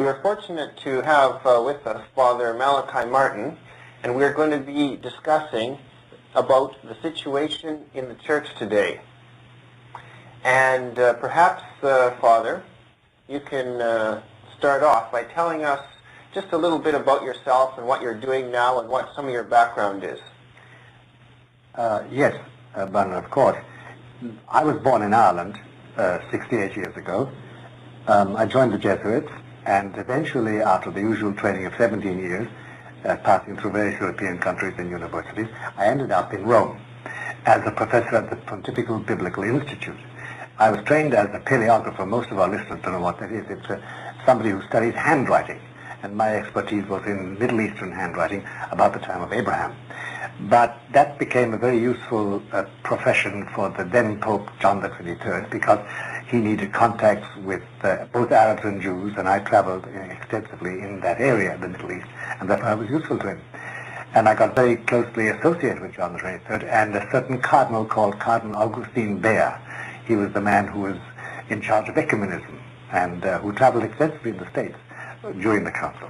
We are fortunate to have with us Father Malachi Martin, and we are going to be discussing about the situation in the church today. And perhaps, Father, you can start off by telling us just a little bit about yourself and what you're doing now and what some of your background is. Yes, Bernard, of course. I was born in Ireland 68 years ago. I joined the Jesuits, and eventually, after the usual training of 17 years, passing through various European countries and universities, I ended up in Rome as a professor at the Pontifical Biblical Institute. I was trained as a paleographer. Most of our listeners don't know what that is. It's somebody who studies handwriting, and my expertise was in Middle Eastern handwriting about the time of Abraham. But that became a very useful profession for the then Pope John the 23rd, because he needed contacts with both Arabs and Jews, and I traveled extensively in that area, the Middle East, and therefore I was useful to him. And I got very closely associated with John the 23rd and a certain cardinal called Cardinal Augustine Baer. He was the man who was in charge of ecumenism and who traveled extensively in the States during the council.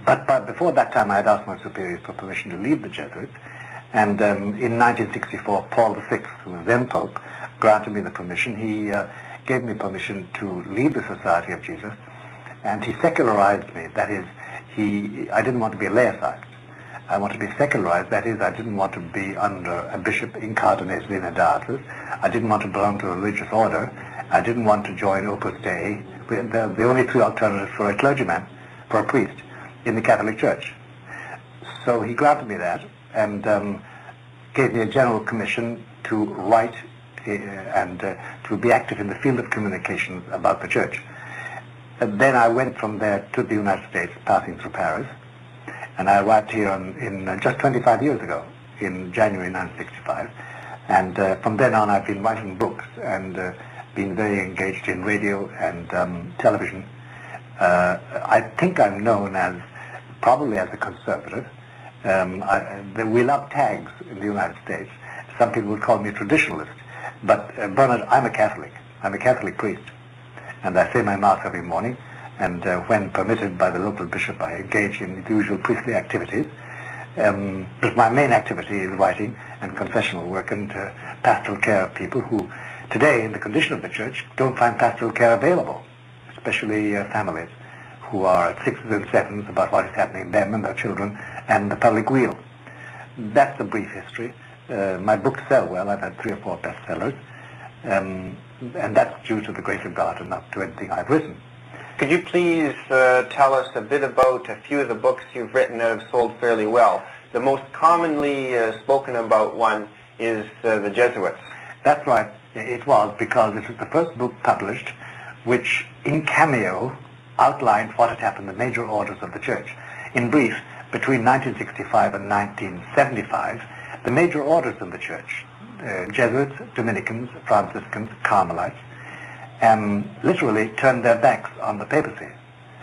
But before that time, I had asked my superiors for permission to leave the Jesuits, and in 1964, Paul VI, who was then Pope, granted me the permission. He gave me permission to leave the Society of Jesus, and he secularized me. That is, I didn't want to be a laicized. I wanted to be secularized. That is, I didn't want to be under a bishop incarnated in a diocese. I didn't want to belong to a religious order. I didn't want to join Opus Dei. The only three alternatives for a clergyman, for a priest, in the Catholic Church. So he granted me that and gave me a general commission to write and to be active in the field of communications about the Church. And then I went from there to the United States, passing through Paris, and I arrived here in just 25 years ago, in January 1965. And from then on I've been writing books and been very engaged in radio and television. I think I'm known as probably as a conservative. We love tags in the United States. Some people would call me a traditionalist. But Bernard, I'm a Catholic. I'm a Catholic priest. And I say my Mass every morning. And when permitted by the local bishop, I engage in the usual priestly activities. But my main activity is writing and confessional work and pastoral care of people who, today, in the condition of the Church, don't find pastoral care available, especially families who are at sixes and sevens about what is happening to them and their children and the public weal. That's the brief history. My books sell well. I've had 3 or 4 bestsellers, and that's due to the grace of God and not to anything I've written. Could you please tell us a bit about a few of the books you've written that have sold fairly well? The most commonly spoken about one is The Jesuits. That's right. It was, because it was the first book published which, in cameo, outlined what had happened in the major orders of the Church. In brief, between 1965 and 1975, the major orders in the Church, Jesuits, Dominicans, Franciscans, Carmelites, literally turned their backs on the papacy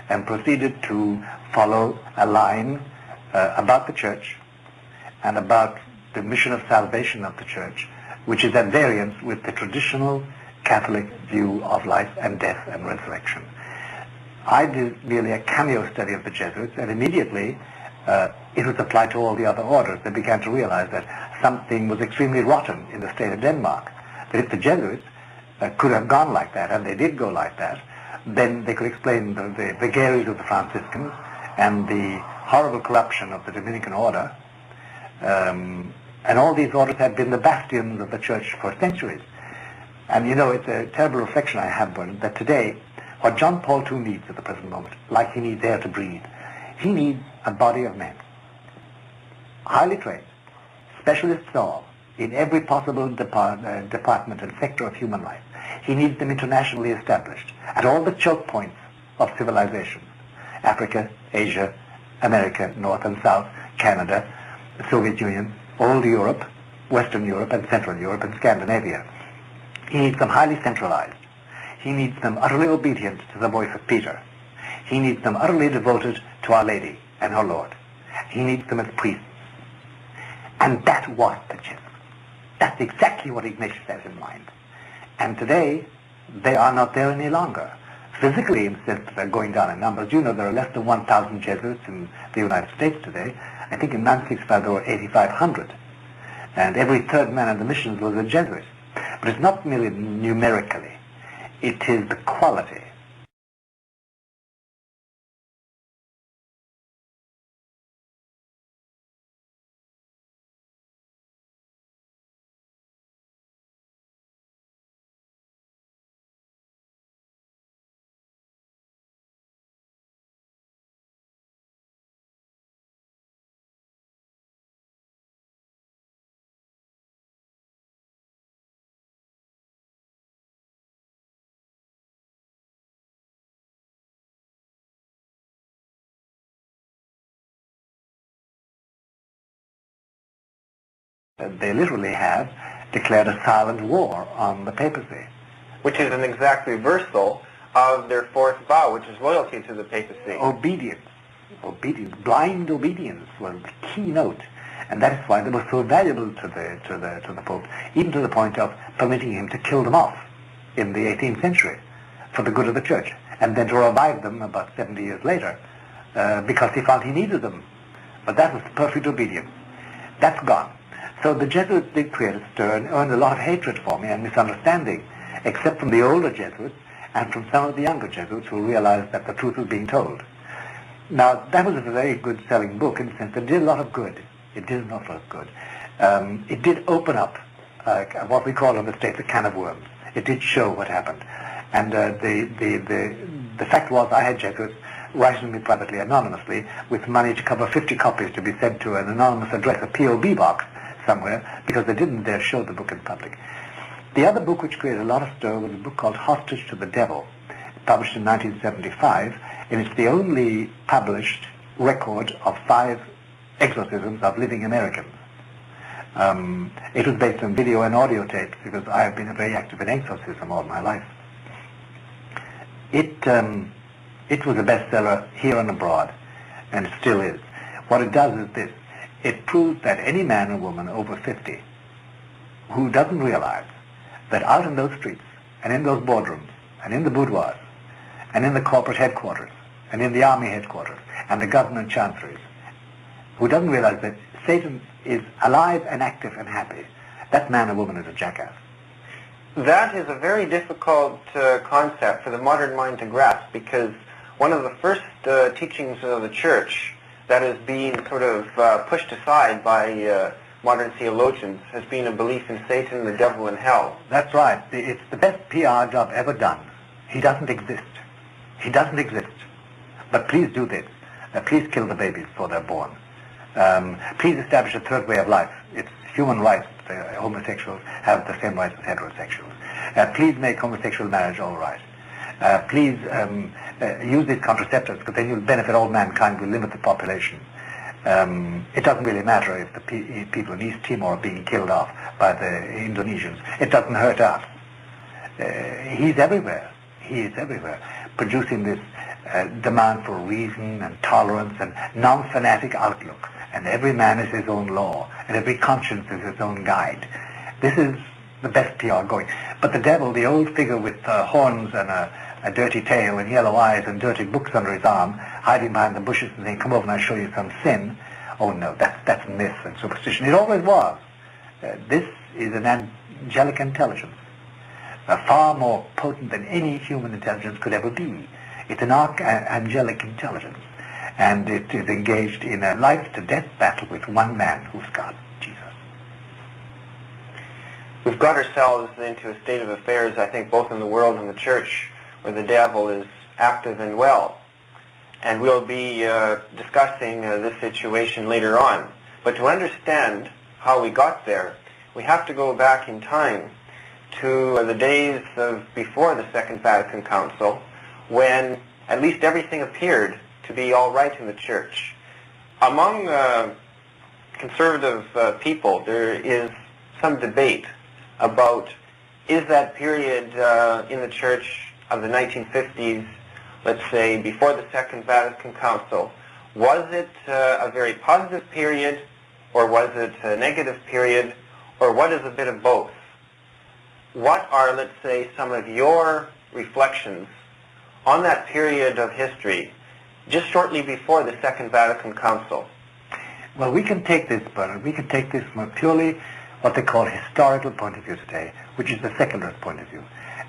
and proceeded to follow a line about the Church and about the mission of salvation of the Church, which is at variance with the traditional Catholic view of life and death and resurrection. I did merely a cameo study of the Jesuits, and immediately it was applied to all the other orders. They began to realize that something was extremely rotten in the state of Denmark, that if the Jesuits could have gone like that, and they did go like that, then they could explain the vagaries of the Franciscans and the horrible corruption of the Dominican order. And all these orders had been the bastions of the Church for centuries. And you know, it's a terrible reflection I have, Bernard, that today, what John Paul II needs at the present moment, like he needs air to breathe, he needs a body of men, highly trained, specialists all, in every possible department and sector of human life. He needs them internationally established at all the choke points of civilization: Africa, Asia, America, North and South, Canada, the Soviet Union, Old Europe, Western Europe and Central Europe and Scandinavia. He needs them highly centralized. He needs them utterly obedient to the voice of Peter. He needs them utterly devoted to Our Lady and her Lord. He needs them as priests. And that was the Jesuits. That's exactly what Ignatius has in mind. And today, they are not there any longer. physically insist that they're going down in numbers. You know, there are less than 1,000 Jesuits in the United States today. I think in 1965 there were 8,500. And every third man in the missions was a Jesuit. But it's not merely numerically. It is the quality. They literally have declared a silent war on the papacy. Which is an exact reversal of their fourth vow, which is loyalty to the papacy. Obedience. Obedience. Blind obedience was the keynote. And that is why they were so valuable to the Pope, even to the point of permitting him to kill them off in the 18th century for the good of the Church, and then to revive them about 70 years later because he felt he needed them. But that was perfect obedience. That's gone. So the Jesuits did create a stir and earned a lot of hatred for me and misunderstanding, except from the older Jesuits and from some of the younger Jesuits who realized that the truth was being told. Now, that was a very good selling book in the sense that it did a lot of good. It did an awful lot of good. It did open up what we call in the States a can of worms. It did show what happened. And the fact was I had Jesuits writing me privately, anonymously, with money to cover 50 copies to be sent to an anonymous address, a P.O.B. box somewhere, because they didn't dare show the book in public. The other book which created a lot of stir was a book called Hostage to the Devil, published in 1975, and it's the only published record of 5 exorcisms of living Americans. It was based on video and audio tapes because I have been very active in exorcism all my life. It was a bestseller here and abroad, and it still is. What it does is this. It proves that any man or woman over 50 who doesn't realize that out in those streets and in those boardrooms and in the boudoirs and in the corporate headquarters and in the army headquarters and the government chancelleries, who doesn't realize that Satan is alive and active and happy, that man or woman is a jackass. That is a very difficult concept for the modern mind to grasp, because one of the first teachings of the Church that is being sort of pushed aside by modern theologians has been a belief in Satan, the devil, and hell. That's right. It's the best PR job ever done. He doesn't exist. He doesn't exist. But please do this. Please kill the babies before they're born. Please establish a third way of life. It's human rights. Homosexuals have the same rights as heterosexuals. Please make homosexual marriage all right. Please use these contraceptives, because then you'll benefit all mankind, will limit the population. It doesn't really matter if the people in East Timor are being killed off by the Indonesians. It doesn't hurt us. He's everywhere. He is everywhere, producing this demand for reason and tolerance and non-fanatic outlook. And every man is his own law, and every conscience is his own guide. This is the best PR going. But the devil, the old figure with horns and a dirty tail and yellow eyes and dirty books under his arm, hiding behind the bushes and saying, "Come over and I'll show you some sin." Oh no, that's myth and superstition. It always was. This is an angelic intelligence, far more potent than any human intelligence could ever be. It's an archangelic intelligence, and it is engaged in a life-to-death battle with one man, who's God, Jesus. We've got ourselves into a state of affairs, I think, both in the world and the Church, where the devil is active and well. And we'll be discussing this situation later on. But to understand how we got there, we have to go back in time to the days of before the Second Vatican Council, when at least everything appeared to be all right in the Church. Among conservative people, there is some debate about, is that period in the Church of the 1950s, let's say before the Second Vatican Council, was it a very positive period, or was it a negative period, or what is a bit of both? What are, let's say, some of your reflections on that period of history, just shortly before the Second Vatican Council? Well, we can take this, Bernard, we can take this from a purely what they call historical point of view today, which is the secularist point of view.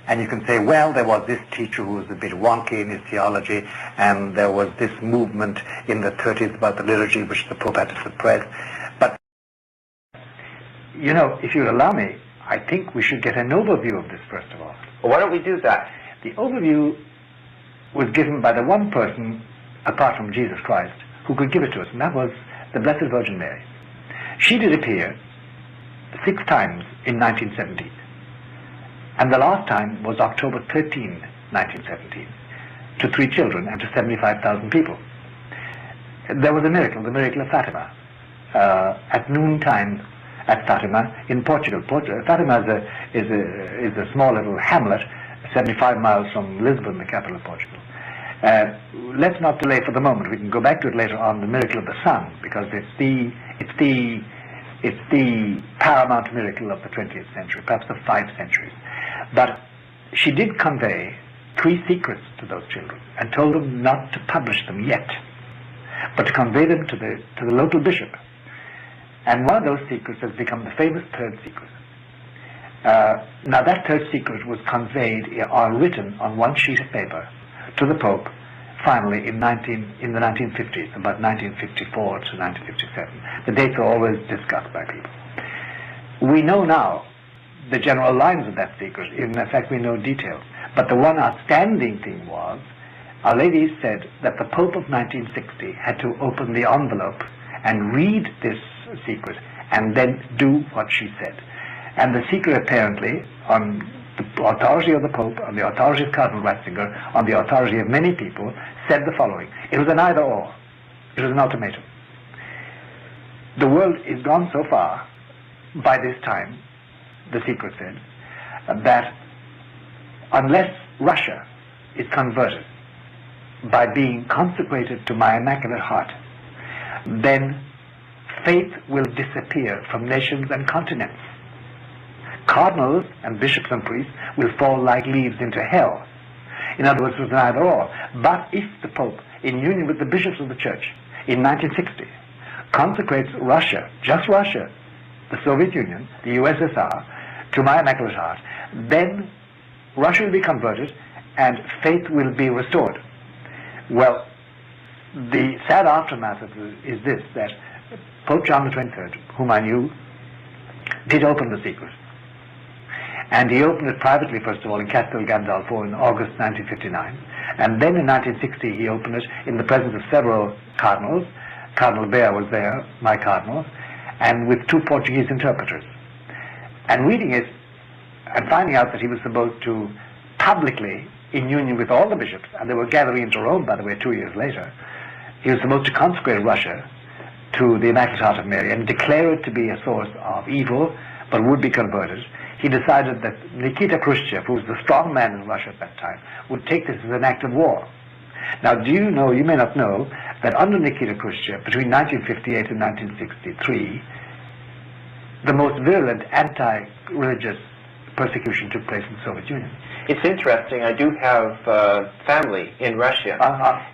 And you can say, well, there was this teacher who was a bit wonky in his theology, and there was this movement in the 30s about the liturgy, which the Pope had to suppress. But, you know, if you'll allow me, I think we should get an overview of this, first of all. Well, why don't we do that? The overview was given by the one person, apart from Jesus Christ, who could give it to us, and that was the Blessed Virgin Mary. She did appear 6 times in 1917. And the last time was October 13, 1917, to 3 children and to 75,000 people. There was a miracle, the miracle of Fatima, at noontime at Fatima in Portugal. Fatima is a small little hamlet, 75 miles from Lisbon, the capital of Portugal. Let's not delay for the moment. We can go back to it later on, the miracle of the sun, because it's the paramount miracle of the 20th century, perhaps of 5 centuries. But she did convey 3 secrets to those children and told them not to publish them yet, but to convey them to the local bishop. And one of those secrets has become the famous 3rd secret. Now that 3rd secret was conveyed or written on one sheet of paper to the Pope finally in the 1950s, about 1954 to 1957. The dates are always discussed by people. We know now the general lines of that secret. In fact, we know details. But the one outstanding thing was, Our Lady said that the Pope of 1960 had to open the envelope and read this secret and then do what she said. And the secret apparently, on the authority of the Pope, on the authority of Cardinal Ratzinger, on the authority of many people, said the following. It was an either-or. It was an ultimatum. The world is gone so far, by this time, the secret said, that unless Russia is converted by being consecrated to my Immaculate Heart, then faith will disappear from nations and continents. Cardinals and bishops and priests will fall like leaves into hell. In other words, it was an either-or. But if the Pope, in union with the bishops of the Church, in 1960, consecrates Russia, just Russia, the Soviet Union, the USSR, to my Immaculate Heart, then Russia will be converted and faith will be restored. Well, the sad aftermath of this is this, that Pope John the 23rd, whom I knew, did open the secret. And he opened it privately, first of all, in Castel Gandolfo in August 1959. And then in 1960 he opened it in the presence of several cardinals. Cardinal Bear was there, my cardinal, and with 2 Portuguese interpreters. And reading it and finding out that he was supposed to publicly, in union with all the bishops, and they were gathering into Rome, by the way, 2 years later, he was supposed to consecrate Russia to the Immaculate Heart of Mary and declare it to be a source of evil, but would be converted. He decided that Nikita Khrushchev, who was the strong man in Russia at that time, would take this as an act of war. Now, do you know, you may not know, that under Nikita Khrushchev, between 1958 and 1963, the most virulent anti-religious persecution took place in the Soviet Union. It's interesting. I do have family in Russia.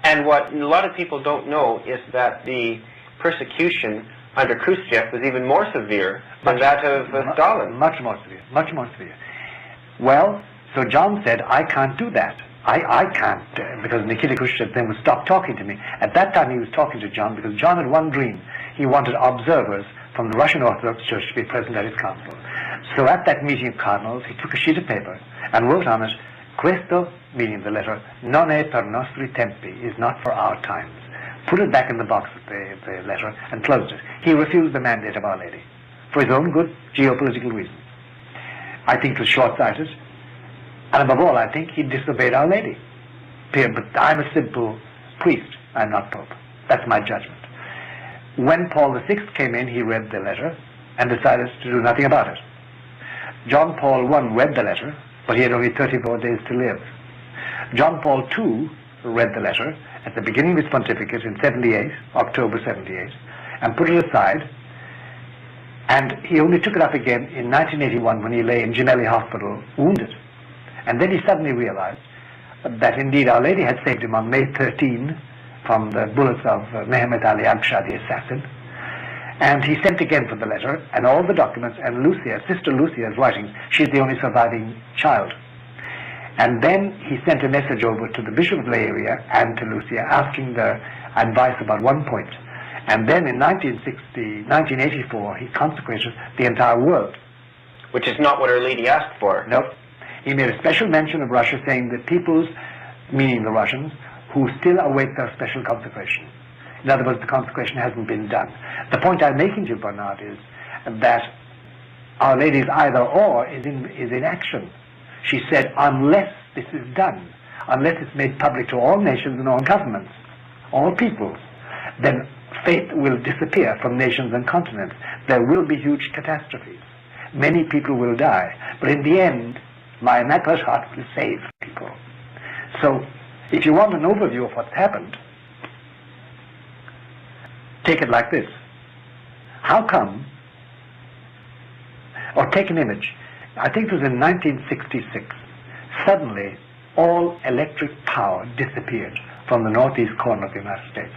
And what a lot of people don't know is that the persecution under Khrushchev was even more severe than that of Stalin. Much more severe, much more severe. Well, so John said, I can't do that. I can't, because Nikita Khrushchev then would stop talking to me. At that time he was talking to John because John had one dream. He wanted observers from the Russian Orthodox Church to be present at his council. So at that meeting of cardinals, he took a sheet of paper and wrote on it, Questo, meaning the letter, non è per nostri tempi, is not for our times. Put it back in the box of the letter and closed it. He refused the mandate of Our Lady for his own good geopolitical reasons. I think it was short-sighted, and above all, I think he disobeyed Our Lady. But I'm a simple priest, I'm not Pope. That's my judgment. When Paul VI came in, he read the letter and decided to do nothing about it. John Paul I read the letter, but he had only 34 days to live. John Paul II read the letter at the beginning of his pontificate in 78, October 78, and put it aside, and he only took it up again in 1981 when he lay in Gemelli Hospital, wounded. And then he suddenly realized, that indeed Our Lady had saved him on May 13 from the bullets of Mehemet Ali Agca, the assassin. And he sent again for the letter and all the documents, and Lucia, Sister Lucia, is writing. She's the only surviving child. And then he sent a message over to the Bishop of Leiria and to Lucia asking their advice about one point. And then in 1984, he consecrated the entire world. Which is not what Our Lady asked for. Nope. He made a special mention of Russia, saying the peoples, meaning the Russians, who still await their special consecration. In other words, the consecration hasn't been done. The point I'm making to you, Bernard, is that Our Lady's either-or is in action. She said, unless this is done, unless it's made public to all nations and all governments, all peoples, then faith will disappear from nations and continents. There will be huge catastrophes. Many people will die. But in the end, my Immaculate Heart will save people. So, if you want an overview of what's happened, take it like this. How come, or take an image, I think it was in 1966, suddenly all electric power disappeared from the northeast corner of the United States.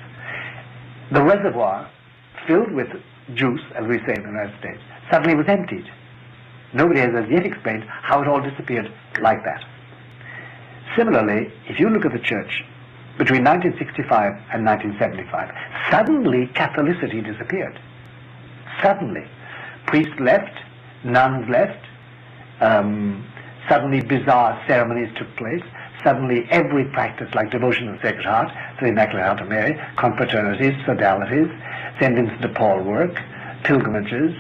The reservoir, filled with juice, as we say in the United States, suddenly was emptied. Nobody has as yet explained how it all disappeared like that. Similarly, if you look at the church, between 1965 and 1975, suddenly Catholicity disappeared. Suddenly. Priests left, nuns left, suddenly bizarre ceremonies took place, suddenly every practice like devotion to the Sacred Heart, to the Immaculate Heart of Mary, confraternities, sodalities, St. Vincent de Paul work, pilgrimages,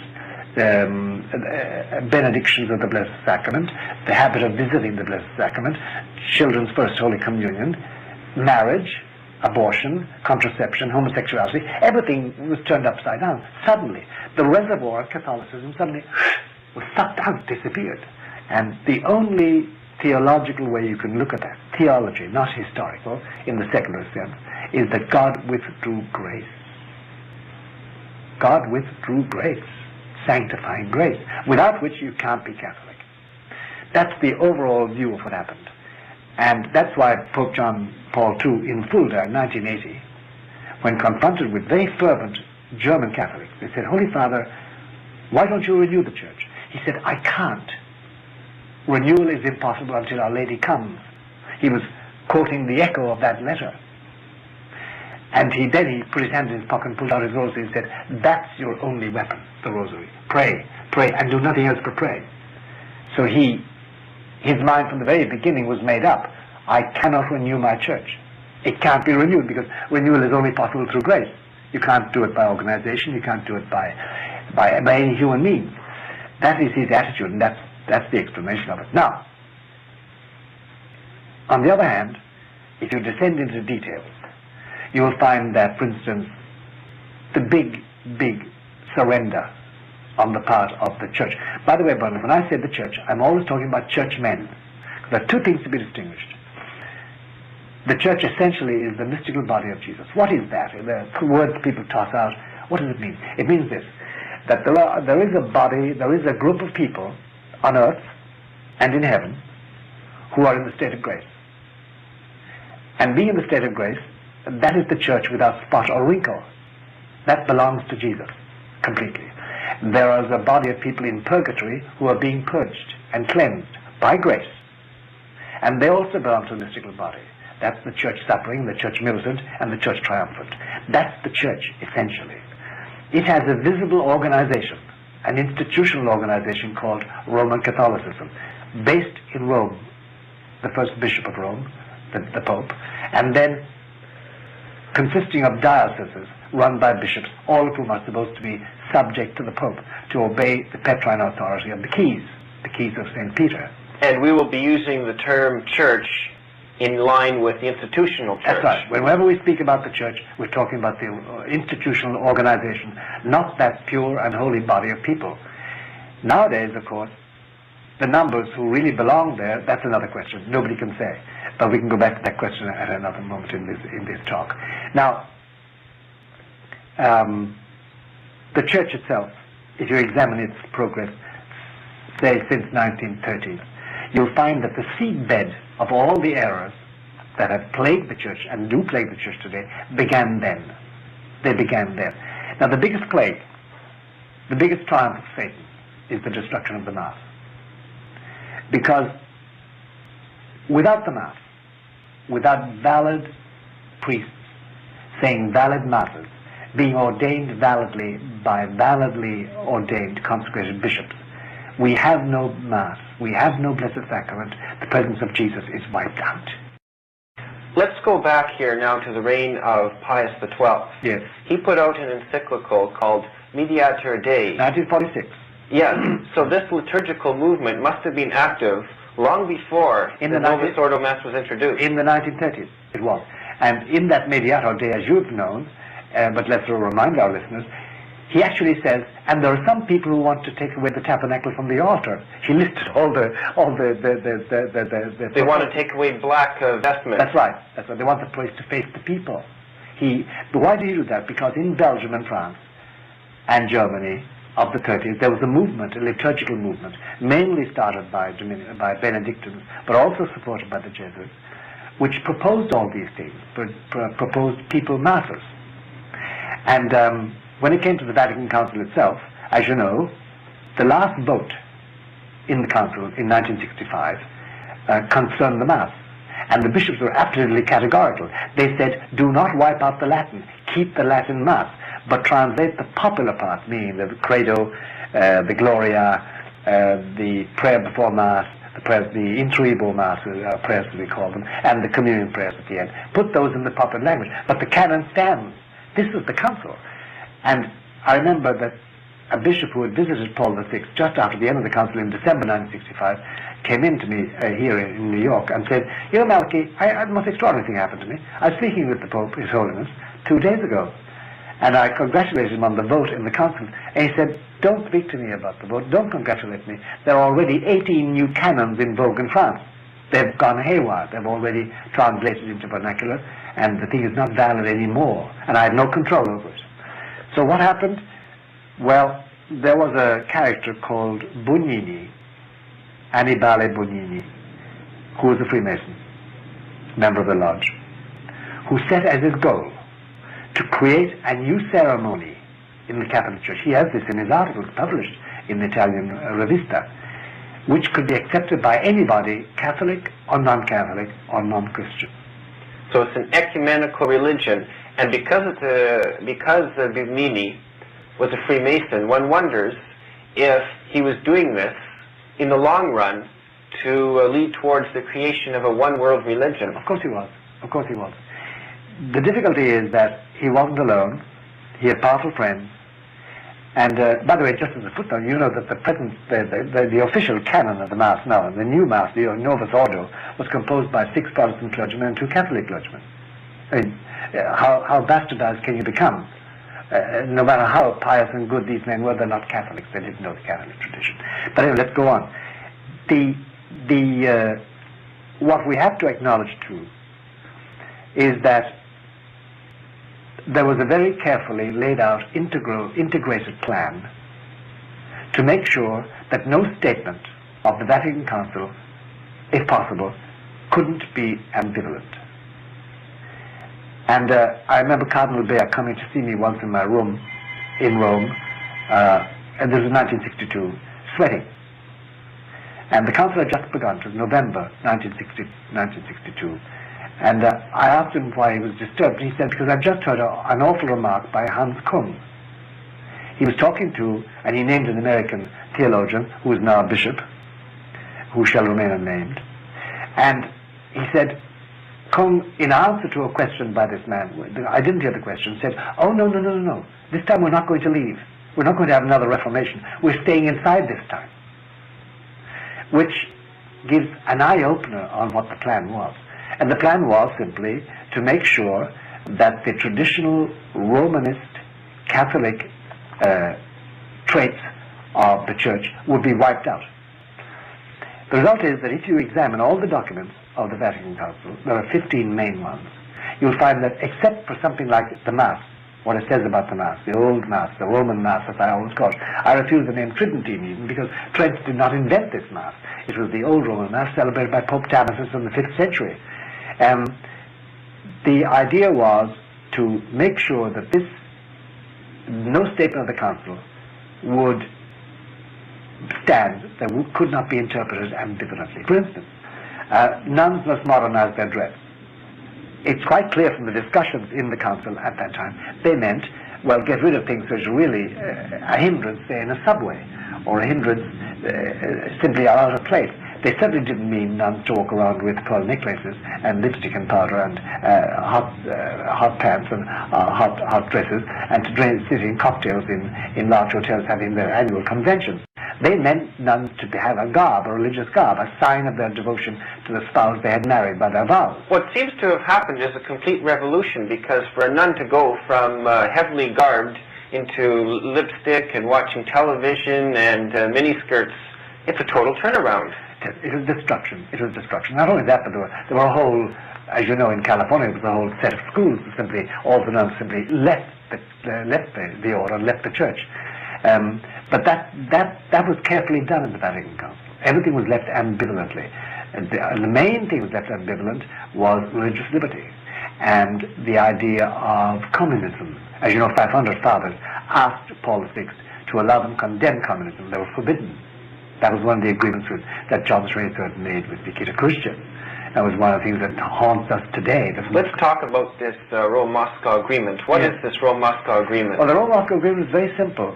benedictions of the Blessed Sacrament, the habit of visiting the Blessed Sacrament, children's first Holy Communion, marriage, abortion, contraception, homosexuality, everything was turned upside down. Suddenly, the reservoir of Catholicism suddenly was sucked out, disappeared. And the only theological way you can look at that, theology, not historical, in the secular sense, is that God withdrew grace. God withdrew grace, sanctifying grace, without which you can't be Catholic. That's the overall view of what happened. And that's why Pope John Paul II in Fulda in 1980, when confronted with very fervent German Catholics, they said, Holy Father, why don't you renew the church? He said, I can't. Renewal is impossible until Our Lady comes. He was quoting the echo of that letter. And then he put his hand in his pocket and pulled out his rosary and said, that's your only weapon, the rosary. Pray, pray, and do nothing else but pray. So his mind from the very beginning was made up. I cannot renew my church. It can't be renewed because renewal is only possible through grace. You can't do it by organization. You can't do it by any human means. That is his attitude, and that's the explanation of it. Now, on the other hand, if you descend into details, you will find that, for instance, the big surrender on the part of the church. By the way, Bernard, when I say the church, I'm always talking about churchmen. There are two things to be distinguished. The church essentially is the mystical body of Jesus. What is that? The words people toss out. What does it mean? It means this, that there is a body, there is a group of people on earth and in heaven who are in the state of grace. And being in the state of grace, that is the church without spot or wrinkle. That belongs to Jesus completely. There is a body of people in purgatory who are being purged and cleansed by grace. And they also belong to the mystical body. That's the church suffering, the church militant, and the church triumphant. That's the church, essentially. It has a visible organization, an institutional organization called Roman Catholicism, based in Rome, the first bishop of Rome, the Pope, and then consisting of dioceses run by bishops, all of whom are supposed to be subject to the Pope, to obey the Petrine authority of the keys of St. Peter. And we will be using the term church in line with the institutional church. That's right. Whenever we speak about the church, we're talking about the institutional organization, not that pure and holy body of people. Nowadays, of course, the numbers who really belong there, that's another question. Nobody can say. But we can go back to that question at another moment in this talk. Now, the church itself, if you examine its progress, say since 1913, you'll find that the seedbed of all the errors that have plagued the church and do plague the church today began then. They began then. Now the biggest plague, the biggest triumph of Satan is the destruction of the Mass. Because without the Mass, without valid priests saying valid Masses, being ordained validly by validly ordained consecrated bishops, we have no Mass, we have no Blessed Sacrament, the presence of Jesus is wiped out. Let's go back here now to the reign of Pius XII. Yes. He put out an encyclical called Mediator Dei. 1946. Yes. So this liturgical movement must have been active long before the Novus Ordo Mass was introduced. In the 1930s, it was. And in that Mediator Dei, as you've known, but let's remind our listeners, he actually says, and there are some people who want to take away the tabernacle from the altar. He listed all the They want to take away black vestments. That's right. That's right. They want the place to face the people. But why did he do that? Because in Belgium and France and Germany of the 30s, there was a movement, a liturgical movement, mainly started by Benedictines, but also supported by the Jesuits, which proposed all these things, proposed people masses. And when it came to the Vatican Council itself, as you know, the last vote in the Council in 1965 concerned the Mass. And the bishops were absolutely categorical. They said, do not wipe out the Latin, keep the Latin Mass, but translate the popular part, meaning the Credo, the Gloria, the prayer before Mass, the Introibo Mass, prayers as we call them, and the communion prayers at the end. Put those in the popular language. But the canon stands. This was the Council. And I remember that a bishop who had visited Paul VI just after the end of the Council in December 1965 came in to me here in New York and said, you know, Malachi, the most extraordinary thing happened to me. I was speaking with the Pope, His Holiness, 2 days ago. And I congratulated him on the vote in the Council. And he said, don't speak to me about the vote. Don't congratulate me. There are already 18 new canons in vogue in France. They've gone haywire. They've already translated into vernacular. And the thing is not valid anymore. And I had no control over it. So what happened? Well, there was a character called Bugnini, Annibale Bugnini, who was a Freemason, member of the Lodge, who set as his goal to create a new ceremony in the Catholic Church. He has this in his articles published in the Italian Revista, which could be accepted by anybody, Catholic or non-Catholic or non-Christian. So it's an ecumenical religion, and because Bugnini was a Freemason, one wonders if he was doing this in the long run to lead towards the creation of a one-world religion. Of course he was. Of course he was. The difficulty is that he wasn't alone. He had powerful friends. And by the way, just as a footnote, you know that the official canon of the Mass now, the new Mass, the Novus Ordo, was composed by 6 Protestant clergymen and 2 Catholic clergymen. I mean, how bastardized can you become? No matter how pious and good these men were, they're not Catholics. They didn't know the Catholic tradition. But anyway, let's go on. What we have to acknowledge too is that there was a very carefully laid out integrated plan to make sure that no statement of the Vatican Council, if possible, couldn't be ambivalent. And I remember Cardinal Bea coming to see me once in my room in Rome, and this was 1962, sweating. And the Council had just begun. It was November 1962. And I asked him why he was disturbed. He said, because I've just heard an awful remark by Hans Küng. He was talking to, and he named an American theologian, who is now a bishop, who shall remain unnamed. And he said, Küng, in answer to a question by this man, I didn't hear the question, said, oh, no. This time we're not going to leave. We're not going to have another Reformation. We're staying inside this time. Which gives an eye-opener on what the plan was. And the plan was simply to make sure that the traditional Romanist Catholic traits of the Church would be wiped out. The result is that if you examine all the documents of the Vatican Council, there are 15 main ones, you'll find that except for something like the Mass, what it says about the Mass, the old Mass, the Roman Mass, as I always call it. I refuse the name Tridentine even, because Trent did not invent this Mass. It was the old Roman Mass celebrated by Pope Damasus in the 5th century. The idea was to make sure that no statement of the council would stand that could not be interpreted ambivalently. For instance, nuns must modernize their dress. It's quite clear from the discussions in the council at that time, they meant, well, get rid of things which are really a hindrance, say, in a subway, or a hindrance simply are out of place. They certainly didn't mean nuns to walk around with pearl necklaces and lipstick and powder and hot pants and hot dresses, and to sit in cocktails in large hotels having their annual conventions. They meant nuns to have a garb, a religious garb, a sign of their devotion to the spouse they had married by their vows. What seems to have happened is a complete revolution, because for a nun to go from heavily garbed into lipstick and watching television and miniskirts, it's a total turnaround. It was destruction. It was destruction. Not only that, but there were a whole, as you know, in California, it was a whole set of schools. Simply, all the nuns simply left the order, left the church. But that was carefully done in the Vatican Council. Everything was left ambivalently. And the main thing that was left ambivalent was religious liberty and the idea of communism. As you know, 500 fathers asked Paul VI to allow them to condemn communism. They were forbidden. That was one of the agreements that John's Raythird made with Nikita Khrushchev. That was one of the things that haunts us today. Let's talk about this Rome-Moscow agreement. What is this Rome-Moscow agreement? Well, the Rome-Moscow agreement is very simple.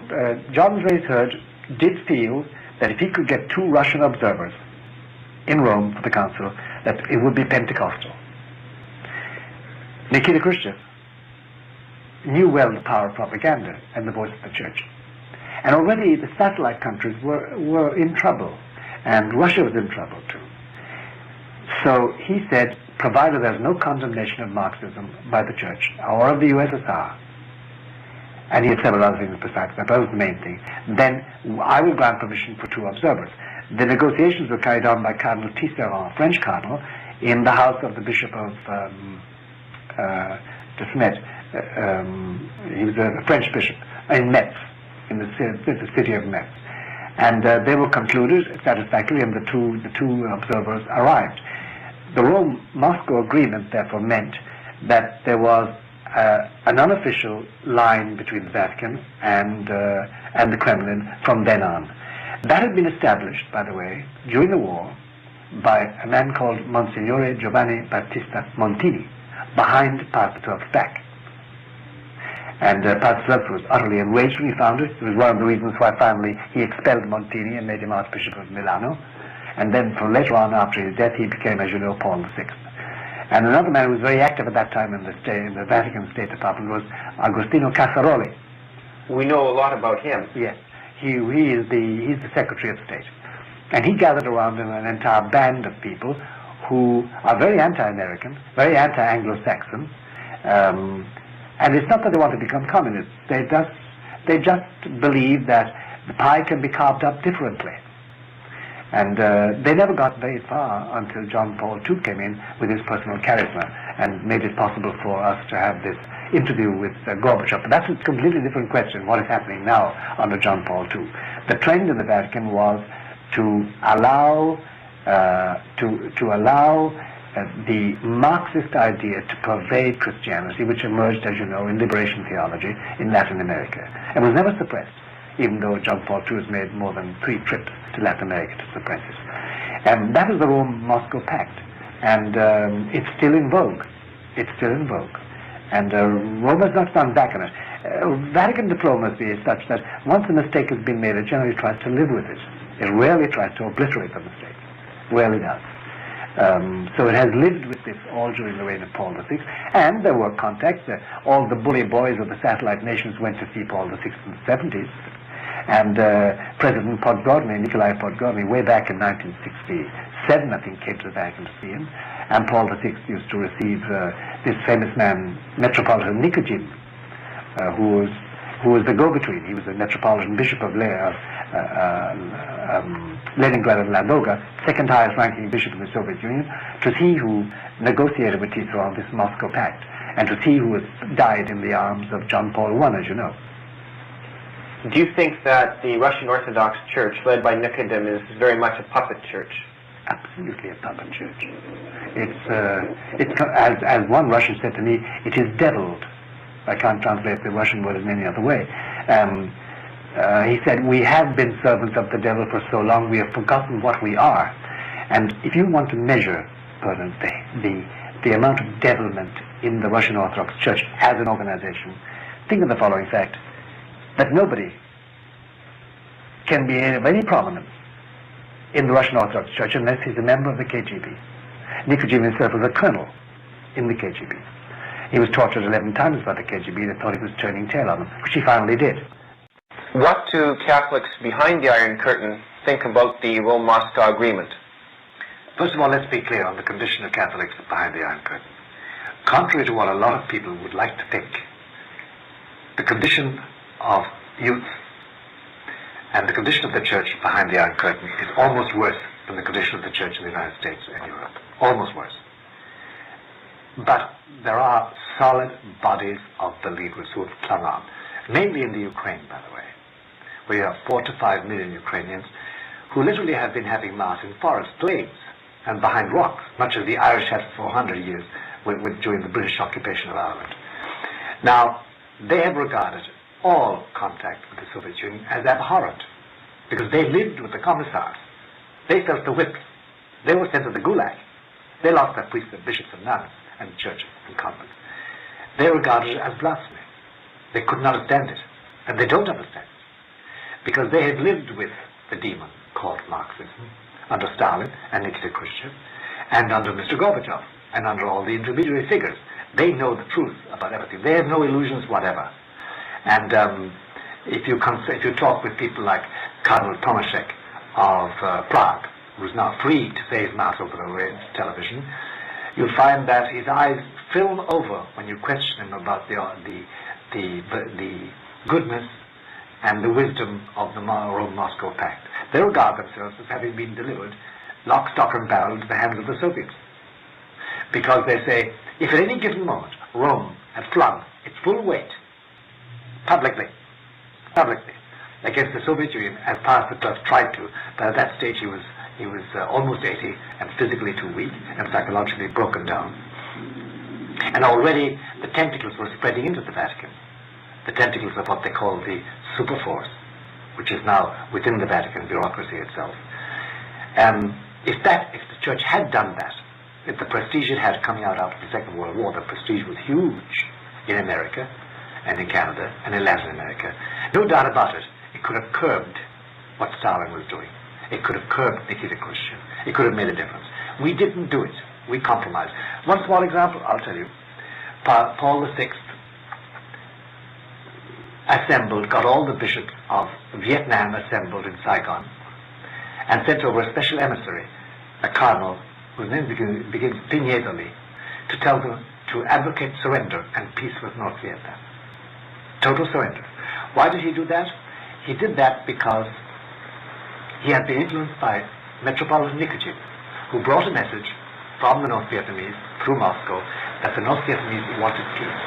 John Raythird did feel that if he could get 2 Russian observers in Rome for the council, that it would be Pentecostal. Nikita Khrushchev knew well the power of propaganda and the voice of the church. And already the satellite countries were in trouble, and Russia was in trouble too. So he said, provided there's no condemnation of Marxism by the church or of the USSR, and he had several other things besides that, but that was the main thing, then I will grant permission for 2 observers. The negotiations were carried on by Cardinal Tisserand, a French cardinal, in the house of the Bishop of de Smet. He was a French bishop in Metz, in the city of Metz. And they were concluded satisfactorily, and the two observers arrived. The Rome-Moscow agreement therefore meant that there was an unofficial line between the Vatican and the Kremlin from then on. That had been established, by the way, during the war by a man called Monsignore Giovanni Battista Montini, behind Pius XII's back. And Pius XII was utterly enraged when he found it. It was one of the reasons why finally he expelled Montini and made him Archbishop of Milano. And then from later on, after his death, he became, as you know, Paul VI. And another man who was very active at that time in the Vatican State Department was Agostino Casaroli. We know a lot about him. Yes. He's the Secretary of State. And he gathered around him an entire band of people who are very anti-American, very anti-Anglo-Saxon. And it's not that they want to become communists. They just believe that the pie can be carved up differently. And they never got very far until John Paul II came in with his personal charisma and made it possible for us to have this interview with Gorbachev. But that's a completely different question, what is happening now under John Paul II. The trend in the Vatican was to allow the Marxist idea to pervade Christianity, which emerged, as you know, in liberation theology in Latin America, and was never suppressed, even though John Paul II has made more than 3 trips to Latin America to suppress it. And that was the Rome-Moscow Pact, and it's still in vogue. It's still in vogue. And Rome has not gone back on it. Vatican diplomacy is such that once a mistake has been made, it generally tries to live with it. It rarely tries to obliterate the mistake. Rarely does. So it has lived with this all during the reign of Paul VI, and there were contacts. All the bully boys of the satellite nations went to see Paul VI in the 70s, and President Podgorny, Nikolai Podgorny, way back in 1967, I think, came to the Vatican to see him, and Paul VI used to receive this famous man, Metropolitan Nicodim, who was the go-between. He was the Metropolitan Bishop of Leningrad and Ladoga, second highest ranking bishop in the Soviet Union. It was he who negotiated with Tito on this Moscow Pact, and it was he who died in the arms of John Paul I, as you know. Do you think that the Russian Orthodox Church, led by Nicodim, is very much a puppet church? absolutely a puppet church. It's as one Russian said to me, it is deviled. I can't translate the Russian word in any other way. He said, we have been servants of the devil for so long, we have forgotten what we are. And if you want to measure the amount of devilment in the Russian Orthodox Church as an organization, think of the following fact, that nobody can be of any prominence in the Russian Orthodox Church unless he's a member of the KGB. Nikodym himself was a colonel in the KGB. He was tortured 11 times by the KGB. They thought he was turning tail on them, which he finally did. What do Catholics behind the Iron Curtain think about the Rome-Moscow Agreement? First of all, let's be clear on the condition of Catholics behind the Iron Curtain. Contrary to what a lot of people would like to think, the condition of youth and the condition of the church behind the Iron Curtain is almost worse than the condition of the church in the United States and Europe. Almost worse. But there are solid bodies of believers who have clung on, mainly in the Ukraine, by the way, where you have 4 to 5 million Ukrainians who literally have been having Mass in forest glades and behind rocks, much as the Irish had for 400 years during the British occupation of Ireland. Now, they have regarded all contact with the Soviet Union as abhorrent, because they lived with the commissars. They felt the whips. They were sent to the Gulag. They lost their priests and bishops and nuns and churches and convents. They regarded it as blasphemy. They couldn't understand it, and they don't understand it, because they had lived with the demon called Marxism under Stalin and Nikita Khrushchev, and under Mr. Gorbachev, and under all the intermediary figures. They know the truth about everything. They have no illusions whatever. And if you talk with people like Cardinal Tomaszek of Prague, who's now free to say his Mass over the television, you'll find that his eyes film over when you question him about the goodness and the wisdom of the Rome-Moscow Pact. They regard themselves as having been delivered lock, stock and barrel into the hands of the Soviets. Because they say, if at any given moment Rome had flung its full weight publicly, against the Soviet Union, as Pius XII tried to, but at that stage he was almost 80 and physically too weak and psychologically broken down. And already the tentacles were spreading into the Vatican, the tentacles of what they call the superforce, which is now within the Vatican bureaucracy itself. If the Church had done that, if the prestige it had coming out after the Second World War, the prestige was huge in America and in Canada and in Latin America. No doubt about it, it could have curbed what Stalin was doing. It could have curbed Nikita Khrushchev. It could have made a difference. We didn't do it. We compromised. One small example, I'll tell you. Paul VI got all the bishops of Vietnam assembled in Saigon and sent over a special emissary, a cardinal whose name begins Pignedoli, to tell them to advocate surrender and peace with North Vietnam. Total surrender. Why did he do that? He did that because he had been influenced by Metropolitan Nikodym, who brought a message from the North Vietnamese through Moscow that the North Vietnamese wanted peace,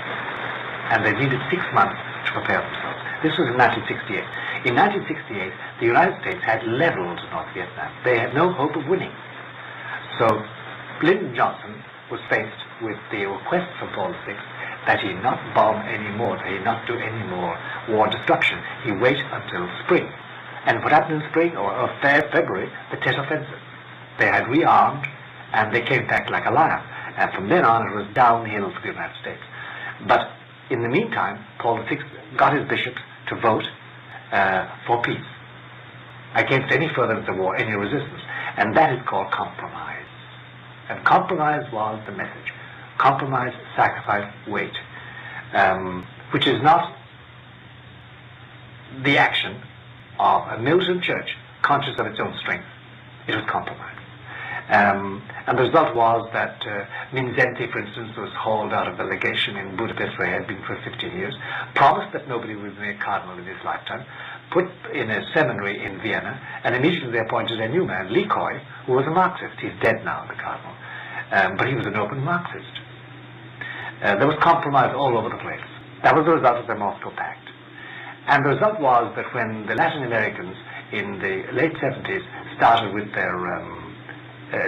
and they needed 6 months to prepare themselves. This was in 1968. In 1968, the United States had leveled North Vietnam. They had no hope of winning. So Lyndon Johnson was faced with the request from Paul VI that he not bomb any more, that he not do any more war destruction. He wait until spring. And what happened in spring, or February, the Tet Offensive. They had rearmed, and they came back like a lion. And from then on, it was downhill for the United States. But in the meantime, Paul VI got his bishops to vote for peace, against any furtherance of war, any resistance. And that is called compromise. And compromise was the message. Compromise, sacrifice, wait. Which is not the action of a militant church conscious of its own strength. It was compromise. And the result was that Mindszenty, for instance, was hauled out of the legation in Budapest, where he had been for 15 years, promised that nobody would be made cardinal in his lifetime, put in a seminary in Vienna, and immediately they appointed a new man, Lecoy, who was a Marxist. He's dead now, the cardinal. But he was an open Marxist. There was compromise all over the place. That was the result of the Moscow Pact. And the result was that when the Latin Americans in the late 70s started with their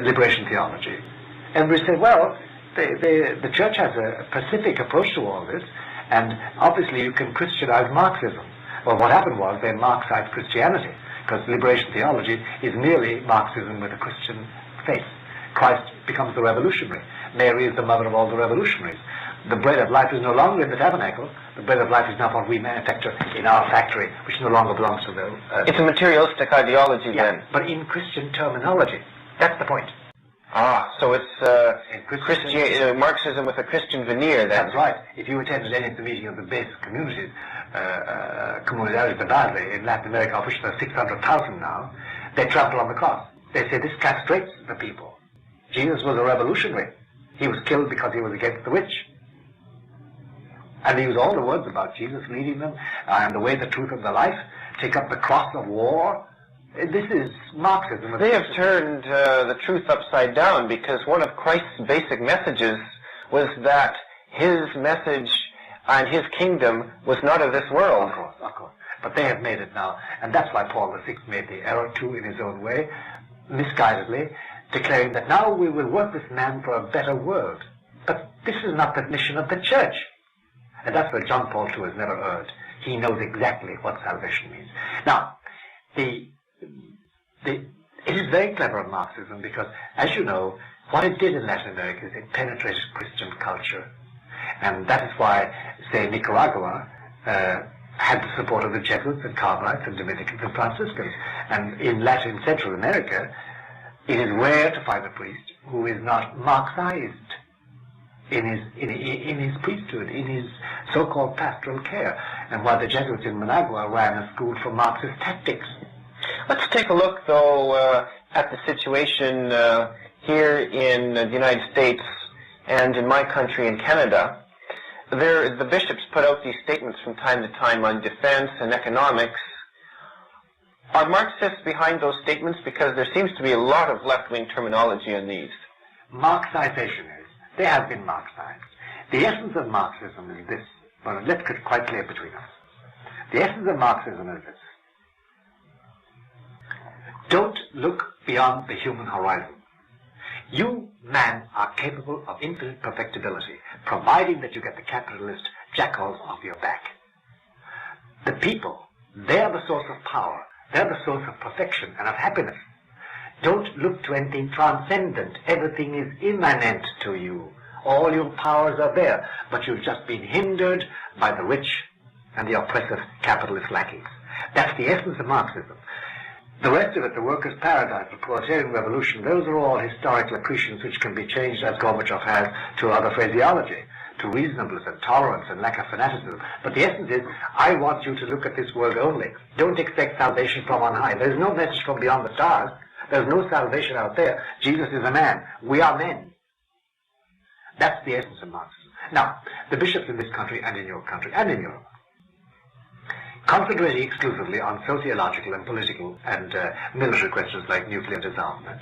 liberation theology. And we said, well, the church has a pacific approach to all this, and obviously you can Christianize Marxism. Well, what happened was they Marxized Christianity, because liberation theology is merely Marxism with a Christian face. Christ becomes the revolutionary. Mary is the mother of all the revolutionaries. The bread of life is no longer in the tabernacle. The bread of life is now what we manufacture in our factory, which no longer belongs to the... It's a materialistic ideology, then. But in Christian terminology. That's the point. Ah, so it's Marxism with a Christian veneer, then. That's right. If you attended any of the meeting of the base communities, Comunidades de Base in Latin America, of which there are 600,000 now, they trample on the cross. They say this castrates the people. Jesus was a revolutionary. He was killed because he was against the witch. And they use all the words about Jesus leading them, I am the way, the truth, and the life, take up the cross of war. This is Marxism. They have turned the truth upside down, because one of Christ's basic messages was that his message and his kingdom was not of this world. Of course, of course. But they have made it now, and that's why Paul VI made the error too in his own way, misguidedly, declaring that now we will work with man for a better world. But this is not the mission of the church. And that's where John Paul II has never erred. He knows exactly what salvation means. Now, it is very clever of Marxism because, as you know, what it did in Latin America is it penetrated Christian culture. And that is why, say, Nicaragua had the support of the Jesuits and Carmelites and Dominicans and Franciscans. And in Latin and Central America, it is rare to find a priest who is not Marxized in his priesthood, in his so-called pastoral care. And while the Jesuits in Managua ran a school for Marxist tactics. Let's take a look, though, at the situation here in the United States and in my country, in Canada. The bishops put out these statements from time to time on defense and economics. Are Marxists behind those statements? Because there seems to be a lot of left-wing terminology in these. Marxization is. They have been Marxized. The essence of Marxism is this. Well, let's get quite clear between us. The essence of Marxism is this. Don't look beyond the human horizon. You, man, are capable of infinite perfectibility, providing that you get the capitalist jackals off your back. The people, they are the source of power. They're the source of perfection and of happiness. Don't look to anything transcendent. Everything is immanent to you. All your powers are there, but you've just been hindered by the rich and the oppressive capitalist lackings. That's the essence of Marxism. The rest of it, the workers' paradise, the proletarian revolution, those are all historical accretions which can be changed, as Gorbachev has, to other phraseology, to reasonableness and tolerance and lack of fanaticism. But the essence is, I want you to look at this world only. Don't expect salvation from on high. There's no message from beyond the stars. There's no salvation out there. Jesus is a man. We are men. That's the essence of Marxism. Now, the bishops in this country and in your country and in Europe, concentrating exclusively on sociological and political and military questions like nuclear disarmament,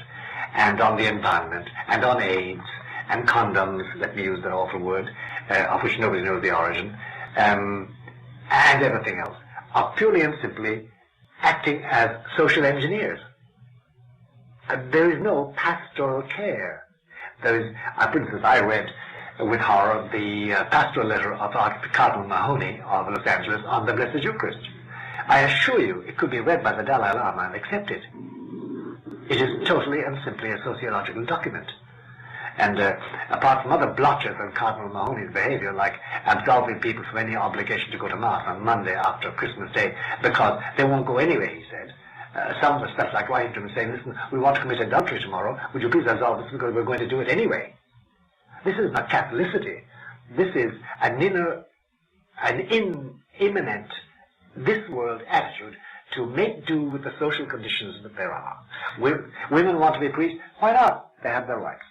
and on the environment, and on AIDS, and condoms, let me use that awful word, of which nobody knows the origin, and everything else, are purely and simply acting as social engineers. There is no pastoral care. There is, for instance, I read with horror the pastoral letter of Cardinal Mahoney of Los Angeles on the Blessed Eucharist. I assure you, it could be read by the Dalai Lama and accepted. It is totally and simply a sociological document. And apart from other blotches on Cardinal Mahoney's behavior, like absolving people from any obligation to go to Mass on Monday after Christmas Day, because they won't go anyway, he said. Some of the stuff like writing to him saying, listen, we want to commit adultery tomorrow, would you please absolve us because we're going to do it anyway. This is not Catholicity. This is an imminent, this world attitude to make do with the social conditions that there are. Women want to be priests, why not? They have their rights.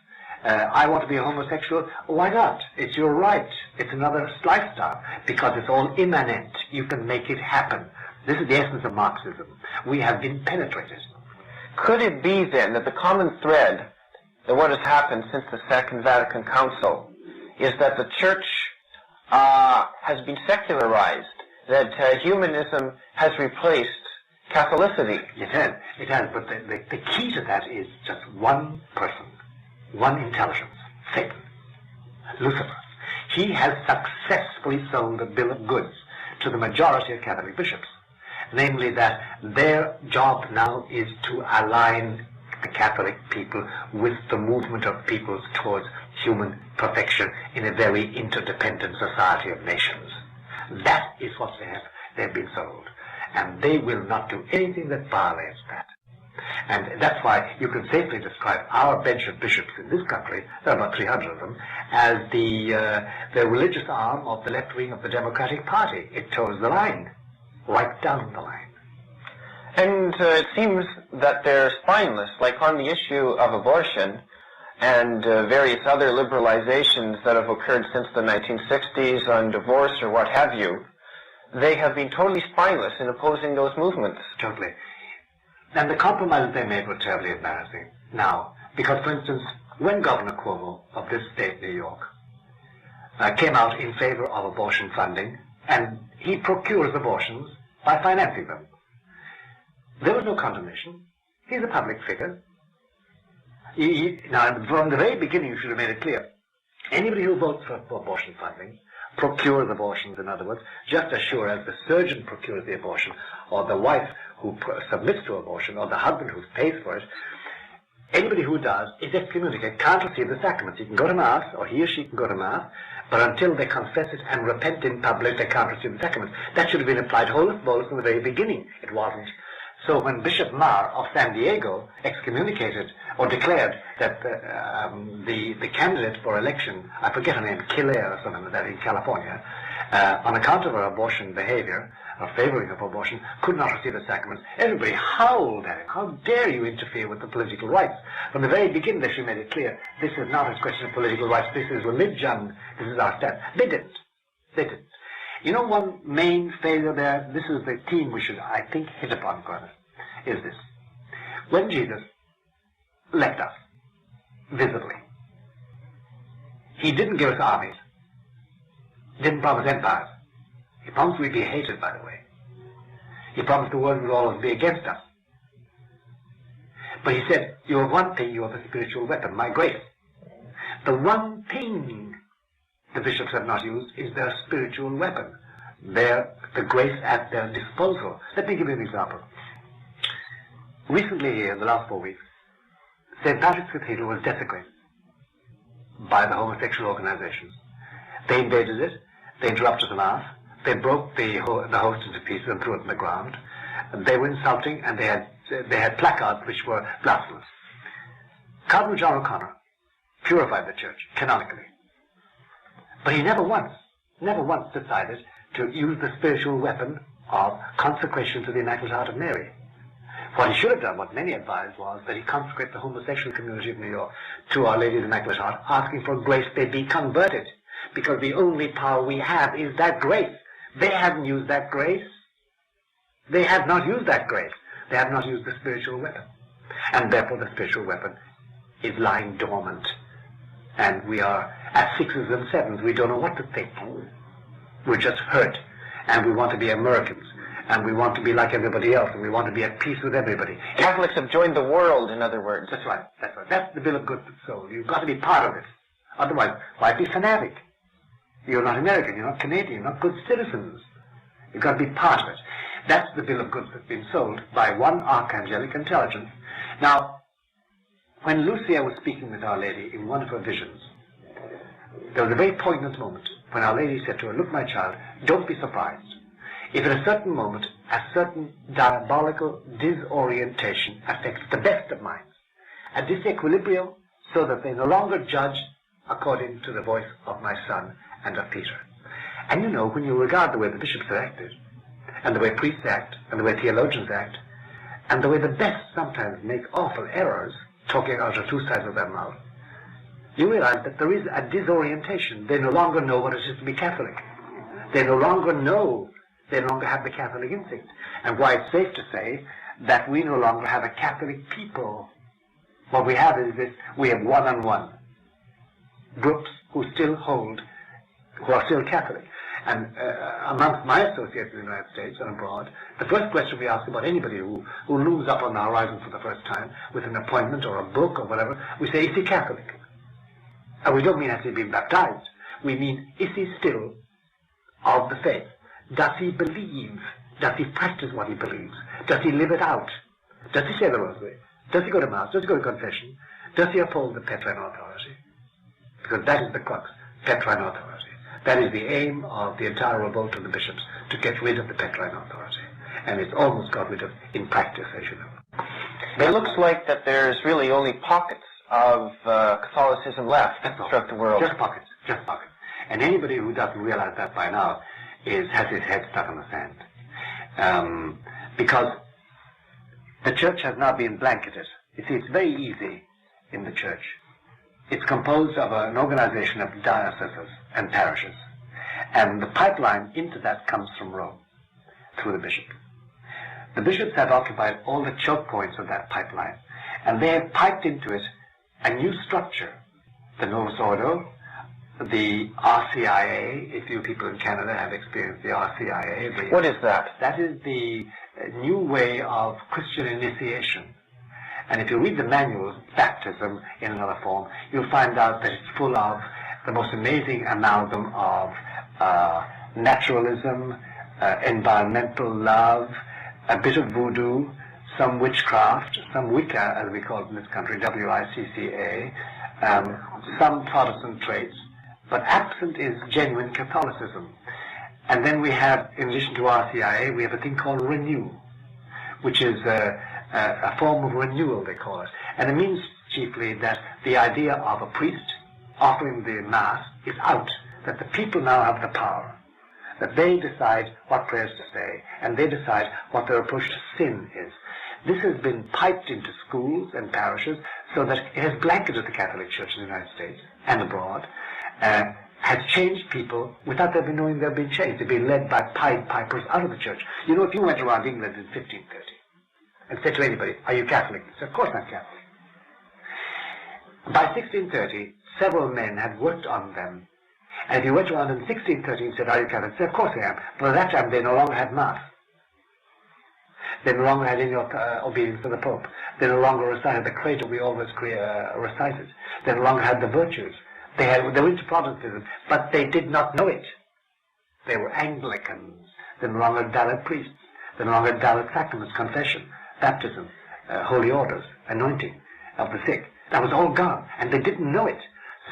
I want to be a homosexual, why not? It's your right. It's another lifestyle, because it's all immanent. You can make it happen. This is the essence of Marxism. We have been penetrated. Could it be then that the common thread that what has happened since the Second Vatican Council is that the Church has been secularized, that humanism has replaced Catholicity. It has, but the key to that is just one person, one intelligence, Satan, Lucifer. He has successfully sold a bill of goods to the majority of Catholic bishops, namely that their job now is to align the Catholic people with the movement of peoples towards human perfection in a very interdependent society of nations. That is what they've been sold. And they will not do anything that violates that. And that's why you can safely describe our bench of bishops in this country, there are about 300 of them, as the religious arm of the left wing of the Democratic Party. It toes the line, right down the line. And it seems that they're spineless, like on the issue of abortion and various other liberalizations that have occurred since the 1960s on divorce or what have you. They have been totally spineless in opposing those movements. Totally. And the compromises they made were terribly embarrassing. Now, because, for instance, when Governor Cuomo of this state, New York, came out in favor of abortion funding, and he procures abortions by financing them, there was no condemnation. He's a public figure. Now, from the very beginning, you should have made it clear. Anybody who votes for abortion funding, procures abortions, in other words, just as sure as the surgeon procures the abortion, or the wife who submits to abortion, or the husband who pays for it, anybody who does is excommunicated, can't receive the sacraments. He can go to Mass, or he or she can go to Mass, but until they confess it and repent in public, they can't receive the sacraments. That should have been applied holus bolus from the very beginning. It wasn't. So when Bishop Maher of San Diego excommunicated or declared that the candidate for election, I forget her name, Killaire or something like that in California, on account of her abortion behavior, or favoring of abortion, could not receive the sacraments, everybody howled at him. How dare you interfere with the political rights? From the very beginning they should have made it clear, this is not a question of political rights, this is religion, this is our stand. They didn't. They didn't. You know, one main failure there, this is the theme we should, I think, hit upon further, is this. When Jesus left us, visibly, he didn't give us armies, didn't promise empires. He promised we'd be hated, by the way. He promised the world would always be against us. But he said, you have one thing, you have a spiritual weapon, my grace. The one thing the bishops have not used is their spiritual weapon, the grace at their disposal. Let me give you an example. Recently here, in the last 4 weeks, St. Patrick's Cathedral was desecrated by the homosexual organizations. They invaded it, they interrupted the Mass, they broke the host into pieces and threw it on the ground. They were insulting, and they had placards which were blasphemous. Cardinal John O'Connor purified the church canonically. But he never once decided to use the spiritual weapon of consecration to the Immaculate Heart of Mary. What he should have done, what many advised, was that he consecrate the homosexual community of New York to Our Lady of the Immaculate Heart, asking for grace they be converted, because the only power we have is that grace. They haven't used that grace. They have not used that grace. They have not used the spiritual weapon. And therefore the spiritual weapon is lying dormant. And we are at 6s and 7s. We don't know what to think. We're just hurt. And we want to be Americans. And we want to be like everybody else. And we want to be at peace with everybody. Catholics have joined the world, in other words. That's right. That's right. That's the bill of goods that's sold. You've got to be part of it. Otherwise, why be fanatic? You're not American, you're not Canadian, you're not good citizens. You've got to be part of it. That's the bill of goods that's been sold by one archangelic intelligence. Now, when Lucia was speaking with Our Lady in one of her visions, there was a very poignant moment when Our Lady said to her, look, my child, don't be surprised if at a certain moment a certain diabolical disorientation affects the best of minds, a disequilibrium, so that they no longer judge according to the voice of my Son and of Peter. And you know, when you regard the way the bishops have acted, and the way priests act, and the way theologians act, and the way the best sometimes make awful errors, talking out of two sides of their mouth, you realize that there is a disorientation. They no longer know what it is to be Catholic. They no longer know, they no longer have the Catholic instinct. And why it's safe to say that we no longer have a Catholic people. What we have is this, we have one-on-one groups who still hold, who are still Catholic. And amongst my associates in the United States and abroad, the first question we ask about anybody who looms up on the horizon for the first time with an appointment or a book or whatever, we say, is he Catholic? And we don't mean has he been baptized. We mean, is he still of the faith? Does he believe? Does he practice what he believes? Does he live it out? Does he say the rosary? Does he go to Mass? Does he go to confession? Does he uphold the Petrine authority? Because that is the crux, Petrine authority. That is the aim of the entire revolt of the bishops, to get rid of the Petrine authority. And it's almost got rid of in practice, as you know. It looks like that there's really only pockets of Catholicism left throughout the world. Just pockets, just pockets. And anybody who doesn't realize that by now has his head stuck in the sand. Because the church has now been blanketed. You see, it's very easy in the church. It's composed of an organization of dioceses and parishes. And the pipeline into that comes from Rome, through the bishop. The bishops have occupied all the choke points of that pipeline, and they have piped into it a new structure, the Novus Ordo, the RCIA, if you people in Canada have experienced the RCIA. What is that? That is the new way of Christian initiation. And if you read the manuals, baptism in another form, you'll find out that it's full of the most amazing amalgam of naturalism, environmental love, a bit of voodoo, some witchcraft, some Wicca, as we call it in this country, W-I-C-C-A, some Protestant traits. But absent is genuine Catholicism. And then we have, in addition to RCIA, we have a thing called Renew, which is a form of renewal, they call it. And it means chiefly that the idea of a priest offering the Mass is out, that the people now have the power, that they decide what prayers to say, and they decide what their approach to sin is. This has been piped into schools and parishes so that it has blanketed the Catholic Church in the United States and abroad, has changed people without them knowing they've been changed. They've been led by Pied Pipers out of the church. You know, if you went around England in 1530 and said to anybody, are you Catholic? They said, of course I'm Catholic. By 1630, several men had worked on them. And if you went around in 1630 and said, are you Catholic? They said, of course I am. But at that time, they no longer had Mass. They no longer had any obedience to the Pope. They no longer recited the credo we always recited. They no longer had the virtues. They were into Protestantism, but they did not know it. They were Anglicans. They no longer had valid priests. They no longer had valid sacraments, confession, baptism, holy orders, anointing of the sick. That was all gone, and they didn't know it.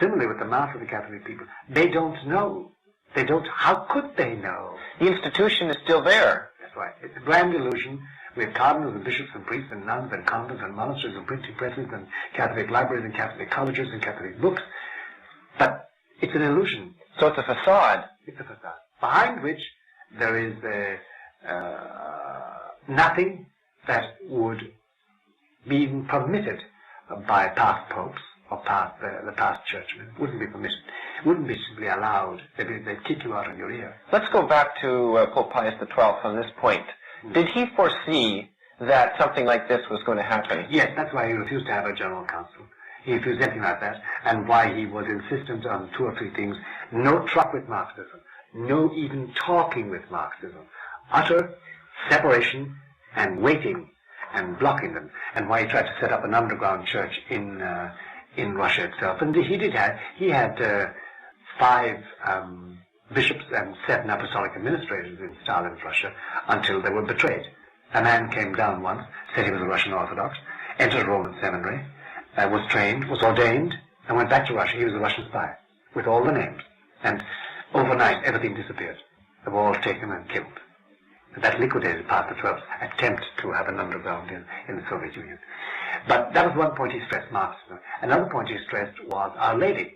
Similarly with the Mass of the Catholic people, they don't know. They don't. How could they know? The institution is still there. That's right. It's a grand illusion. We have cardinals and bishops and priests and nuns and convents and monasteries and printing presses and Catholic libraries and Catholic colleges and Catholic books. But it's an illusion. So it's a facade. It's a facade, behind which there is nothing that would be even permitted by past popes or past the past churchmen. Wouldn't be permitted. Wouldn't be simply allowed. They'd kick you out of your ear. Let's go back to Pope Pius XII on this point. Did he foresee that something like this was going to happen? Yes, that's why he refused to have a general council. He refused anything like that, and why he was insistent on two or three things. No truck with Marxism. No even talking with Marxism. Utter separation and waiting and blocking them. And why he tried to set up an underground church in Russia itself. And he had 5 bishops and 7 apostolic administrators in Stalin's Russia until they were betrayed. A man came down once, said he was a Russian Orthodox, entered a Roman seminary, was trained, was ordained, and went back to Russia. He was a Russian spy, with all the names. And overnight, everything disappeared. They were all taken and killed. And that liquidated Pius XII's attempt to have an underground in the Soviet Union. But that was one point he stressed, Marxism. Another point he stressed was Our Lady.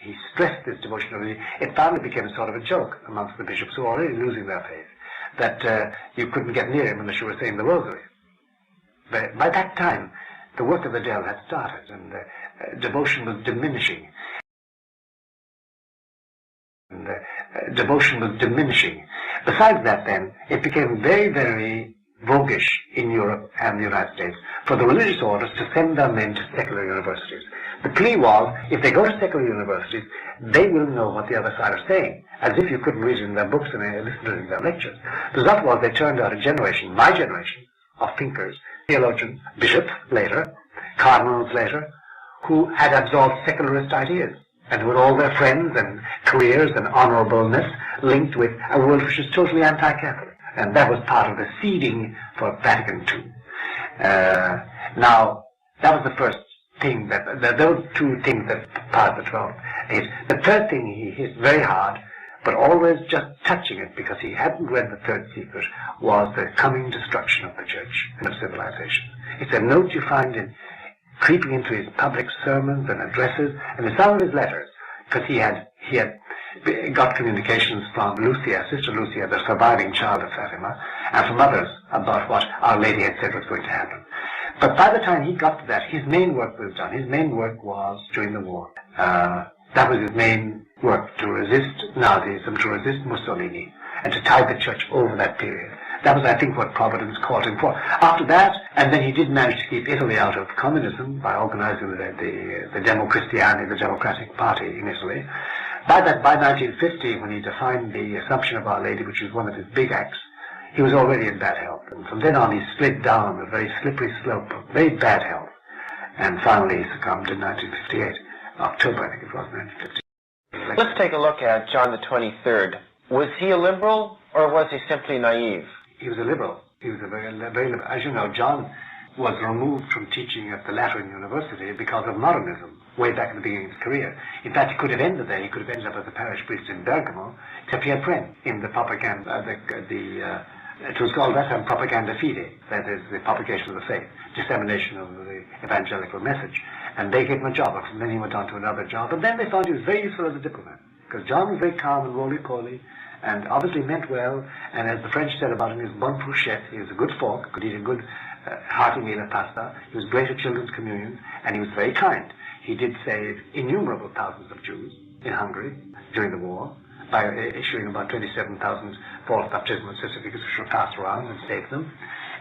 He stressed this devotion to Our Lady. It finally became a sort of a joke amongst the bishops who were already losing their faith, that you couldn't get near him unless you were saying the rosary. But by that time, the work of the devil had started, and devotion was diminishing. Besides that, then, it became very, very, voguish in Europe and the United States for the religious orders to send their men to secular universities. The plea was, if they go to secular universities, they will know what the other side are saying, as if you couldn't read it in their books and listen to it in their lectures. The result was they turned out a generation, my generation, of thinkers, theologians, bishops later, cardinals later, who had absorbed secularist ideas, and who had all their friends and careers and honorableness linked with a world which was totally anti-Catholic. And that was part of the seeding for Vatican II. Now, that was the first thing those two things that Pius XII hit. The third thing he hit very hard, but always just touching it because he hadn't read the third secret, was the coming destruction of the church and of civilization. It's a note you find in creeping into his public sermons and addresses, and in some of his letters, because he had got communications from Lucia, Sister Lucia, the surviving child of Fatima, and from others about what Our Lady had said was going to happen. But by the time he got to that, his main work was done. His main work was during the war. That was his main work, to resist Nazism, to resist Mussolini, and to tide the church over that period. That was, I think, what Providence called him for. After that, and then he did manage to keep Italy out of communism by organizing the Democristiani, the Democratic Party in Italy. By 1950, when he defined the Assumption of Our Lady, which was one of his big acts, he was already in bad health. And from then on, he slid down a very slippery slope of very bad health. And finally, he succumbed in 1958. October, I think it was, 1958. Let's take a look at John the 23rd. Was he a liberal, or was he simply naive? He was a liberal. He was a very liberal. As you know, John was removed from teaching at the Lateran University because of modernism, way back in the beginning of his career. In fact, he could have ended there. He could have ended up as a parish priest in Bergamo, except he had friends in the propaganda, it was called that time Propaganda Fide, that is the propagation of the faith, dissemination of the evangelical message. And they gave him a job, and then he went on to another job. And then they found he was very useful as a diplomat, because John was very calm and roly-poly, and obviously meant well, and as the French said about him, he was bon fourchette. He was a good fork, could eat a good hearty meal of pasta. He was great at children's communions, and he was very kind. He did save innumerable thousands of Jews in Hungary during the war by issuing about 27,000 false baptismal certificates which were passed around and saved them.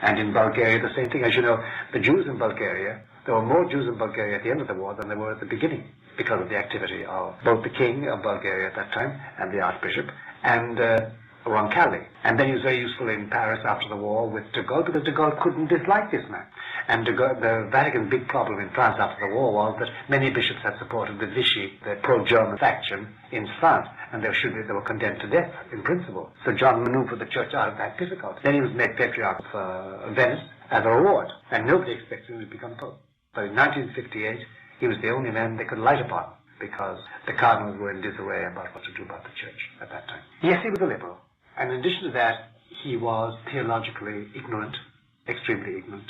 And in Bulgaria, the same thing. As you know, the Jews in Bulgaria, there were more Jews in Bulgaria at the end of the war than there were at the beginning, because of the activity of both the king of Bulgaria at that time and the archbishop, and Roncalli. And then he was very useful in Paris after the war with de Gaulle, because de Gaulle couldn't dislike this man. And the Vatican's big problem in France after the war was that many bishops had supported the Vichy, the pro-German faction in France, and they were condemned to death in principle. So John maneuvered the church out of that difficulty. Then he was made Patriarch of Venice as a reward, and nobody expected him to become Pope. But in 1958, he was the only man they could light upon, because the cardinals were in disarray about what to do about the church at that time. Yes, he was a liberal. And in addition to that, he was theologically ignorant, extremely ignorant.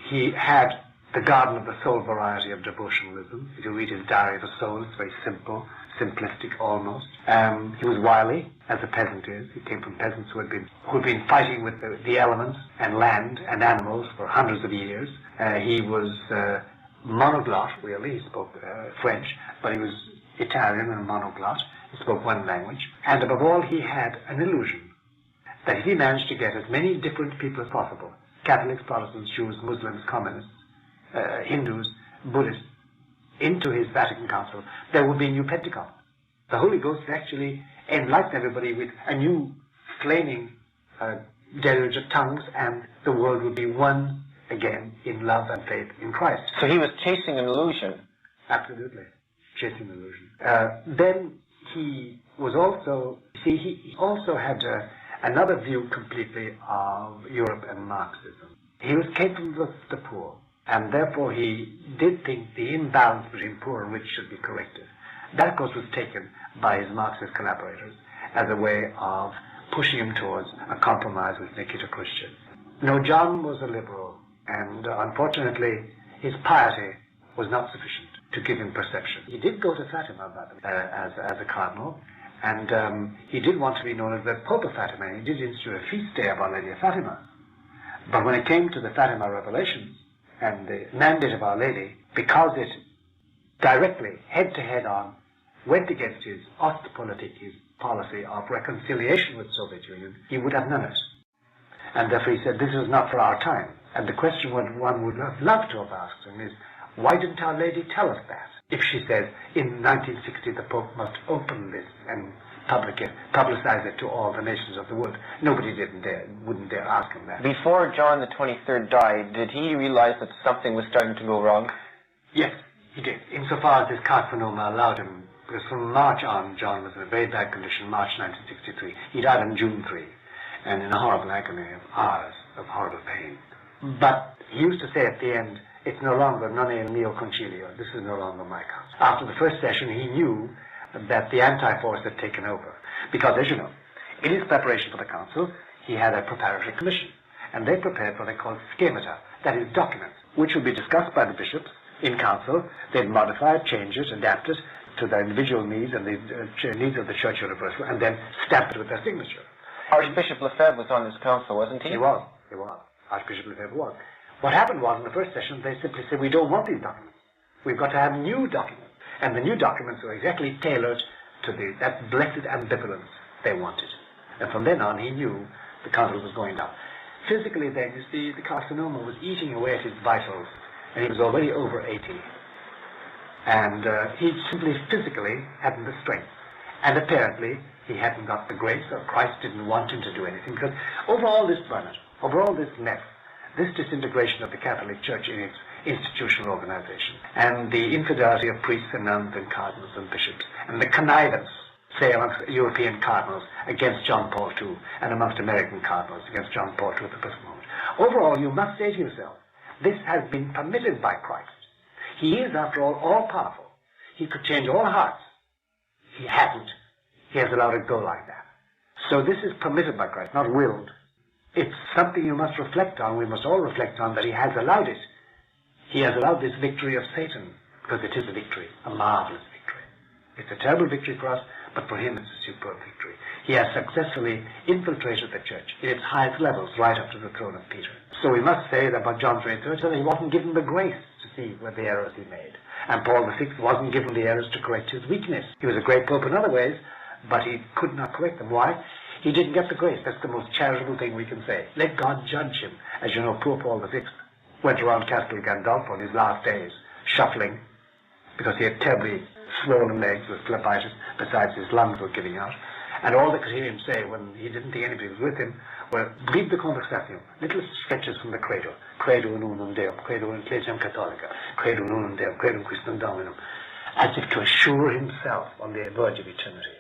He had the garden of the soul variety of devotionalism. If you read his Diary of the Soul, it's very simple, simplistic almost. He was wily, as a peasant is. He came from peasants who had been fighting with the elements and land and animals for hundreds of years. He was monoglot, really. He spoke French, but he was Italian and monoglot. He spoke one language. And above all, he had an illusion that if he managed to get as many different people as possible, Catholics, Protestants, Jews, Muslims, communists, Hindus, Buddhists, into his Vatican Council, there would be a new Pentecost. The Holy Ghost would actually enlighten everybody with a new flaming deluge of tongues, and the world would be one again in love and faith in Christ. So he was chasing an illusion. Absolutely, chasing an illusion. Then he was also, he also had another view completely of Europe and Marxism. He was capable of the poor, and therefore he did think the imbalance between poor and rich should be corrected. That, of course, was taken by his Marxist collaborators as a way of pushing him towards a compromise with Nikita Khrushchev. No, John was a liberal, and unfortunately his piety was not sufficient to give him perception. He did go to Fatima, by the way, as a cardinal, and he did want to be known as the Pope of Fatima, and he did institute a feast day of Our Lady of Fatima. But when it came to the Fatima revelations and the mandate of Our Lady, because it directly, head-to-head on, went against his Ostpolitik, his policy of reconciliation with the Soviet Union, he would have none of it. And therefore he said, this is not for our time. And the question one would have loved to have asked him is, why didn't Our Lady tell us that? If she says, in 1960 the Pope must open this and publicize it to all the nations of the world, nobody wouldn't dare ask him that. Before John the 23rd died, did he realize that something was starting to go wrong? Yes, he did. Insofar as his carcinoma allowed him, because from March on, John was in a very bad condition, March 1963. He died on June 3, and in a horrible agony of hours of horrible pain. But he used to say at the end, it's no longer non è il mio concilio, this is no longer my council. After the first session, he knew that the anti-force had taken over. Because, as you know, in his preparation for the council, he had a preparatory commission, and they prepared what they called schemata, that is, documents, which would be discussed by the bishops in council. They'd modify it, change it, adapt it to their individual needs and the needs of the Church Universal, and then stamp it with their signature. Archbishop Lefebvre was on this council, wasn't he? He was. Archbishop Lefebvre was. What happened was, in the first session, they simply said, we don't want these documents. We've got to have new documents. And the new documents were exactly tailored to that blessed ambivalence they wanted. And from then on, he knew the council was going down. Physically, then, you see, the carcinoma was eating away at his vitals, and he was already over 80. And he simply physically hadn't the strength. And apparently, he hadn't got the grace, or Christ didn't want him to do anything. Because over all this burnout, over all this mess, this disintegration of the Catholic Church in its institutional organization, and the infidelity of priests and nuns and cardinals and bishops, and the connivance, say, amongst European cardinals against John Paul II, and amongst American cardinals against John Paul II at the present moment. Overall, you must say to yourself, this has been permitted by Christ. He is, after all powerful. He could change all hearts. He hasn't. He has allowed it go like that. So this is permitted by Christ, not willed. It's something you must reflect on. We must all reflect on that he has allowed it. He has allowed this victory of Satan, because it is a victory, a marvelous victory. It's a terrible victory for us, but for him it's a superb victory. He has successfully infiltrated the church in its highest levels, right up to the throne of Peter. So we must say that about John 23rd, that he wasn't given the grace to see what the errors he made. And Paul VI wasn't given the errors to correct his weakness. He was a great pope in other ways, but he could not correct them. Why? He didn't get the grace. That's the most charitable thing we can say. Let God judge him. As you know, poor Paul VI went around Castel Gandolfo in his last days, shuffling, because he had terribly swollen legs with phlebitis, besides his lungs were giving out. And all they could hear him say, when he didn't think anybody was with him, were, breathe the conversation, little stretches from the credo. Credo in unum Deum, credo in ecclesiam catholica, credo in unum Deum, credo in Christum Dominum, as if to assure himself on the verge of eternity,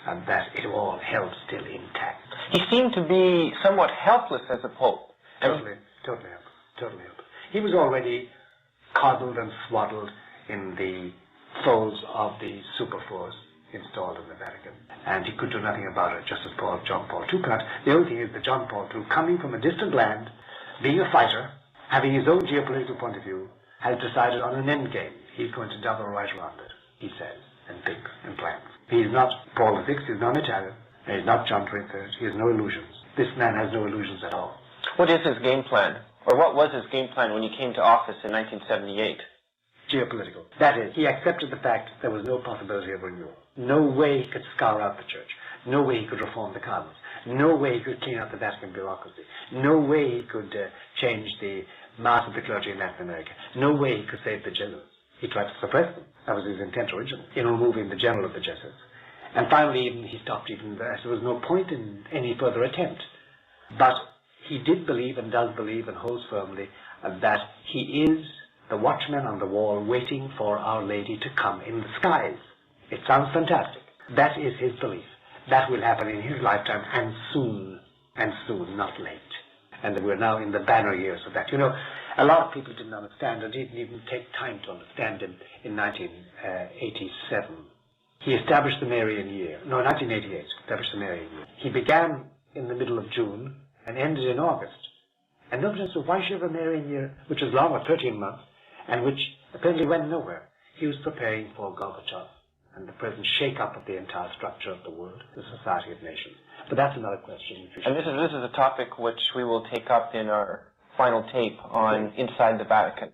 and that it all held still intact. He seemed to be somewhat helpless as a pope. Totally helpless. He was already coddled and swaddled in the folds of the superforce installed in the Vatican, and he could do nothing about it, just as John Paul II can't. The only thing is that John Paul II, coming from a distant land, being a fighter, having his own geopolitical point of view, has decided on an end game. He's going to double right around it, he says, and thinks and plans. He's not Paul VI, he's not Italian, and he's not John 23rd, he has no illusions. This man has no illusions at all. What is his game plan? Or what was his game plan when he came to office in 1978? Geopolitical. That is, he accepted the fact there was no possibility of renewal. No way he could scour out the church. No way he could reform the cardinals. No way he could clean out the Vatican bureaucracy. No way he could change the mass of the clergy in Latin America. No way he could save the Jesuits. He tried to suppress them. That was his intent originally, in removing the general of the Jesuits. And finally, he stopped even there. There was no point in any further attempt. But he did believe and does believe and holds firmly that he is the watchman on the wall waiting for Our Lady to come in the skies. It sounds fantastic. That is his belief. That will happen in his lifetime, and soon, not late. And we're now in the banner years of that. You know, a lot of people didn't understand, or didn't even take time to understand him in 1987. He established the Marian year. No, 1988, established the Marian year. He began in the middle of June and ended in August. And nobody understood why should have a Marian year, which was longer, 13 months, and which apparently went nowhere. He was preparing for Gorbachev and the present shake-up of the entire structure of the world, the Society of Nations. But that's another question. And this is a topic which we will take up in our final tape on Inside the Vatican.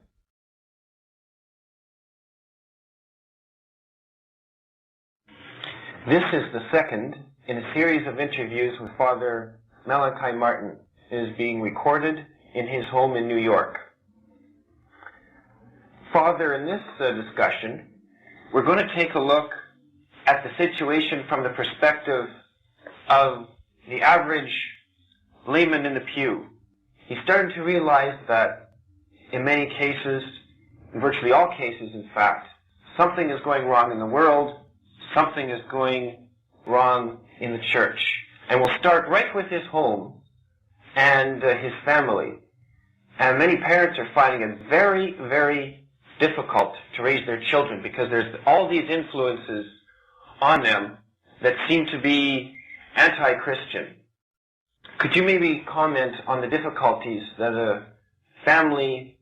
This is the second in a series of interviews with Father Malachi Martin, is being recorded in his home in New York. Father, in this discussion, we're going to take a look at the situation from the perspective of the average layman in the pew. He's starting to realize that in many cases, in virtually all cases in fact, something is going wrong in the world, something is going wrong in the church. And we'll start right with his home and his family. And many parents are finding it very, very difficult to raise their children because there's all these influences on them that seem to be anti-Christian. Could you maybe comment on the difficulties that a family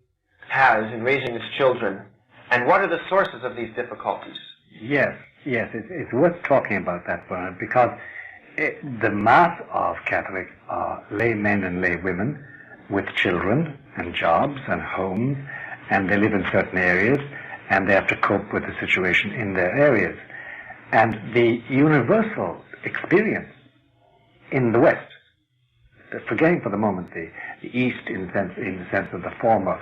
has in raising its children, and what are the sources of these difficulties? Yes, it's worth talking about that, Bernard, because the mass of Catholics are laymen and laywomen with children and jobs and homes, and they live in certain areas, and they have to cope with the situation in their areas. And the universal experience in the West, forgetting for the moment the East in the sense of the former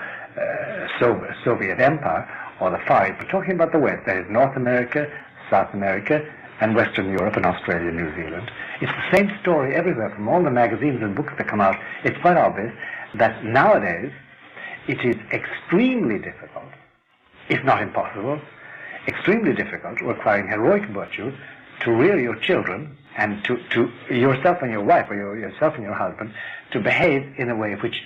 Soviet Empire or the Far East, but talking about the West, that is North America, South America, and Western Europe and Australia and New Zealand. It's the same story everywhere. From all the magazines and books that come out, it's quite obvious that nowadays it is extremely difficult, if not impossible, extremely difficult, requiring heroic virtue, to rear your children and to yourself and your wife, or yourself and your husband, to behave in a way which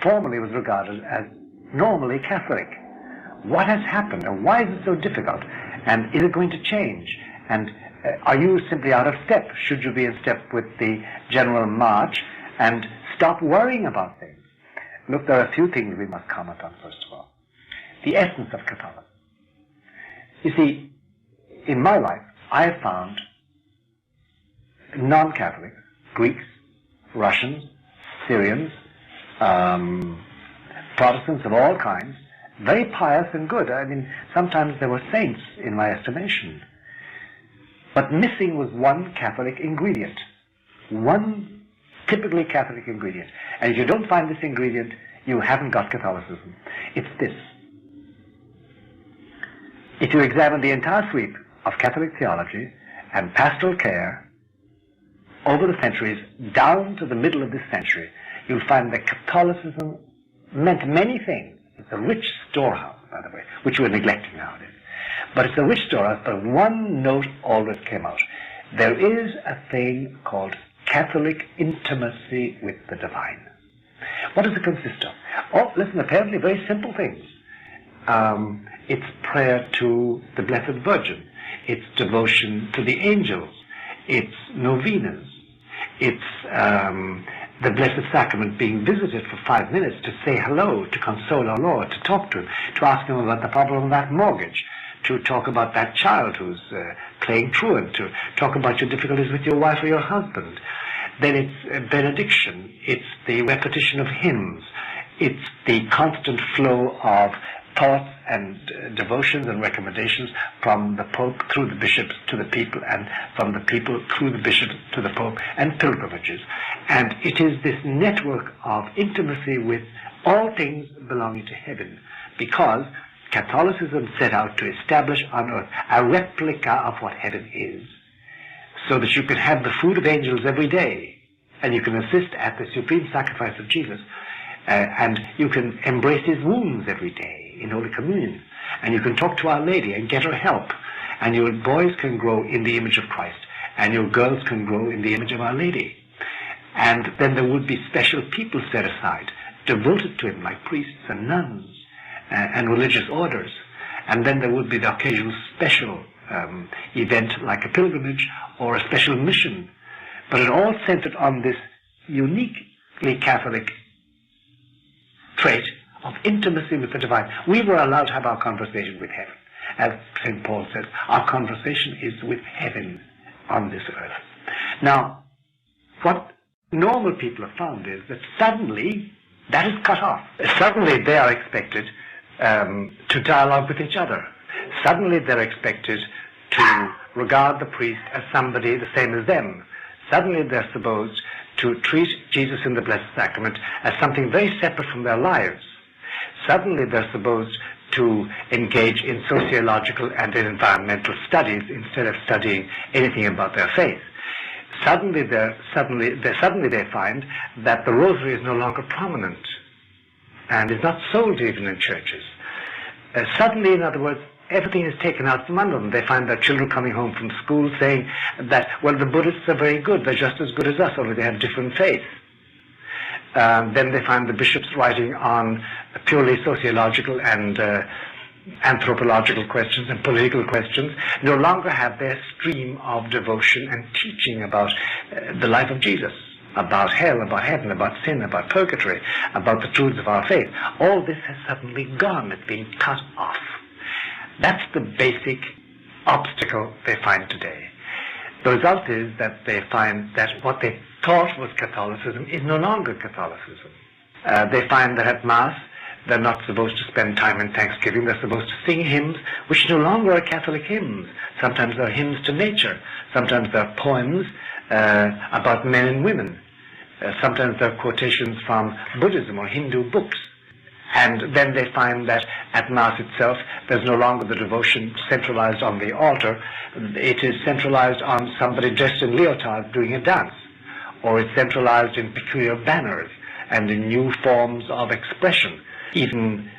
formerly was regarded as normally Catholic. What has happened, and why is it so difficult? And is it going to change? And are you simply out of step? Should you be in step with the general march and stop worrying about things? Look, there are a few things we must comment on, first of all. The essence of Catholicism. You see, in my life, I have found non-Catholics, Greeks, Russians, Syrians, Protestants of all kinds, very pious and good. I mean, sometimes they were saints in my estimation. But missing was one Catholic ingredient. One typically Catholic ingredient. And if you don't find this ingredient, you haven't got Catholicism. It's this. If you examine the entire sweep of Catholic theology and pastoral care over the centuries down to the middle of this century, you'll find that Catholicism meant many things. It's a rich storehouse, by the way, which we're neglecting nowadays. But it's a rich storehouse, but one note always came out. There is a thing called Catholic intimacy with the divine. What does it consist of? Oh, listen, apparently very simple things. It's prayer to the Blessed Virgin. It's devotion to the angels. It's novenas. It's the Blessed Sacrament being visited for 5 minutes to say hello, to console our Lord, to talk to him, to ask him about the problem of that mortgage, to talk about that child who's playing truant, to talk about your difficulties with your wife or your husband. Then it's benediction. It's the repetition of hymns. It's the constant flow of thoughts and devotions and recommendations from the Pope through the bishops to the people, and from the people through the bishops to the Pope, and pilgrimages. And it is this network of intimacy with all things belonging to heaven, because Catholicism set out to establish on earth a replica of what heaven is, so that you can have the food of angels every day, and you can assist at the supreme sacrifice of Jesus, and you can embrace his wounds every day in Holy Communion, and you can talk to Our Lady and get her help, and your boys can grow in the image of Christ, and your girls can grow in the image of Our Lady. And then there would be special people set aside, devoted to him, like priests and nuns and religious orders. And then there would be the occasional special event like a pilgrimage or a special mission. But it all centered on this uniquely Catholic trait of intimacy with the divine. We were allowed to have our conversation with heaven. As St. Paul says, our conversation is with heaven on this earth. Now, what normal people have found is that suddenly that is cut off. Suddenly they are expected to dialogue with each other. Suddenly they're expected to regard the priest as somebody the same as them. Suddenly they're supposed to treat Jesus in the Blessed Sacrament as something very separate from their lives. Suddenly they're supposed to engage in sociological and in environmental studies instead of studying anything about their faith. Suddenly they find that the rosary is no longer prominent and is not sold even in churches. Suddenly, in other words, everything is taken out from under them. They find their children coming home from school saying that, well, the Buddhists are very good, they're just as good as us, only they have different faiths. Then they find the bishops writing on purely sociological and anthropological questions and political questions, no longer have their stream of devotion and teaching about the life of Jesus, about hell, about heaven, about sin, about purgatory, about the truths of our faith. All this has suddenly gone. It's been cut off. That's the basic obstacle they find today. The result is that they find that what they thought was Catholicism is no longer Catholicism. They find that at Mass they're not supposed to spend time in thanksgiving. They're supposed to sing hymns which no longer are Catholic hymns. Sometimes they're hymns to nature. Sometimes they're poems about men and women. Sometimes they're quotations from Buddhism or Hindu books. And then they find that at Mass itself, there's no longer the devotion centralized on the altar. It is centralized on somebody dressed in leotards doing a dance. Or it's centralized in peculiar banners and in new forms of expression, even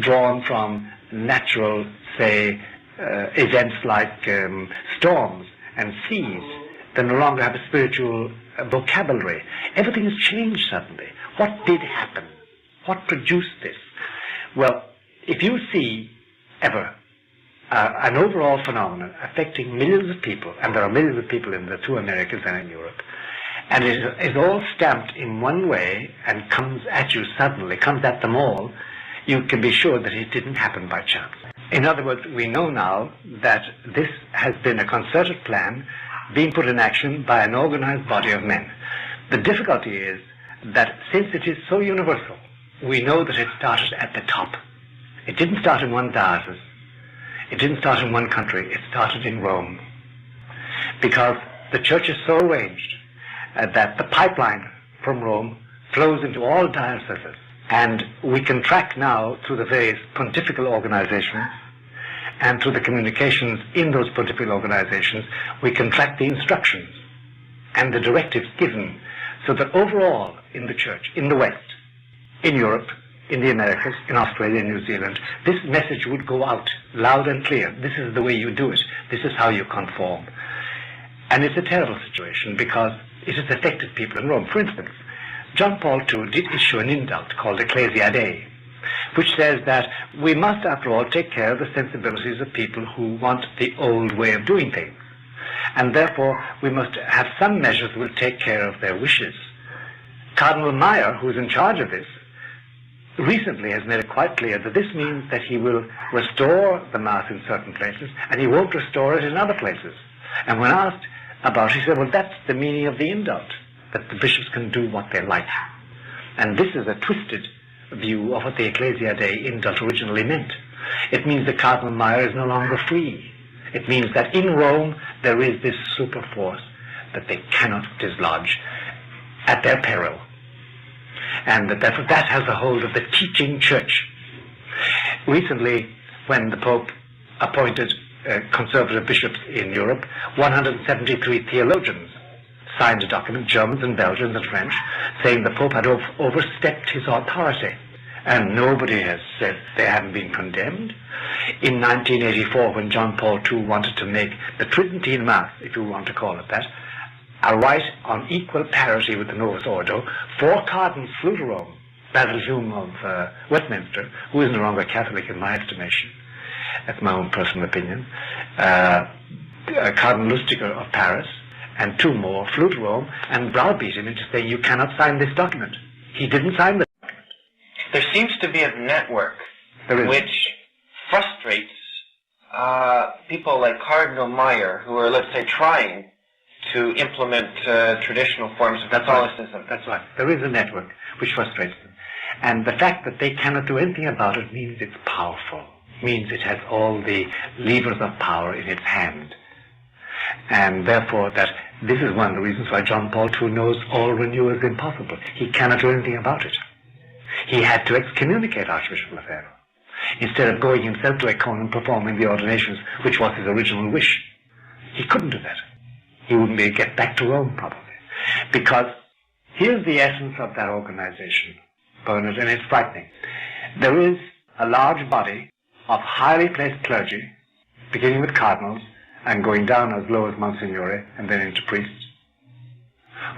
drawn from natural, say, events like storms and seas. They no longer have a spiritual vocabulary. Everything has changed suddenly. What did happen? What produced this? Well, if you see ever an overall phenomenon affecting millions of people, and there are millions of people in the two Americas and in Europe, and it is all stamped in one way and comes at you suddenly, comes at them all, you can be sure that it didn't happen by chance. In other words, we know now that this has been a concerted plan being put in action by an organized body of men. The difficulty is that since it is so universal, we know that it started at the top. It didn't start in one diocese. It didn't start in one country. It started in Rome. Because the church is so arranged that the pipeline from Rome flows into all dioceses. And we can track now through the various pontifical organizations and through the communications in those pontifical organizations, we can track the instructions and the directives given, so that overall in the church, in the West, in Europe, in the Americas, in Australia, and New Zealand, this message would go out loud and clear. This is the way you do it. This is how you conform. And it's a terrible situation because it has affected people in Rome. For instance, John Paul II did issue an indult called Ecclesia Dei, which says that we must, after all, take care of the sensibilities of people who want the old way of doing things. And therefore, we must have some measures that will take care of their wishes. Cardinal Meyer, who is in charge of this, recently has made it quite clear that this means that he will restore the Mass in certain places and he won't restore it in other places. And when asked about it, he said, well, that's the meaning of the indult, that the bishops can do what they like. And this is a twisted view of what the Ecclesia Dei indult originally meant. It means that Cardinal Meyer is no longer free. It means that in Rome there is this super force that they cannot dislodge at their peril. And that has a hold of the teaching church. Recently, when the Pope appointed conservative bishops in Europe, 173 theologians signed a document, Germans and Belgians and French, saying the Pope had overstepped his authority. And nobody has said they hadn't been condemned. In 1984, when John Paul II wanted to make the Tridentine Mass, if you want to call it that, a rite on equal parity with the Novus Ordo, 4 cardinals flew to Rome. Basil Hume of Westminster, who is no longer Catholic in my estimation, that's my own personal opinion, Cardinal Lustiger of Paris, and 2 more flew to Rome and browbeat him into saying, you cannot sign this document. He didn't sign the document. There seems to be a network which frustrates people like Cardinal Meyer, who are, let's say, trying to implement traditional forms of Catholicism. That's right. There is a network which frustrates them. And the fact that they cannot do anything about it means it's powerful, means it has all the levers of power in its hand. And therefore that This is one of the reasons why John Paul II knows all renewal is impossible. He cannot do anything about it. He had to excommunicate Archbishop Lefebvre, instead of going himself to Econ and performing the ordinations, which was his original wish. He couldn't do that. He wouldn't be able to get back to Rome, probably. Because here's the essence of that organization, Bernard, and it's frightening. There is a large body of highly placed clergy, beginning with cardinals and going down as low as Monsignore and then into priests,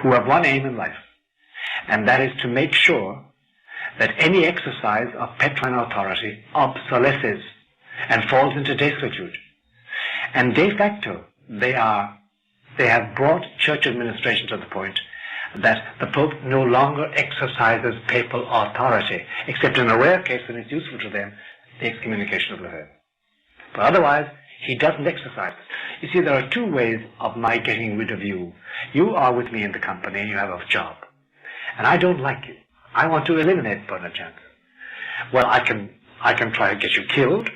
who have one aim in life, and that is to make sure that any exercise of Petrine authority obsolesces and falls into desuetude. And de facto, they have brought church administration to the point that the Pope no longer exercises papal authority, except in a rare case when it's useful to them, the excommunication of Lefebvre. But otherwise, he doesn't exercise it. You see, there are two ways of my getting rid of you. You are with me in the company and you have a job. And I don't like you. I want to eliminate Bernard Janzen. Well, I can try to get you killed.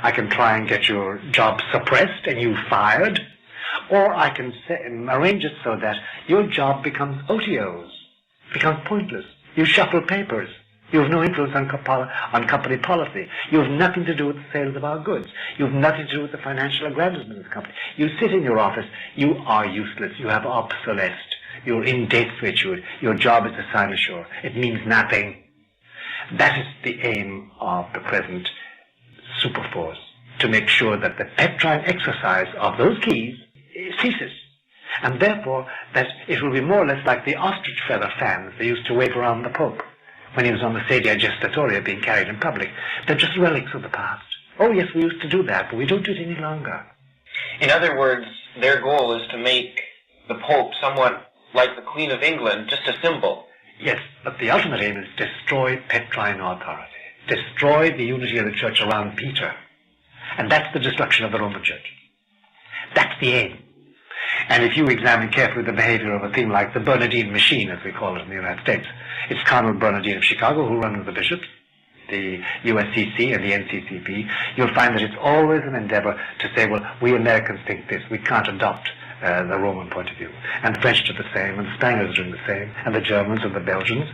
I can try and get your job suppressed and you fired. Or I can arrange it so that your job becomes otiose, becomes pointless. You shuffle papers. You have no influence on company policy. You have nothing to do with the sales of our goods. You have nothing to do with the financial aggrandizement of the company. You sit in your office. You are useless. You have obsolesced. You're in desuetude. Your job is a cynosure. It means nothing. That is the aim of the present superforce, to make sure that the Petrine exercise of those keys ceases, and therefore that it will be more or less like the ostrich feather fans they used to wave around the Pope when he was on the sedia gestatoria being carried in public. They're just relics of the past. Oh yes, we used to do that, but we don't do it any longer. In other words, their goal is to make the Pope somewhat like the Queen of England, just a symbol. Yes, but the ultimate aim is destroy Petrine authority, destroy the unity of the Church around Peter, and that's the destruction of the Roman Church. That's the aim. And if you examine carefully the behavior of a thing like the Bernardine machine, as we call it in the United States, it's Cardinal Bernardine of Chicago who runs the bishops, the USCC and the NCCP, you'll find that it's always an endeavor to say, well, we Americans think this, we can't adopt the Roman point of view. And the French do the same, and the Spaniards are doing the same, and the Germans and the Belgians,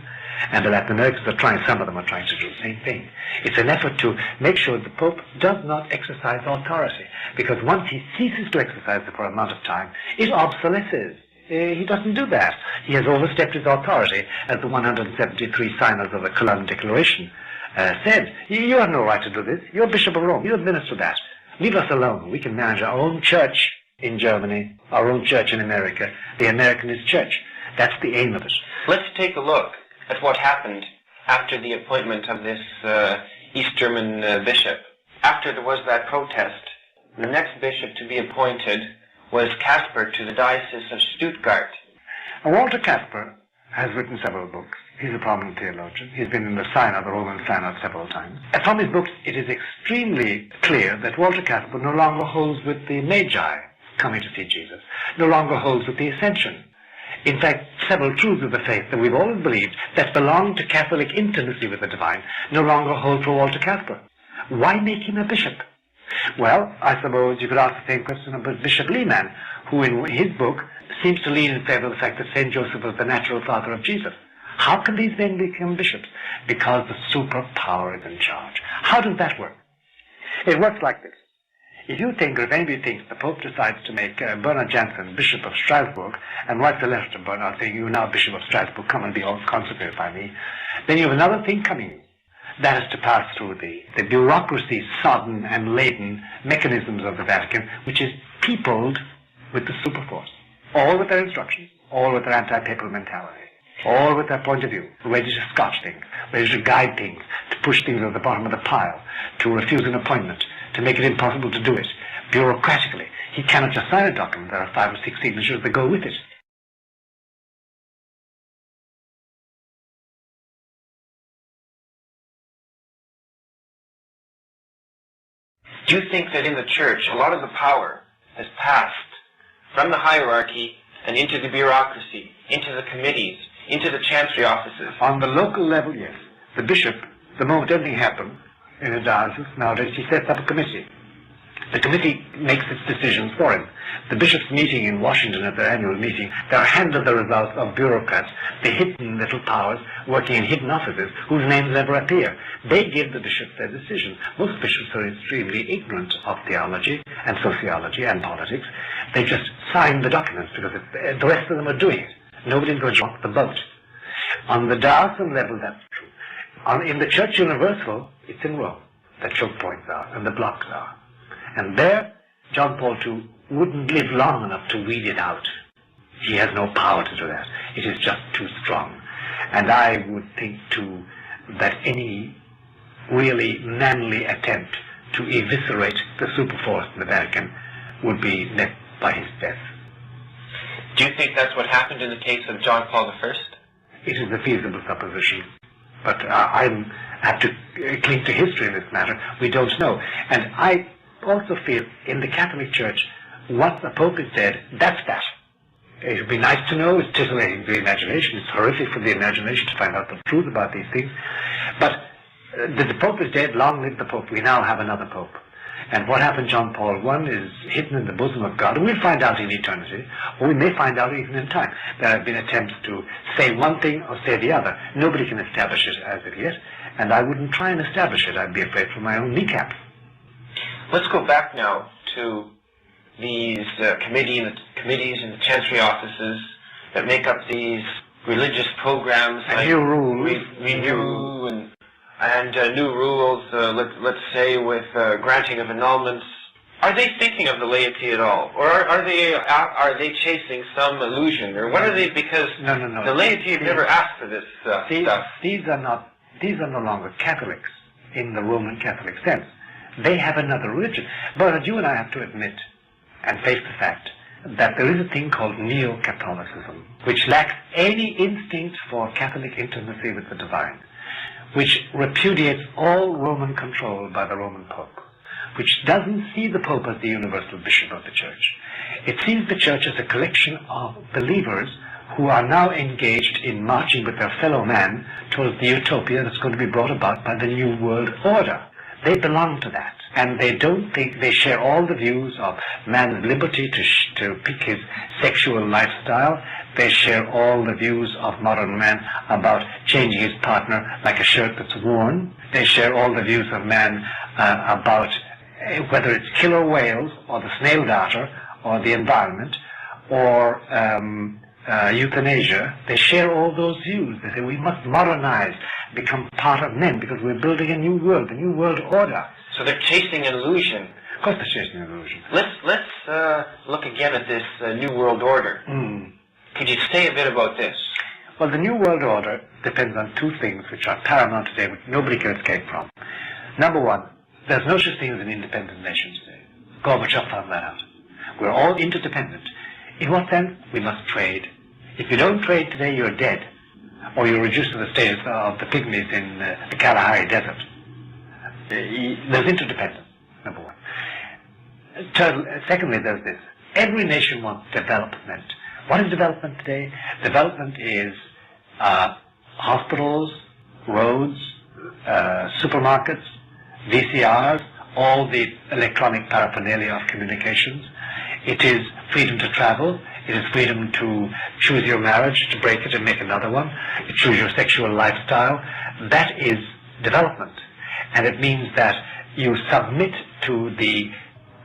and the Latin Americans are trying, some of them are trying to do the same thing. It's an effort to make sure the Pope does not exercise authority, because once he ceases to exercise it for an amount of time, it obsolesces. He doesn't do that. He has overstepped his authority, as the 173 signers of the Cologne Declaration said. You have no right to do this. You're Bishop of Rome. You administer that. Leave us alone. We can manage our own church in Germany, our own church in America, the Americanist church. That's the aim of it. Let's take a look at what happened after the appointment of this East German bishop. After there was that protest, the next bishop to be appointed was Casper to the Diocese of Stuttgart. Walter Casper has written several books. He's a prominent theologian. He's been in the Synod, the Roman Synod, several times. And from his books, it is extremely clear that Walter Casper no longer holds with the Magi coming to see Jesus, no longer holds with the Ascension. In fact, several truths of the faith that we've always believed that belong to Catholic intimacy with the divine no longer hold for Walter Casper. Why make him a bishop? Well, I suppose you could ask the same question about Bishop Lehmann, who in his book seems to lean in favor of the fact that St. Joseph was the natural father of Jesus. How can these men become bishops? Because the superpower is in charge. How does that work? It works like this. If you think, or if anybody thinks the Pope decides to make Bernard Janzen Bishop of Strasbourg and writes a letter to Bernard saying, "You now Bishop of Strasbourg, come and be all consecrated by me," then you have another thing coming. That is to pass through the bureaucracy-sodden and laden mechanisms of the Vatican, which is peopled with the superforce. All with their instructions, all with their anti-papal mentality, all with their point of view, ready to scotch things, ready to guide things, to push things at the bottom of the pile, to refuse an appointment, to make it impossible to do it. Bureaucratically, he cannot just sign a document. There are 5 or 6 signatures that go with it. Do you think that in the Church, a lot of the power has passed from the hierarchy and into the bureaucracy, into the committees, into the chancery offices? On the local level, yes. The bishop, the moment anything happens in a diocese nowadays, he sets up a committee. The committee makes its decisions for him. The bishops meeting in Washington at their annual meeting, they're handed the results of bureaucrats, the hidden little powers working in hidden offices whose names never appear. They give the bishops their decisions. Most bishops are extremely ignorant of theology and sociology and politics. They just sign the documents because the rest of them are doing it. Nobody's going to rock the boat. On the diocesan level, that's true. In the Church Universal, it's in Rome that choke points are and the blocks are. And there, John Paul II wouldn't live long enough to weed it out. He has no power to do that. It is just too strong. And I would think, too, that any really manly attempt to eviscerate the superforce in the Vatican would be met by his death. Do you think that's what happened in the case of John Paul I? It is a feasible supposition. But I have to cling to history in this matter. We don't know. And I also feel in the Catholic Church, once the Pope is dead, that's that. It would be nice to know. It's titillating the imagination. It's horrific for the imagination to find out the truth about these things. But the Pope is dead. Long live the Pope. We now have another Pope. And what happened to John Paul I is hidden in the bosom of God. And we'll find out in eternity, or we may find out even in time. There have been attempts to say one thing or say the other. Nobody can establish it as of yet. And I wouldn't try and establish it. I'd be afraid for my own kneecap. Let's go back now to these committees and the chancery offices that make up these religious programs. And new rules. Renew and new rules, let's say with granting of annulments. Are they thinking of the laity at all? Or are they chasing some illusion? Or what are they, because no. The laity have never asked for this stuff. These are no longer Catholics in the Roman Catholic sense. They have another religion. But you and I have to admit and face the fact that there is a thing called Neo-Catholicism, which lacks any instinct for Catholic intimacy with the divine, which repudiates all Roman control by the Roman Pope, which doesn't see the Pope as the universal bishop of the Church. It sees the Church as a collection of believers who are now engaged in marching with their fellow man towards the utopia that's going to be brought about by the New World Order. They belong to that, and they don't think they share all the views of man's liberty to pick his sexual lifestyle. They share all the views of modern man about changing his partner like a shirt that's worn. They share all the views of man about whether it's killer whales or the snail darter or the environment or euthanasia. They share all those views. They say we must modernize, become part of men because we're building a new world, a new world order. So they're chasing an illusion. Of course they're chasing an illusion. Let's look again at this New World Order. Could you say a bit about this? Well, the New World Order depends on two things which are paramount today, which nobody can escape from. Number one, there's no such thing as an independent nation today. Gorbachev found that out. We're all interdependent. In what sense? We must trade. If you don't trade today, you're dead. Or you're reduced to the status of the pygmies in the Kalahari Desert. There's interdependence, number one. Secondly, there's this. Every nation wants development. What is development today? Development is hospitals, roads, supermarkets, VCRs, all the electronic paraphernalia of communications. It is freedom to travel. It is freedom to choose your marriage, to break it and make another one, to choose your sexual lifestyle. That is development. And it means that you submit to the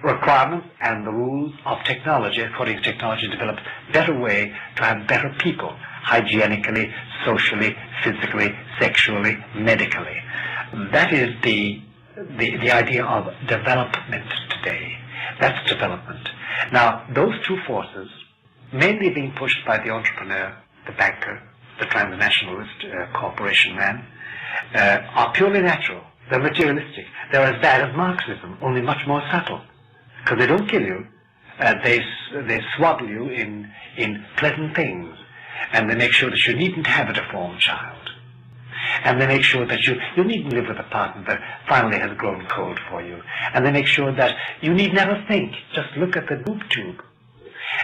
requirements and the rules of technology, according to technology develops better way to have better people, hygienically, socially, physically, sexually, medically. That is the idea of development today. That's development. Now, those two forces, mainly being pushed by the entrepreneur, the banker, the transnationalist corporation man, are purely natural. They're materialistic. They're as bad as Marxism, only much more subtle. Because they don't kill you. They swaddle you in pleasant things. And they make sure that you needn't have a deformed child. And they make sure that you needn't live with a partner that finally has grown cold for you. And they make sure that you need never think. Just look at the boob tube.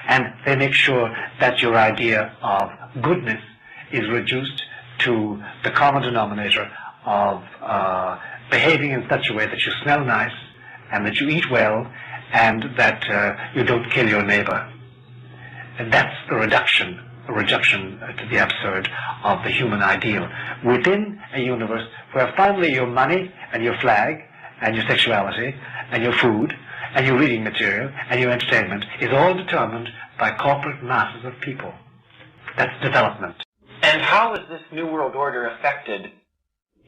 And they make sure that your idea of goodness is reduced to the common denominator of behaving in such a way that you smell nice, and that you eat well, and that you don't kill your neighbor. And that's a reduction to the absurd of the human ideal within a universe where finally your money and your flag and your sexuality and your food and your reading material and your entertainment is all determined by corporate masses of people. That's development. And how has this New World Order affected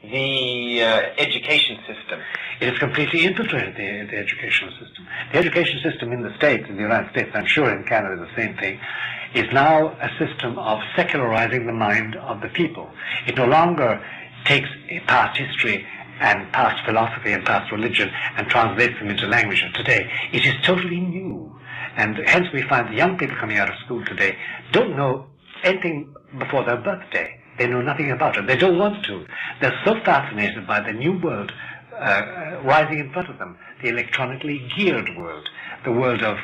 the education system? It has completely infiltrated the educational system. The education system in the States, in the United States, I'm sure in Canada the same thing, is now a system of secularizing the mind of the people. It no longer takes past history and past philosophy and past religion and translates them into language of today. It is totally new. And hence we find the young people coming out of school today don't know anything before their birthday. They know nothing about it. They don't want to. They're so fascinated by the new world rising in front of them, the electronically geared world, the world of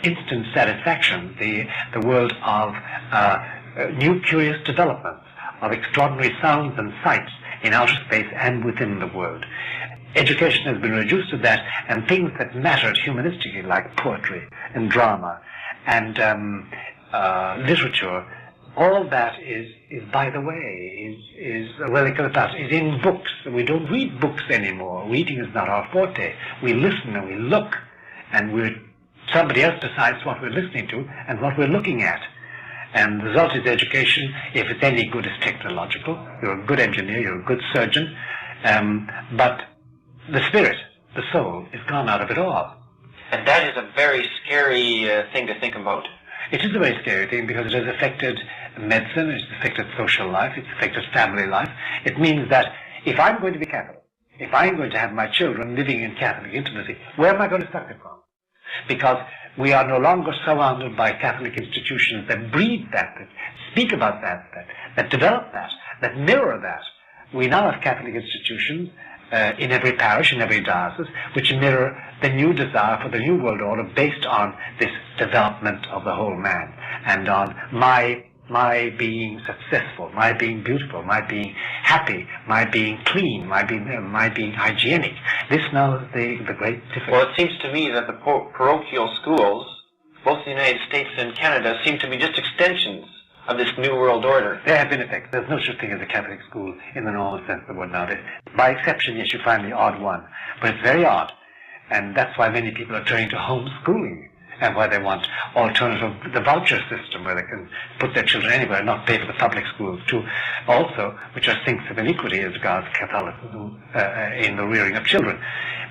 instant satisfaction, the world of new curious developments, of extraordinary sounds and sights in outer space and within the world. Education has been reduced to that, and things that mattered humanistically, like poetry and drama and literature, all that is by the way, is a relic of the past, is in books. We don't read books anymore. Reading is not our forte. We listen and we look, and somebody else decides what we're listening to and what we're looking at. And the result is education, if it's any good, is technological. You're a good engineer, you're a good surgeon, but the spirit, the soul, is gone out of it all. And that is a very scary thing to think about. It is a very scary thing because it has affected medicine, it's affected social life, it's affected family life. It means that if I'm going to be Catholic, if I'm going to have my children living in Catholic intimacy, where am I going to start them from? Because we are no longer surrounded by Catholic institutions that breed that speak about that develop that mirror that. We now have Catholic institutions in every parish, in every diocese, which mirror the new desire for the New World Order based on this development of the whole man and on my being successful, my being beautiful, my being happy, my being clean, my being hygienic. This now is the great difference. Well, it seems to me that the parochial schools, both the United States and Canada, seem to be just extensions of this New World Order. There have been effects. There's no such thing as a Catholic school in the normal sense of the word nowadays. By exception, yes, you find the odd one, but it's very odd. And that's why many people are turning to homeschooling, and why they want alternative, the voucher system, where they can put their children anywhere and not pay for the public schools too, also, which are sinks of iniquity as regards Catholicism in the rearing of children.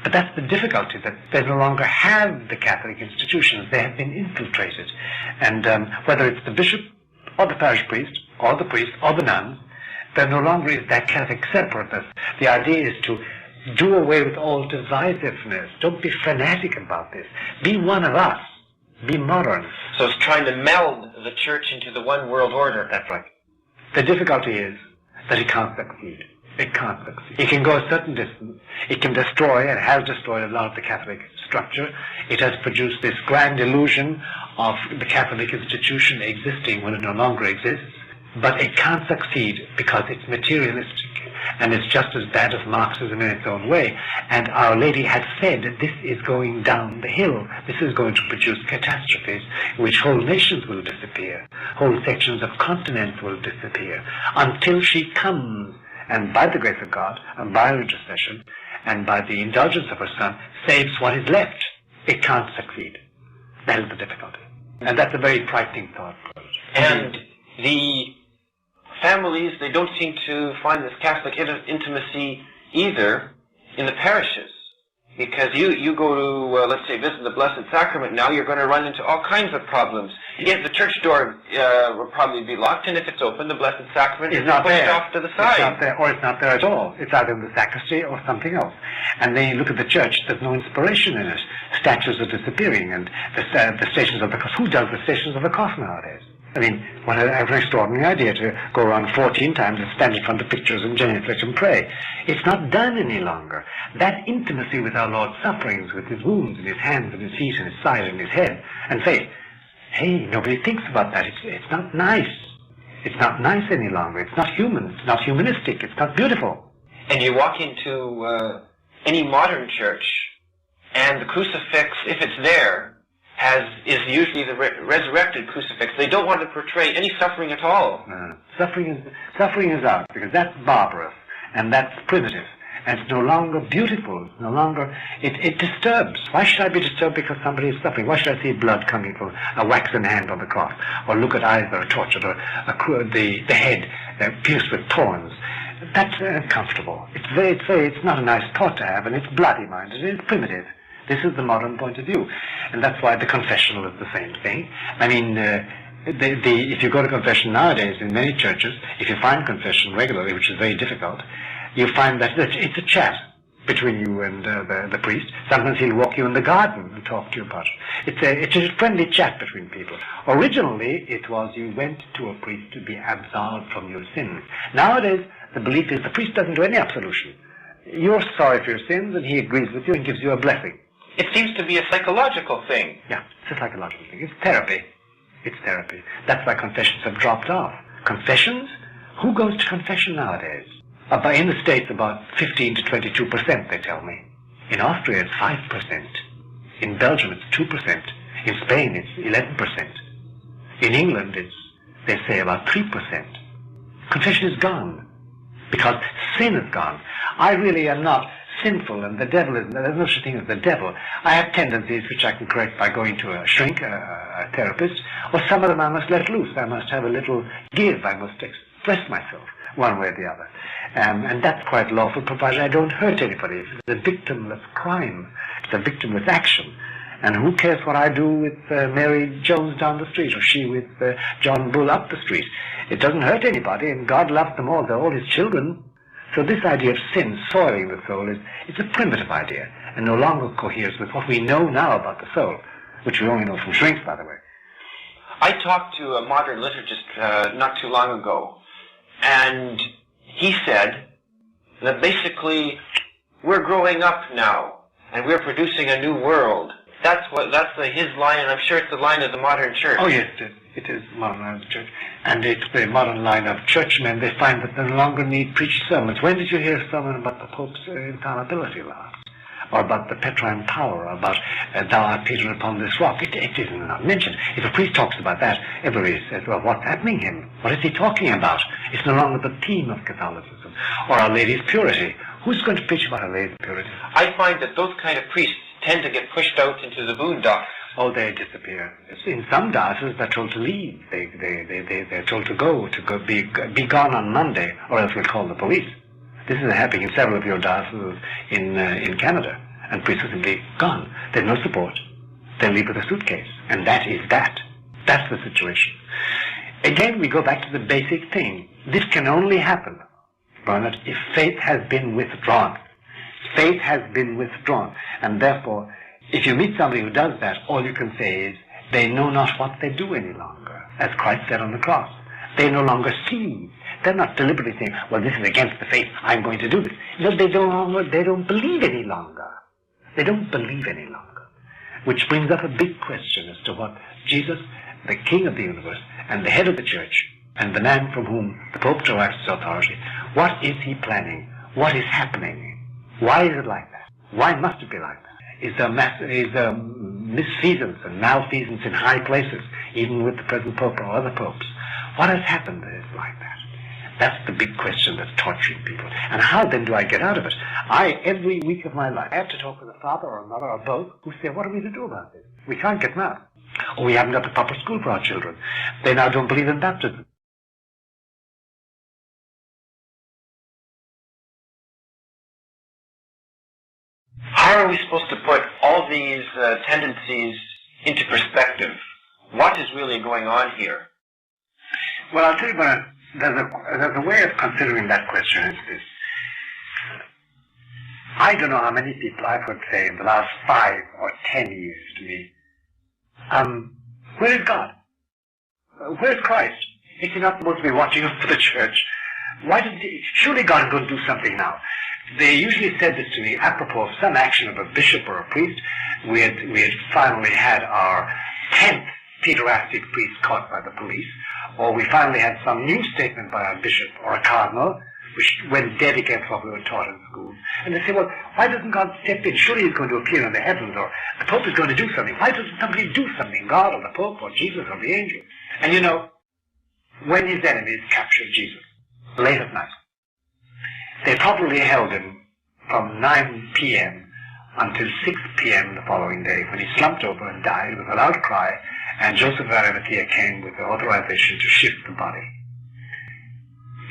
But that's the difficulty, that they no longer have the Catholic institutions. They have been infiltrated. And whether it's the bishop or the parish priest or the priest or the nuns, there no longer is that Catholic separateness. The idea is to do away with all divisiveness. Don't be fanatic about this. Be one of us. Be modern. So it's trying to meld the church into the one world order. That's right. The difficulty is that it can't succeed. It can't succeed. It can go a certain distance. It can destroy, and has destroyed, a lot of the Catholic structure. It has produced this grand illusion of the Catholic institution existing when it no longer exists. But it can't succeed because it's materialistic, and it's just as bad as Marxism in its own way. And Our Lady had said that this is going down the hill. This is going to produce catastrophes in which whole nations will disappear, whole sections of continents will disappear, until she comes, and by the grace of God, and by her intercession, and by the indulgence of her Son, saves what is left. It can't succeed. That is the difficulty. And that's a very frightening thought. And the families, they don't seem to find this Catholic intimacy either in the parishes. Because you go to, let's say, visit the Blessed Sacrament now, you're going to run into all kinds of problems. Yes, the church door will probably be locked, and if it's open, the Blessed Sacrament is not pushed off to the side. It's not there, or it's not there at all. It's either in the sacristy or something else. And then you look at the church, there's no inspiration in it. Statues are disappearing, and the Stations of the Cross. Who does the Stations of the Cross nowadays? I mean, what an extraordinary idea to go around 14 times and stand in front of pictures and genuflect and pray. It's not done any longer. That intimacy with our Lord's sufferings, with his wounds and his hands and his feet and his side and his head and face, hey, nobody thinks about that. It's not nice. It's not nice any longer. It's not human. It's not humanistic. It's not beautiful. And you walk into any modern church, and the crucifix, if it's there, is usually the resurrected crucifix. They don't want to portray any suffering at all. Suffering is out, because that's barbarous, and that's primitive, and it's no longer beautiful. It's no longer, it disturbs. Why should I be disturbed because somebody is suffering? Why should I see blood coming from a waxen hand on the cross, or look at eyes that are tortured, or the head pierced with thorns? That's uncomfortable. It's not a nice thought to have, and it's bloody-minded, and it's primitive. This is the modern point of view, and that's why the confessional is the same thing. I mean, if you go to confession nowadays in many churches, if you find confession regularly, which is very difficult, you find that it's a chat between you and the priest. Sometimes he'll walk you in the garden and talk to you about it. It's a friendly chat between people. Originally, it was you went to a priest to be absolved from your sins. Nowadays, the belief is the priest doesn't do any absolution. You're sorry for your sins, and he agrees with you and gives you a blessing. It seems to be a psychological thing. Yeah, it's a psychological thing. It's therapy. It's therapy. That's why confessions have dropped off. Confessions? Who goes to confession nowadays? In the States, about 15 to 22%, they tell me. In Austria, it's 5%. In Belgium, it's 2%. In Spain, it's 11%. In England, they say about 3%. Confession is gone, because sin is gone. I really am not sinful, and the devil is, there's no such thing as the devil. I have tendencies which I can correct by going to a shrink, a therapist, or some of them I must let loose. I must have a little give. I must express myself one way or the other. And that's quite lawful, provided I don't hurt anybody. It's a victimless crime. It's a victimless action. And who cares what I do with Mary Jones down the street, or she with John Bull up the street? It doesn't hurt anybody, and God loves them all. They're all his children. So this idea of sin soiling the soul it's a primitive idea, and no longer coheres with what we know now about the soul, which we only know from shrinks, by the way. I talked to a modern liturgist not too long ago, and he said that basically we're growing up now, and we're producing a new world. That's his line, and I'm sure it's the line of the modern church. Oh yes, it is the modern line of the church. And it's the modern line of churchmen. They find that they no longer need preached sermons. When did you hear a sermon about the Pope's infallibility last? Or about the Petrine power, or about thou art Peter upon this rock? It is not mentioned. If a priest talks about that, everybody says, well, what's happening to him? What is he talking about? It's no longer the theme of Catholicism. Or Our Lady's purity. Who's going to preach about Our Lady's purity? I find that those kind of priests tend to get pushed out into the boondocks. Oh, they disappear. In some dioceses, they're told to leave. They're told to go, be gone on Monday, or else we'll call the police. This is happening in several of your dioceses in Canada, and priests are simply gone. They have no support. They leave with a suitcase, and that is that. That's the situation. Again, we go back to the basic thing. This can only happen, Bernard, if faith has been withdrawn. Faith has been withdrawn, and therefore, if you meet somebody who does that, all you can say is, they know not what they do any longer, as Christ said on the cross. They no longer see. They're not deliberately saying, well, this is against the faith, I'm going to do this. No, they don't believe any longer. They don't believe any longer. Which brings up a big question as to what Jesus, the King of the universe, and the head of the church, and the man from whom the Pope derives his authority, what is he planning? What is happening? Why is it like that? Why must it be like that? Is there misfeasance and malfeasance in high places, even with the present Pope or other popes? What has happened that is like that? That's the big question that's torturing people. And how then do I get out of it? Every week of my life, I have to talk with a father or a mother or both who say, what are we to do about this? We can't get them out. Or we haven't got the proper school for our children. They now don't believe in baptism. How are we supposed to put all these tendencies into perspective? What is really going on here? Well, I'll tell you what, there's a way of considering that question is this. I don't know how many people I've heard say in the last 5 or 10 years to me, where is God? Where's Christ? Is he not supposed to be watching up for the church? Surely God is going to do something now. They usually said this to me apropos of some action of a bishop or a priest. We had finally had our 10th pederastic priest caught by the police, or we finally had some new statement by a bishop or a cardinal which when dead against what we were taught in school. And they say, well, why doesn't God step in? Surely he's going to appear in the heavens, or the Pope is going to do something. Why doesn't somebody do something? God or the Pope or Jesus or the angel? And you know, when his enemies captured Jesus, late at night, they probably held him from 9 p.m. until 6 p.m. the following day, when he slumped over and died with a loud cry, and Joseph of Arimathea came with the authorization to shift the body.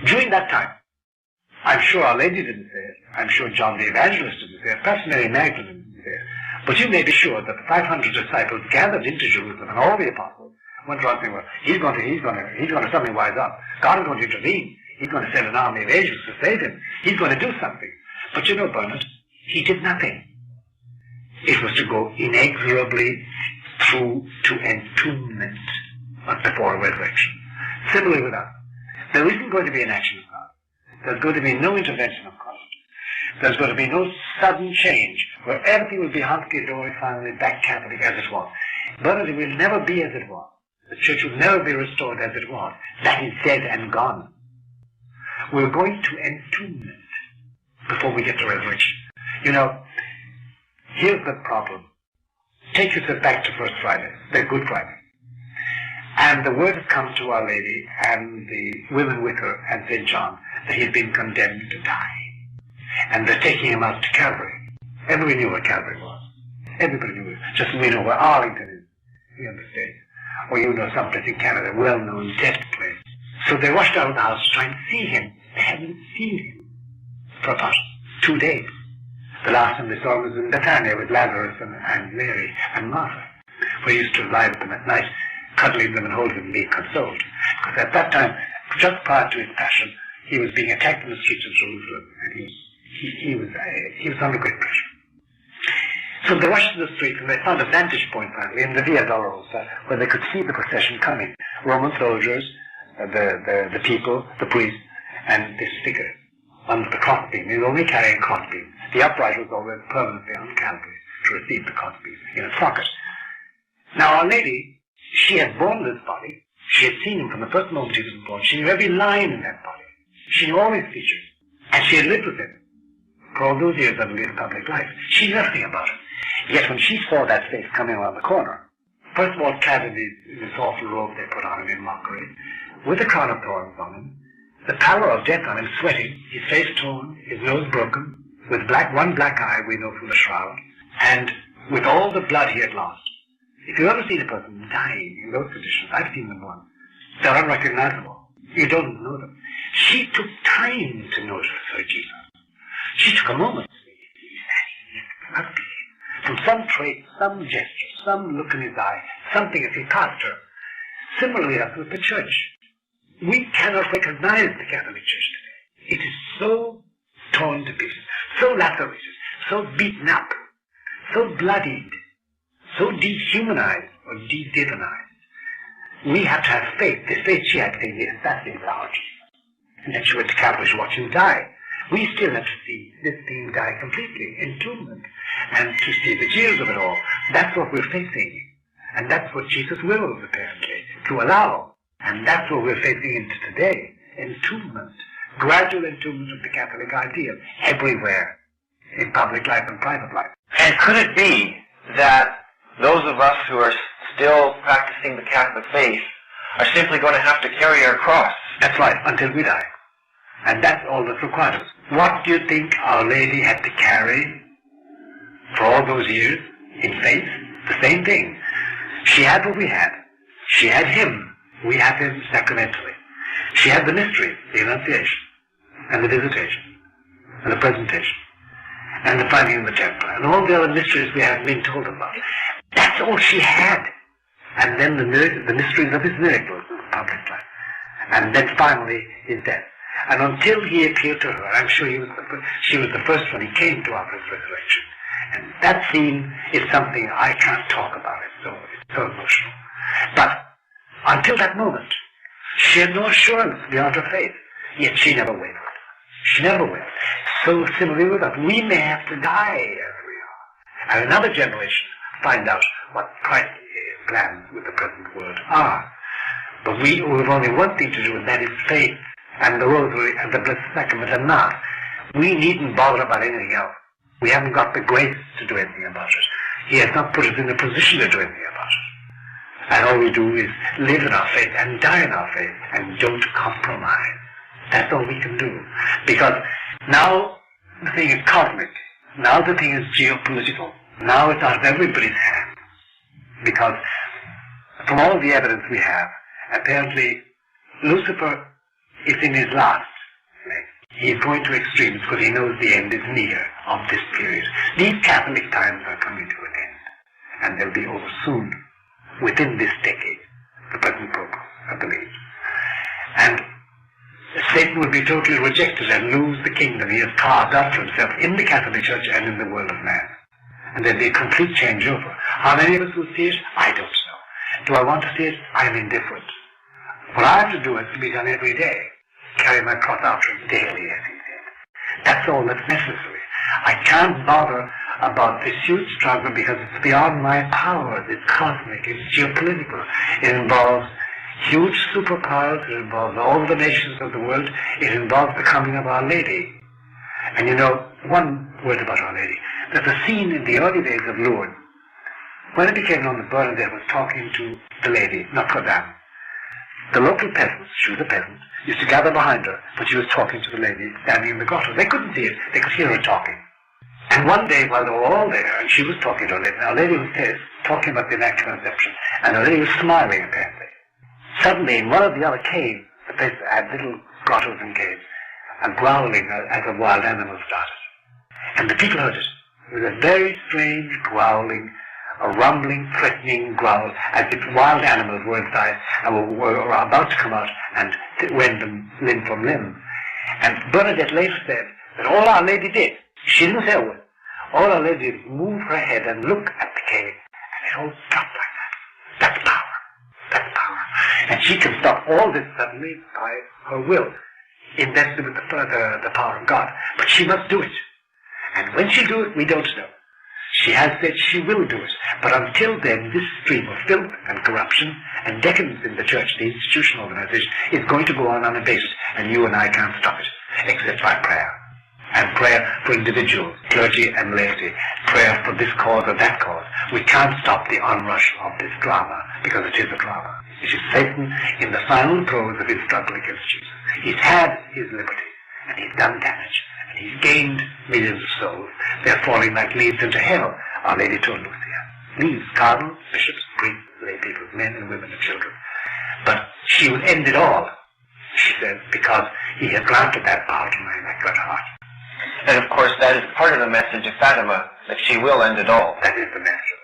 During that time, I'm sure Our Lady didn't say it, I'm sure John the Evangelist didn't say it, perhaps Mary Magdalene didn't say it, but you may be sure that the 500 disciples gathered into Jerusalem, and all the apostles went around saying, well, he's going to suddenly wise up. God is going to intervene. He's going to send an army of angels to save him. He's going to do something. But you know, Bernard, he did nothing. It was to go inexorably through to entombment before resurrection. Similarly with us, there isn't going to be an action of God. There's going to be no intervention of God. There's going to be no sudden change where everything will be hunky-dory, finally back Catholic as it was. Bernard, it will never be as it was. The church will never be restored as it was. That is dead and gone. We're going to entombment before we get to resurrection. You know, here's the problem. Take yourself back to First Friday, the Good Friday. And the word has come to Our Lady and the women with her and St. John that he's been condemned to die. And they're taking him out to Calvary. Everybody knew where Calvary was. Everybody knew it. Just as we know where Arlington is here in the States. Or you know someplace in Canada, well-known death place. So they rushed out of the house to try and see him. They hadn't seen him for about 2 days. The last time they saw him was in Bethania with Lazarus and Mary and Martha, where he used to lie with them at night, cuddling them and holding them and being consoled. Because at that time, just prior to his passion, he was being attacked in the streets of Jerusalem, and he was under great pressure. So they rushed to the streets, and they found a vantage point finally in the Via Dolorosa, where they could see the procession coming. Roman soldiers, the people, the priests, and this figure under the crossbeam. He was only carrying crossbeam. The upright was always permanently on Calvary to receive the crossbeam in its socket. Now Our Lady, she had borne this body. She had seen him from the first moment he was born. She knew every line in that body. She knew all his features. And she had lived with him for all those years of his public life. She knew nothing about it. Yet when she saw that face coming around the corner, first of all clad in this awful robe they put on him in mockery, with a crown of thorns on him, the pallor of death on him, sweating, his face torn, his nose broken, with one black eye we know from the shroud, and with all the blood he had lost. If you ever see a person dying in those conditions, I've seen them once, they're unrecognizable. You don't know them. She took time to notice her Jesus. She took a moment. From some trait, some gesture, some look in his eye, something as he passed her. Similarly as with the church. We cannot recognize the Catholic Church today. It is so torn to pieces, so lacerated, so beaten up, so bloodied, so dehumanized or de-divinized. We have to have faith. The faith she had saying, yes, that is our Jesus. And then she went to Calvary to watch him die. We still have to see this thing die completely, entombment, and to see the jeers of it all. That's what we're facing. And that's what Jesus wills, apparently, to allow. And that's what we're facing into today. Entombment. Gradual entombment of the Catholic ideal. Everywhere. In public life and private life. And could it be that those of us who are still practicing the Catholic faith are simply going to have to carry our cross? That's right, until we die. And that's all that's required of us. What do you think Our Lady had to carry for all those years in faith? The same thing. She had what we had. She had him. We have him sacramentally. She had the mystery, the Annunciation, and the Visitation, and the Presentation, and the finding in the temple, and all the other mysteries we haven't been told about. That's all she had. And then the mysteries of his miracles in public life. And then finally his death. And until he appeared to her, I'm sure she was the first one he came to after his resurrection. And that scene is something I can't talk about. It's so emotional. But until that moment, she had no assurance beyond her faith. Yet she never wavered. She never wavered. So similarly with us, we may have to die as we are. And another generation find out what Christ's plans with the present world are. But we've only one thing to do, and that is faith. and the Rosary and the Blessed Sacrament and Mass. We needn't bother about anything else. We haven't got the grace to do anything about it. He has not put us in a position to do anything about it. And all we do is live in our faith and die in our faith and don't compromise. That's all we can do. Because now the thing is cosmic. Now the thing is geopolitical. Now it's out of everybody's hands. Because from all the evidence we have, apparently Lucifer is in his last leg. He is going to extremes because he knows the end is near of this period. These Catholic times are coming to an end, and they'll be over soon, within this decade, the present Pope, I believe. And Satan will be totally rejected and lose the kingdom he has carved out for himself in the Catholic Church and in the world of man. And there'll be a complete changeover. How many of us will see it? I don't know. Do I want to see it? I'm indifferent. What I have to do has to be done every day. Carry my cross after him daily, as he did. That's all that's necessary. I can't bother about this huge struggle because it's beyond my powers. It's cosmic, it's geopolitical. It involves huge superpowers, it involves all the nations of the world, it involves the coming of Our Lady. And you know, one word about Our Lady. There's a scene in the early days of Lourdes. When it became known that Bernadette was talking to the lady, Notre Dame, the local peasants, she was a peasant, used to gather behind her, but she was talking to the lady standing in the grotto. They couldn't see it, they could hear her talking. And one day, while they were all there, and she was talking to Our Lady, Our Lady was there, talking about the Immaculate Conception, and Our Lady was smiling apparently. Suddenly, in one of the other caves, the place had little grottos and caves, and growling as of wild animals started. And the people heard it. It was a very strange growling, a rumbling, threatening growl, as if wild animals were inside and were about to come out and rend them limb from limb. And Bernadette later said that all Our Lady did, she didn't say a word, all Our Lady did was move her head and look at the cave, and it all stopped like that. That's power. That's power. And she can stop all this suddenly by her will, invested with the power of God. But she must do it. And when she do it, we don't know. She has said she will do it. But until then, this stream of filth and corruption and decadence in the church, the institutional organization, is going to go on unabated. And you and I can't stop it, except by prayer. And prayer for individuals, clergy and laity. Prayer for this cause or that cause. We can't stop the onrush of this drama, because it is a drama. It is Satan in the final throes of his struggle against Jesus. He's had his liberty, and he's done damage. He's gained millions of souls. They're falling like leaves into hell, Our Lady told Lucia. Leaves, cardinals, bishops, priests, lay people, men and women and children. But she will end it all, she said, because he has granted that power to my Immaculate Heart. And of course that is part of the message of Fatima, that she will end it all. That is the message.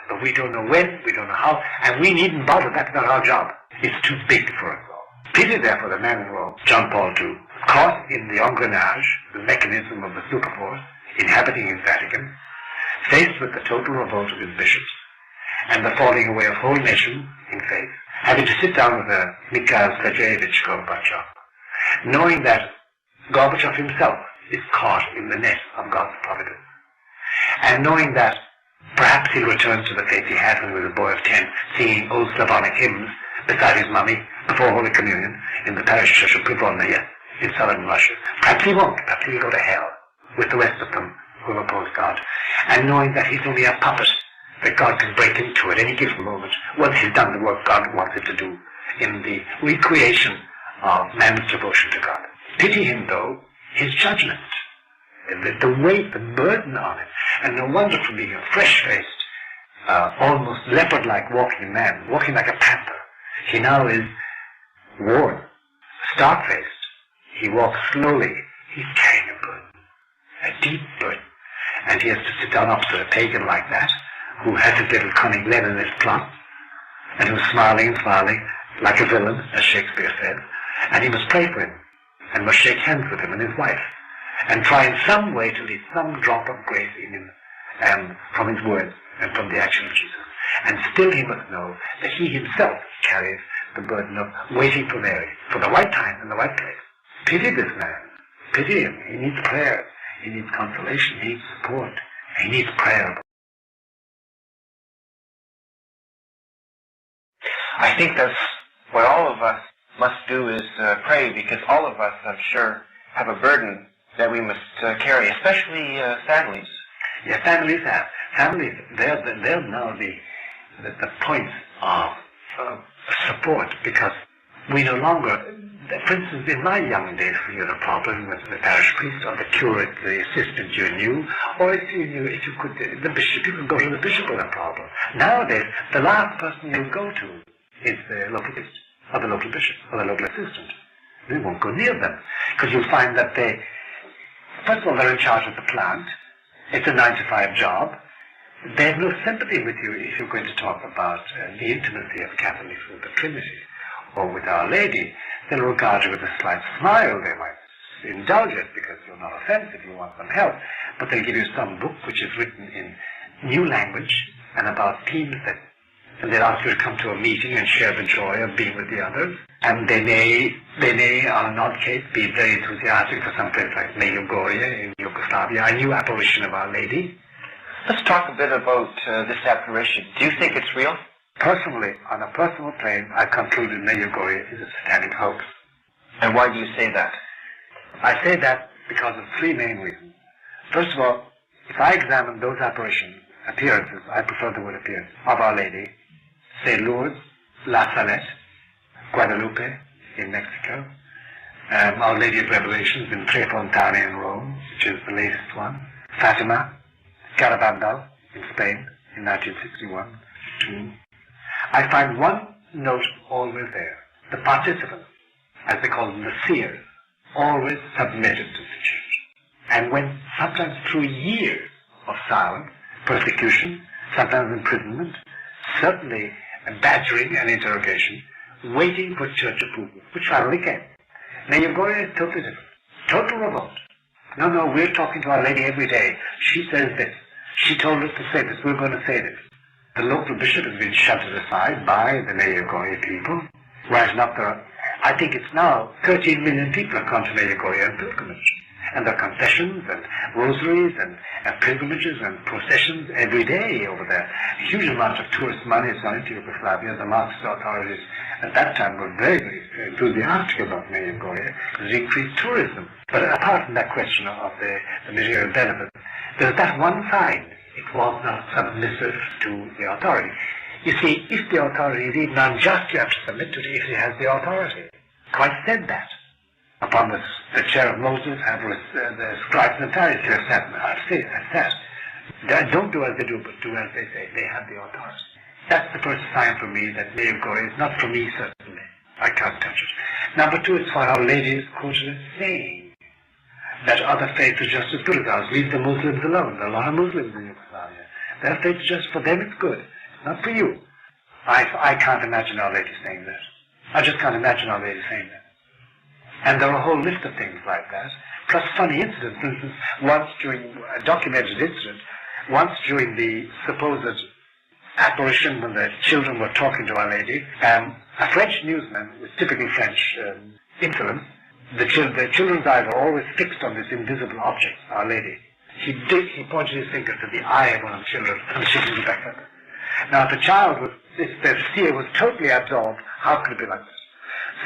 But we don't know when, we don't know how, and we needn't bother. That's not our job. It's too big for us all. Pity therefore the man in Rome, John Paul II, caught in the engrenage, the mechanism of the superforce, inhabiting his Vatican, faced with the total revolt of his bishops, and the falling away of whole nations in faith, having to sit down with Mikhail Sergeyevich Gorbachev, knowing that Gorbachev himself is caught in the net of God's providence, and knowing that perhaps he'll return to the faith he had when he was a boy of 10, singing old Slavonic hymns beside his mummy before Holy Communion in the parish church of Privolnaya in southern Russia. Perhaps he won't. Perhaps he'll go to hell with the rest of them who oppose God. And knowing that he's only a puppet that God can break into at any given moment once he's done the work God wants him to do in the recreation of man's devotion to God. Pity him, though, his judgment, the weight, the burden on him. And no wonder from being a fresh-faced, almost leopard-like walking man, walking like a panther, he now is worn, stark-faced. He walks slowly. He's carrying a burden, a deep burden. And he has to sit down opposite a pagan like that, who has his little cunning Leninist plot, and who's smiling and smiling, like a villain, as Shakespeare said. And he must pray for him, and must shake hands with him and his wife, and try in some way to leave some drop of grace in him, from his words and from the action of Jesus. And still he must know that he himself carries the burden of waiting for Mary, for the right time and the right place. Pity this man. Pity him. He needs prayers. He needs consolation. He needs support. He needs prayer. I think that's what all of us must do is pray, because all of us, I'm sure, have a burden that we must carry, especially families. Yeah, families have. Families, they're now the points of support, because we no longer, for instance, in my young days, when you had a problem with the parish priest or the curate, the assistant you knew, or if you could, the bishop, you could go to the bishop with a problem. Nowadays, the last person you go to is the local priest, or the local bishop, or the local assistant. You won't go near them, because you'll find that first of all, they're in charge of the plant. It's a 9-to-5 job. They have no sympathy with you if you're going to talk about the intimacy of Catholics with the Trinity or with Our Lady. They'll regard you with a slight smile. They might indulge it because you're not offensive, you want some help. But they'll give you some book which is written in new language and about themes and they'll ask you to come to a meeting and share the joy of being with the others. And they may, on an odd case, be very enthusiastic for some place like Medjugorje in Yugoslavia, a new apparition of Our Lady. Let's talk a bit about this apparition. Do you think it's real? Personally, on a personal plane, I concluded Medjugorje is a satanic hoax. And why do you say that? I say that because of three main reasons. First of all, if I examine those appearances, I prefer the word appearance, of Our Lady, say Lourdes, La Salette, Guadalupe in Mexico, Our Lady of Revelations in Trepontane in Rome, which is the latest one, Fatima, Garabandal in Spain in 1961, 2. I find one note always there. The participants, as they call them, the seers, always submitted to the church. And when, sometimes through years of silence, persecution, sometimes imprisonment, certainly badgering and interrogation, waiting for church approval, which finally came. Medjugorje is totally different. Total revolt. No, we're talking to Our Lady every day. She says this. She told us to say this. We're going to say this. The local bishop has been shunted aside by the Medjugorje people, whereas not there. I think it's now 13 million people have gone to Medjugorje on pilgrimage. And there are confessions and rosaries and pilgrimages and processions every day over there. A huge amount of tourist money has gone into Yugoslavia. The Marxist authorities at that time were very, very enthusiastic about Medjugorje because it increased tourism. But apart from that question of the material benefits, there's that one side. It was not submissive to the authority. You see, if the authority is even unjust, you have to submit to it if it has the authority. Christ said that. Upon the chair of Moses have the scribes and Pharisees have sat. Don't do as they do, but do as they say. They have the authority. That's the first sign for me that Medjugorje is not for me, certainly. I can't touch it. Number two, it's what Our Lady is quoted as saying, that other faiths are just as good as ours. Leave the Muslims alone. There are a lot of Muslims in Yugoslavia. Their faith is just for them, it's good. It's not for you. I can't imagine Our Lady saying that. I just can't imagine Our Lady saying that. And there are a whole list of things like that, plus funny incidents. For instance, once during a documented incident, once during the supposed apparition when the children were talking to Our Lady, a French newsman with typically French influence, the children's eyes are always fixed on this invisible object, Our Lady. He pointed his finger to the eye of one of the children and shaking it back up. Now, if the seer was totally absorbed, how could it be like this?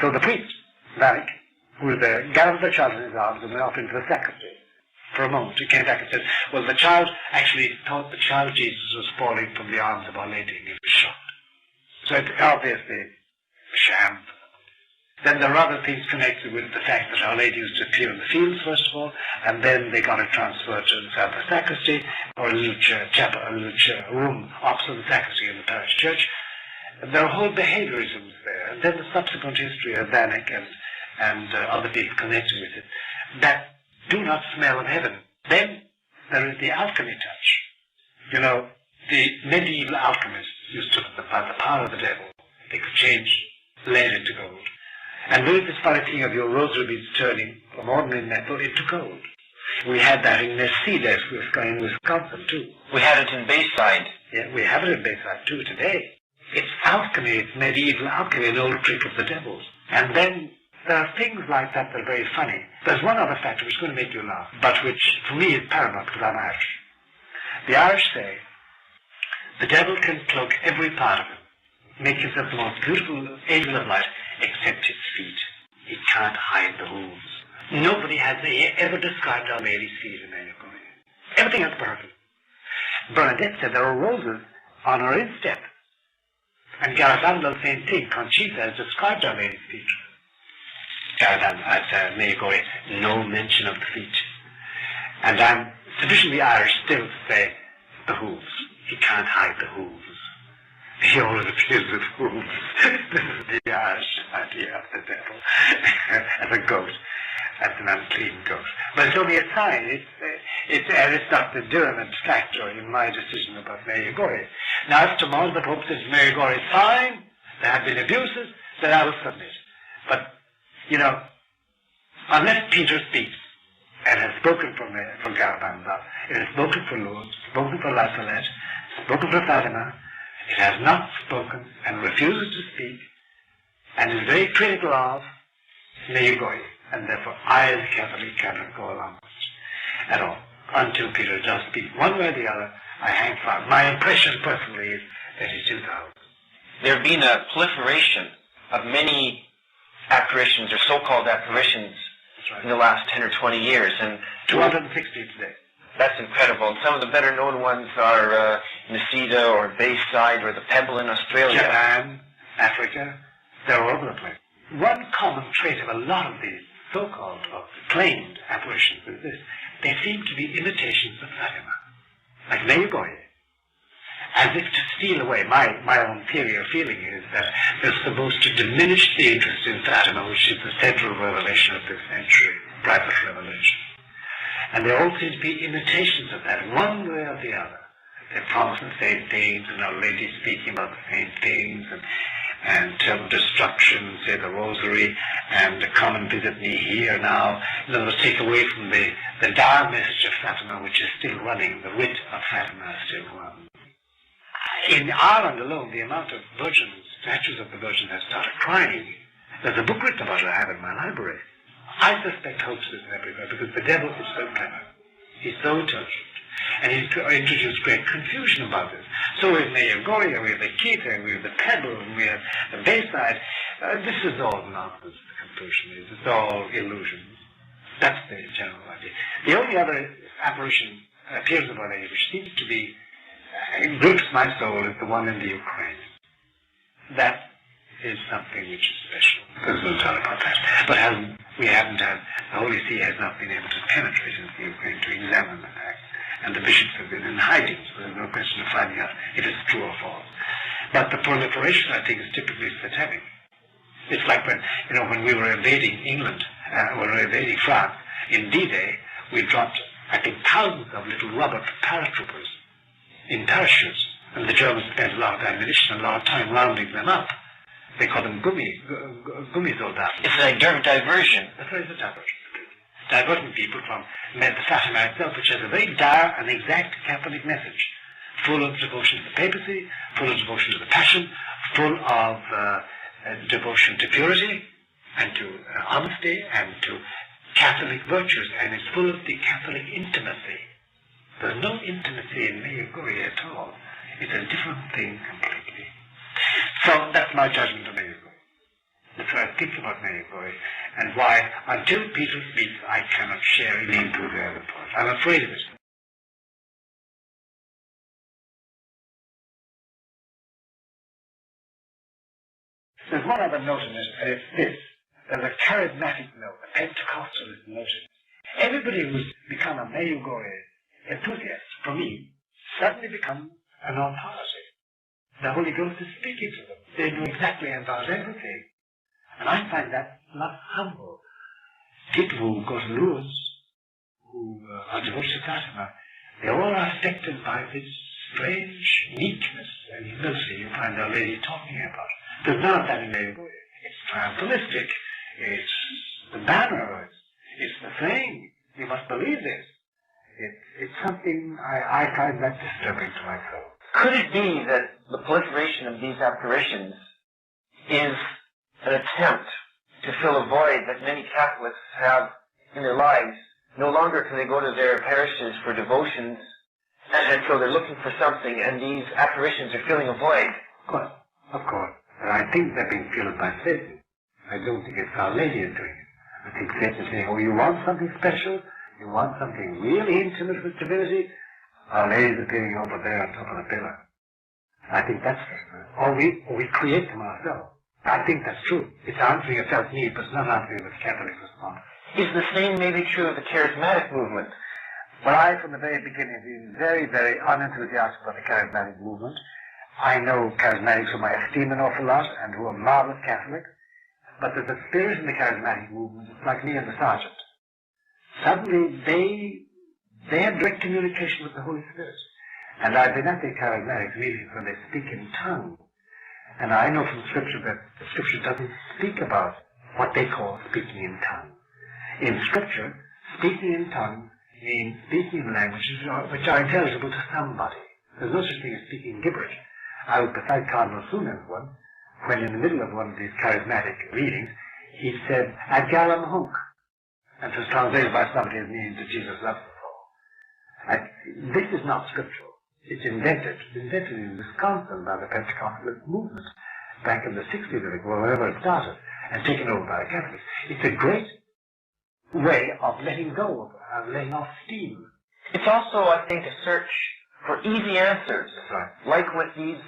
So the priest, Vanek, who gathered the child in his arms and went off into the sacristy. For a moment, he came back and said, well, the child actually thought the child Jesus was falling from the arms of Our Lady, and he was shocked. So it's obviously a sham. Then there are other things connected with the fact that Our Lady used to appear in the fields, first of all, and then they got it transferred to the sacristy, or a little chapel, a little room opposite the sacristy in the parish church. And there are whole behaviorisms there. And then the subsequent history of Vanek and other people connected with it that do not smell of heaven. Then there is the alchemy touch. You know, the medieval alchemists used to, by the power of the devil, they could change lead into gold. And there is this funny thing of your rosary beads turning from ordinary metal into gold. We had that in Mercedes, in Wisconsin too. We had it in Bayside. Yeah, we have it in Bayside too today. It's alchemy, it's medieval alchemy, an old trick of the devil's. And then there are things like that that are very funny. There's one other factor which is going to make you laugh, but which for me is paramount because I'm Irish. The Irish say the devil can cloak every part of him, make himself the most beautiful angel of light, except his feet. He can't hide the hooves. Nobody has ever described Our Lady's feet in Malachi. Everything else perfect. Bernadette said there are roses on her instep. And Garabandal, same thing. Conchita has described Our Lady's feet. Garabandal, at Malachi, no mention of the feet. And I'm sufficiently Irish still to say the hooves. He can't hide the hooves. He always appears with hooves. This is the Irish idea of the devil as a goat, as an unclean goat. But it's only a sign. It's not the Durham abstractor in my decision about Mary Gorey. Now, if tomorrow the Pope says Mary Gorey is fine, there have been abuses, then I will submit. But, you know, unless Peter speaks, and has spoken for Garabandal, it has spoken for Lourdes, spoken for La Salette, spoken for Fatima, it has not spoken and refuses to speak, and is very critical of Mayugoi, and therefore I as a Catholic cannot go along with it at all. Until Peter does speak one way or the other, I hang fire. My impression personally is that he's 2,000. There have been a proliferation of many apparitions or so-called apparitions in the last 10 or 20 years. And 260 today. That's incredible. And some of the better known ones are Nisida or Bayside or the Pebble in Australia. Japan, Africa, they're all over the place. One common trait of a lot of these so-called or claimed apparitions is this. They seem to be imitations of Fatima, like Mayugoi, as if to steal away. My own theory or feeling is that they're supposed to diminish the interest in Fatima, which is the central revelation of this century, private revelation. And they all seem to be imitations of that, one way or the other. They promise the same things, and Our Lady speaking about the same things, and tell destruction, say the rosary, and come and visit me here now. In other words, take away from the dire message of Fatima, which is still running, the wit of Fatima is still running. In Ireland alone, the amount of virgins, statues of the Virgin has started crying. There's a book written about it I have in my library. I suspect hoaxes everywhere because the devil is so clever. He's so intelligent. And he's introduced great confusion about this. So we have Mayugoi, we have the Kita, we have the Pebble, and we have the Bayside. This is all nonsense, the conclusion is. It's all illusions. That's the general idea. The only other apparition appears of Our Lady, which seems to be, grips my soul, is the one in the Ukraine. That is something which is special. There's no doubt about that. But we haven't had, the Holy See has not been able to penetrate into the Ukraine to examine the fact. And the bishops have been in hiding, so there's no question of finding out if it's true or false. But the proliferation, I think, is typically satanic. It's like when we were invading England, when we were invading France, in D-Day, we dropped, I think, thousands of little rubber paratroopers in parachutes, and the Germans spent a lot of ammunition and a lot of time rounding them up. They call them gummisoldaten. It's like diversion. That's right, it's a diversion. Diverting people from the Fatima itself, which has a very dire and exact Catholic message, full of devotion to the papacy, full of devotion to the Passion, full of devotion to purity and to honesty and to Catholic virtues, and it's full of the Catholic intimacy. There's no intimacy in Mayugoi at all. It's a different thing completely. So that's my judgment of Mayugoi. That's what I think about Mayugoi, and why, until Peter speaks, I cannot share in the enthusiasm for it. I'm afraid of it. There's one other note in it, and it's this. There's a charismatic note, a Pentecostalist note. Everybody who's become a Mayugoi enthusiast, for me, suddenly becomes an authority. The Holy Ghost is speaking to them. They know exactly about everything. And I find that not humble. People who go to Lourdes, who are devoted to Fatima, they all are affected by this strange meekness and humility you find Our Lady talking about. There's none of that in Mayugoi. It's triumphalistic. It's the banner. It's the thing. You must believe this. It's something I find that disturbing to my soul. Could it be that the proliferation of these apparitions is an attempt to fill a void that many Catholics have in their lives? No longer can they go to their parishes for devotions, and so they're looking for something, and these apparitions are filling a void. Of course. And I think they're being filled by Satan. I don't think it's Our Lady is doing it. I think Satan is saying, oh, you want something special? You want something really intimate with divinity? Our Lady's appearing over there on top of the pillar. I think that's true. Or we create them ourselves. I think that's true. It's answering a self-need, but it's not answering the Catholic response. Is the same maybe true of the charismatic movement? Well, I, from the very beginning, have been very, very unenthusiastic about the charismatic movement. I know charismatics whom I esteem an awful lot and who are marvelous Catholics, but there's a spirit in the charismatic movement, like me and the sergeant. Suddenly, they have direct communication with the Holy Spirit. And I've been at the charismatics meetings when they speak in tongues. And I know from Scripture that the Scripture doesn't speak about what they call speaking in tongues. In Scripture, speaking in tongues means speaking in languages which are intelligible to somebody. There's no such thing as speaking gibberish. I was beside Cardinal Sunan once, when in the middle of one of these charismatic readings, he said, Agalam Hunk. And it was translated by somebody as meaning that Jesus loves us all. This is not scriptural. It's invented. It's invented in Wisconsin by the Pentecostal movement back in the 60s, I think, or wherever it started, and taken over by the Catholics. It's a great way of letting go, of letting off steam. It's also, I think, a search for easy answers. That's right. Like with these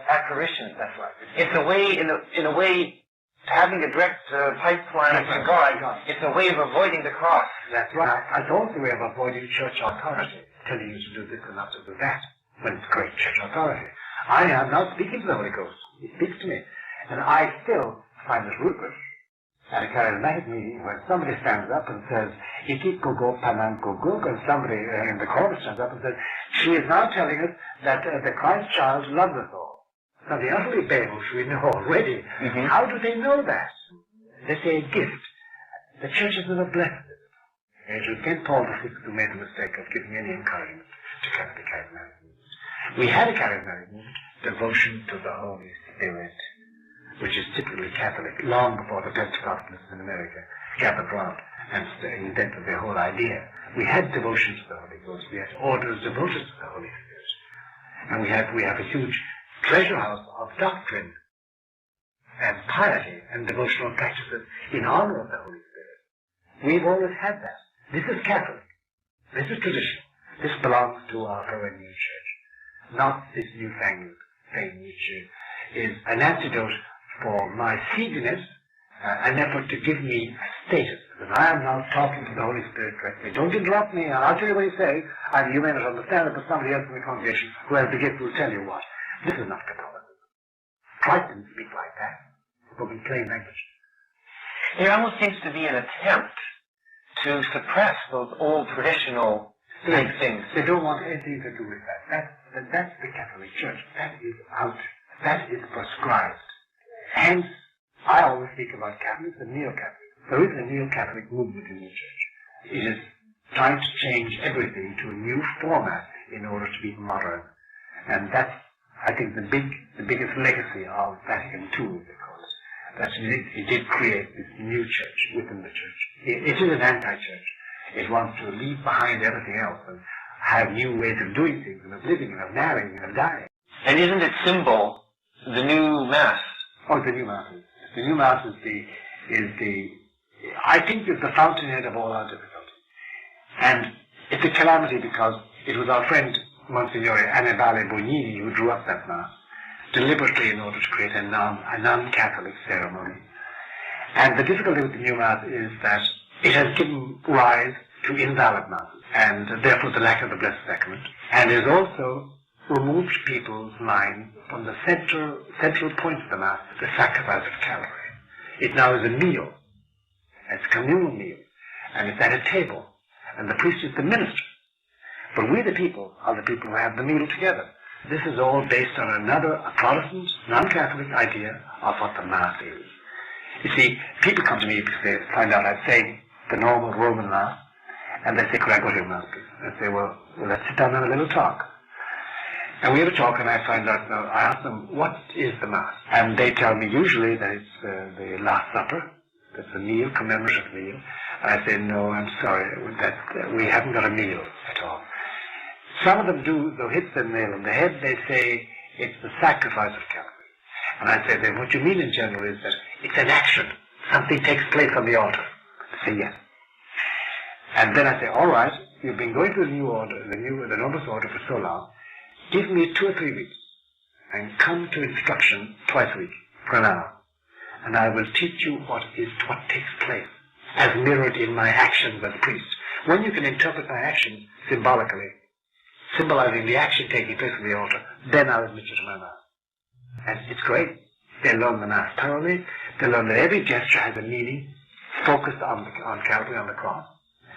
apparitions. That's right. It's a way, in a way, having a direct pipeline to God. It's a way of avoiding the cross. That's right. It's also a way of avoiding church authority, telling you to do this and not to do that, when it's great church authority. I am now speaking to the Holy Ghost. He speaks to me. And I still find it ruthless at a charismatic meeting when somebody stands up and says, Iki Gogo Panan Gogo, and somebody in the chorus stands up and says, she is now telling us that the Christ child loves us all. Now the utterly babel we know already. Mm-hmm. How do they know that? They say a gift. The church has never blessed it. It was again Paul VI who made the mistake of giving any encouragement to Catholic charismatic movement. We had a charismatic movement, devotion to the Holy Spirit, which is typically Catholic, long before the Pentecostalists in America gathered round and invented the whole idea. We had devotion to the Holy Ghost. We had orders devoted to the Holy Spirit. And we have a huge treasure house of doctrine and piety and devotional practices in honor of the Holy Spirit. We've always had that. This is Catholic. This is tradition. This belongs to our perennial church, not this newfangled thing which is an antidote for my seediness, an effort to give me a status. Because I am now talking to the Holy Spirit directly. Don't interrupt me, and I'll tell you what he says, and you may not understand it, but somebody else in the congregation who has the gift will tell you what. This is not Catholicism. Christ didn't speak like that. He spoke in plain language. There almost seems to be an attempt to suppress those old traditional things. They don't want anything to do with that. That's the Catholic Church. That is out. That is prescribed. Hence, I always speak about Catholics and neo-Catholics. There is a neo-Catholic movement in the Church. It is trying to change everything to a new format in order to be modern. And that's, I think, the biggest legacy of Vatican II, they call it. That it did create this new church within the Church. It is an anti-church. It wants to leave behind everything else and have new ways of doing things and of living and of marrying and of dying. And isn't its symbol the new Mass? Oh, the new Mass. The new Mass I think it's the fountainhead of all our difficulties. And it's a calamity because it was our friend Monsignore Annibale Bognini who drew up that Mass deliberately in order to create a non-Catholic ceremony. And the difficulty with the new Mass is that it has given rise to invalid Masses, and therefore the lack of the Blessed Sacrament, and has also removed people's minds from the central point of the Mass, the sacrifice of Calvary. It now is a meal. It's a communal meal, and it's at a table, and the priest is the minister. But we, the people, are the people who have the meal together. This is all based on a Protestant, non-Catholic idea of what the Mass is. You see, people come to me because they find out I'm saying the normal Roman Mass, and they say, could I go to your Mass, please? And I say, well, let's sit down and have a little talk. And we have a talk, and I find out, now, I ask them, what is the Mass? And they tell me usually that it's the Last Supper, that's a meal, commemorative meal. And I say, no, I'm sorry, that we haven't got a meal at all. Some of them do, though, hit the nail on the head. They say it's the sacrifice of Calvary. And I say, then what you mean in general is that it's an action something takes place on the altar. I say yes. And then I say, all right, you've been going to the new order, the novice order for so long. Give me 2 or 3 weeks and come to instruction twice a week for an hour. And I will teach you what takes place as mirrored in my actions as priest. When you can interpret my actions symbolically, symbolizing the action taking place on the altar, then I'll admit you to my Mass. And it's great. They learn the Mass thoroughly. They learn that every gesture has a meaning focused on Calvary, on the cross.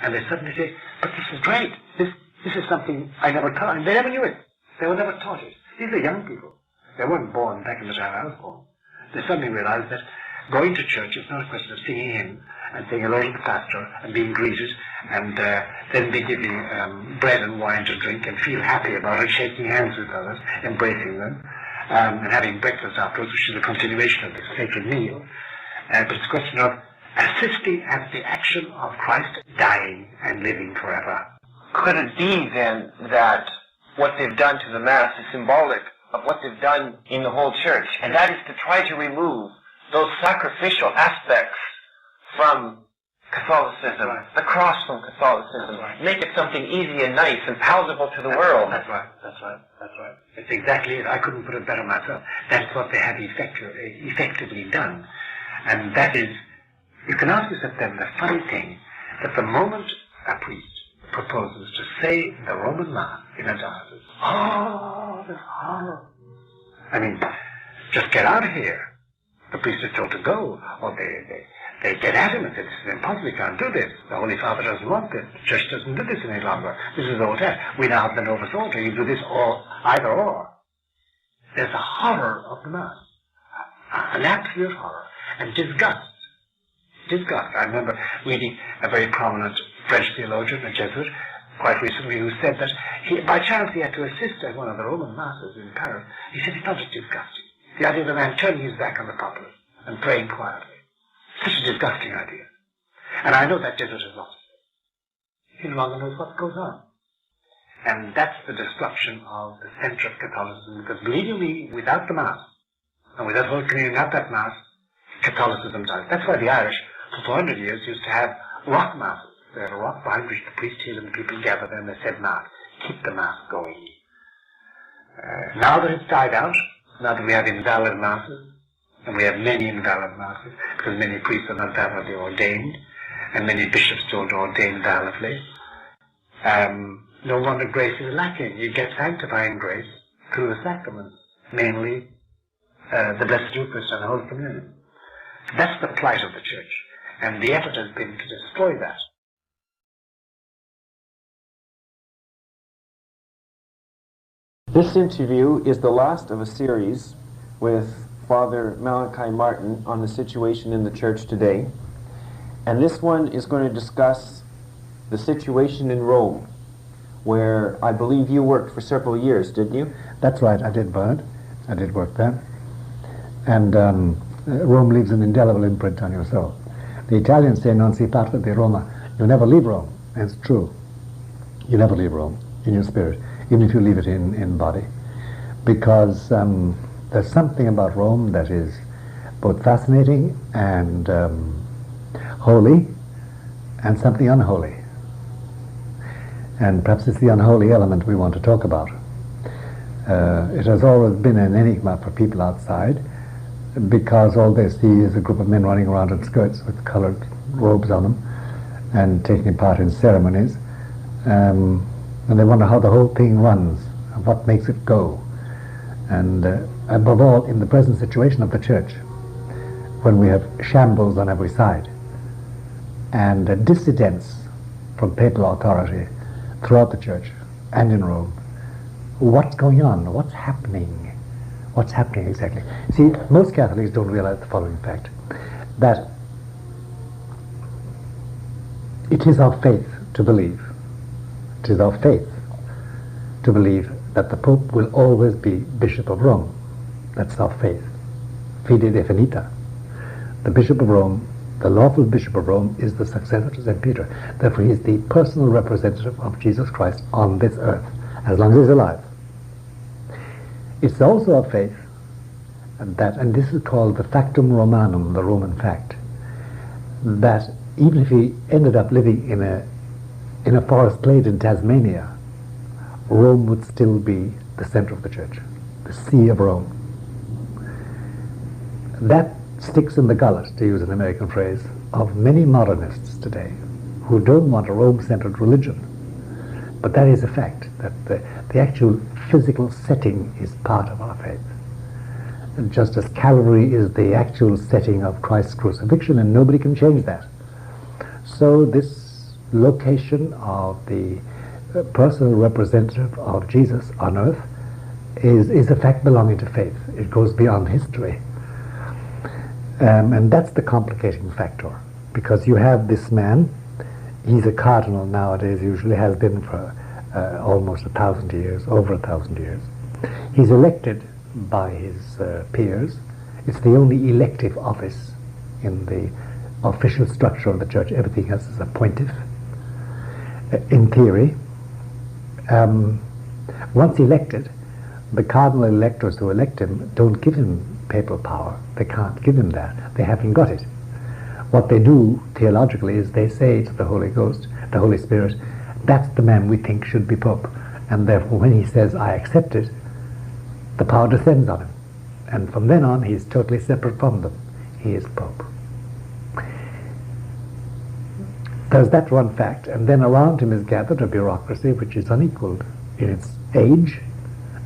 And they suddenly say, but this is great. This is something I never taught. And they never knew it. They were never taught it. These are young people. They weren't born back in the time I was born. They suddenly realized that going to church is not a question of singing in and saying hello to the pastor and being greeted and then they give you bread and wine to drink and feel happy about it, shaking hands with others, embracing them, and having breakfast afterwards, which is a continuation of this sacred meal. But it's a question of assisting at the action of Christ dying and living forever. Could it be then that what they've done to the Mass is symbolic of what they've done in the whole church, and that is to try to remove those sacrificial aspects from Catholicism, right. The cross from Catholicism, right. Make it something easy and nice and palatable to the world. That's right. It's exactly it. I couldn't put it better myself. That's what they have effectively done. And that is, you can ask yourself then the funny thing, that the moment a priest proposes to say the Roman Mass in a diocese, oh, there's horror. I mean, just get out of here. The priest is told to go, or they get at him and say, this is impossible, we can't do this. The Holy Father doesn't want this. The Church doesn't do this any longer. This is old hat. We now have the Novus Order. You do this or either or. There's a horror of the Mass. An absolute horror. And disgust. I remember reading a very prominent French theologian, a Jesuit, quite recently, who said that by chance he had to assist at one of the Roman Masses in Paris. He said he found it disgusting. The idea of a man turning his back on the populace and praying quietly. Such a disgusting idea. And I know that Jesuit has lost it. He no longer knows what goes on. And that's the destruction of the center of Catholicism, because believe you me, without the Mass, and without Holy Communion, without that Mass, Catholicism dies. That's why the Irish, for 400 years, used to have rock Masses. They had a rock behind which the priest hid and the people gathered and they said Mass. Keep the Mass going. Now that it's died out, now that we have invalid Masses, and we have many invalid Masses, because many priests are not validly ordained, and many bishops don't ordain validly, no wonder grace is lacking. You get sanctifying grace through the sacraments, mainly the Blessed Eucharist and the Holy Communion. That's the plight of the Church, and the effort has been to destroy that. This interview is the last of a series with Father Malachi Martin on the situation in the Church today. And this one is going to discuss the situation in Rome, where I believe you worked for several years, didn't you? That's right, I did, Bernard. I did work there. And Rome leaves an indelible imprint on your soul. The Italians say, non si parla di Roma. You never leave Rome. And it's true. You never leave Rome in your spirit, even if you leave it in body. Because there's something about Rome that is both fascinating and holy, and something unholy. And perhaps it's the unholy element we want to talk about. It has always been an enigma for people outside, because all they see is a group of men running around in skirts with colored robes on them and taking part in ceremonies. And they wonder how the whole thing runs, and what makes it go. And above all, in the present situation of the Church, when we have shambles on every side, and dissidents from papal authority throughout the Church and in Rome, what's going on? What's happening? What's happening exactly? See, most Catholics don't realize the following fact, that it is our faith to believe, it is our faith to believe that the Pope will always be Bishop of Rome. That's our faith. Fide definita. The Bishop of Rome, the lawful Bishop of Rome, is the successor to St. Peter. Therefore he is the personal representative of Jesus Christ on this earth, as long as he's alive. It's also our faith that, and this is called the factum Romanum, the Roman fact, that even if he ended up living in a forest glade in Tasmania, Rome would still be the center of the church, the See of Rome. That sticks in the gullet, to use an American phrase, of many modernists today who don't want a Rome-centered religion. But that is a fact, that the actual physical setting is part of our faith. And just as Calvary is the actual setting of Christ's crucifixion, and nobody can change that. So this location of the personal representative of Jesus on earth is a fact belonging to faith. It goes beyond history. And that's the complicating factor, because you have this man, he's a cardinal nowadays, usually has been for almost 1,000 years, over 1,000 years. He's elected by his peers. It's the only elective office in the official structure of the church. Everything else is appointive. In theory, once elected, the cardinal electors who elect him don't give him papal power. They can't give him that. They haven't got it. What they do theologically is they say to the Holy Ghost, the Holy Spirit, that's the man we think should be Pope. And therefore when he says, I accept it, the power descends on him. And from then on, he is totally separate from them. He is Pope. There's that one fact. And then around him is gathered a bureaucracy which is unequaled in its age,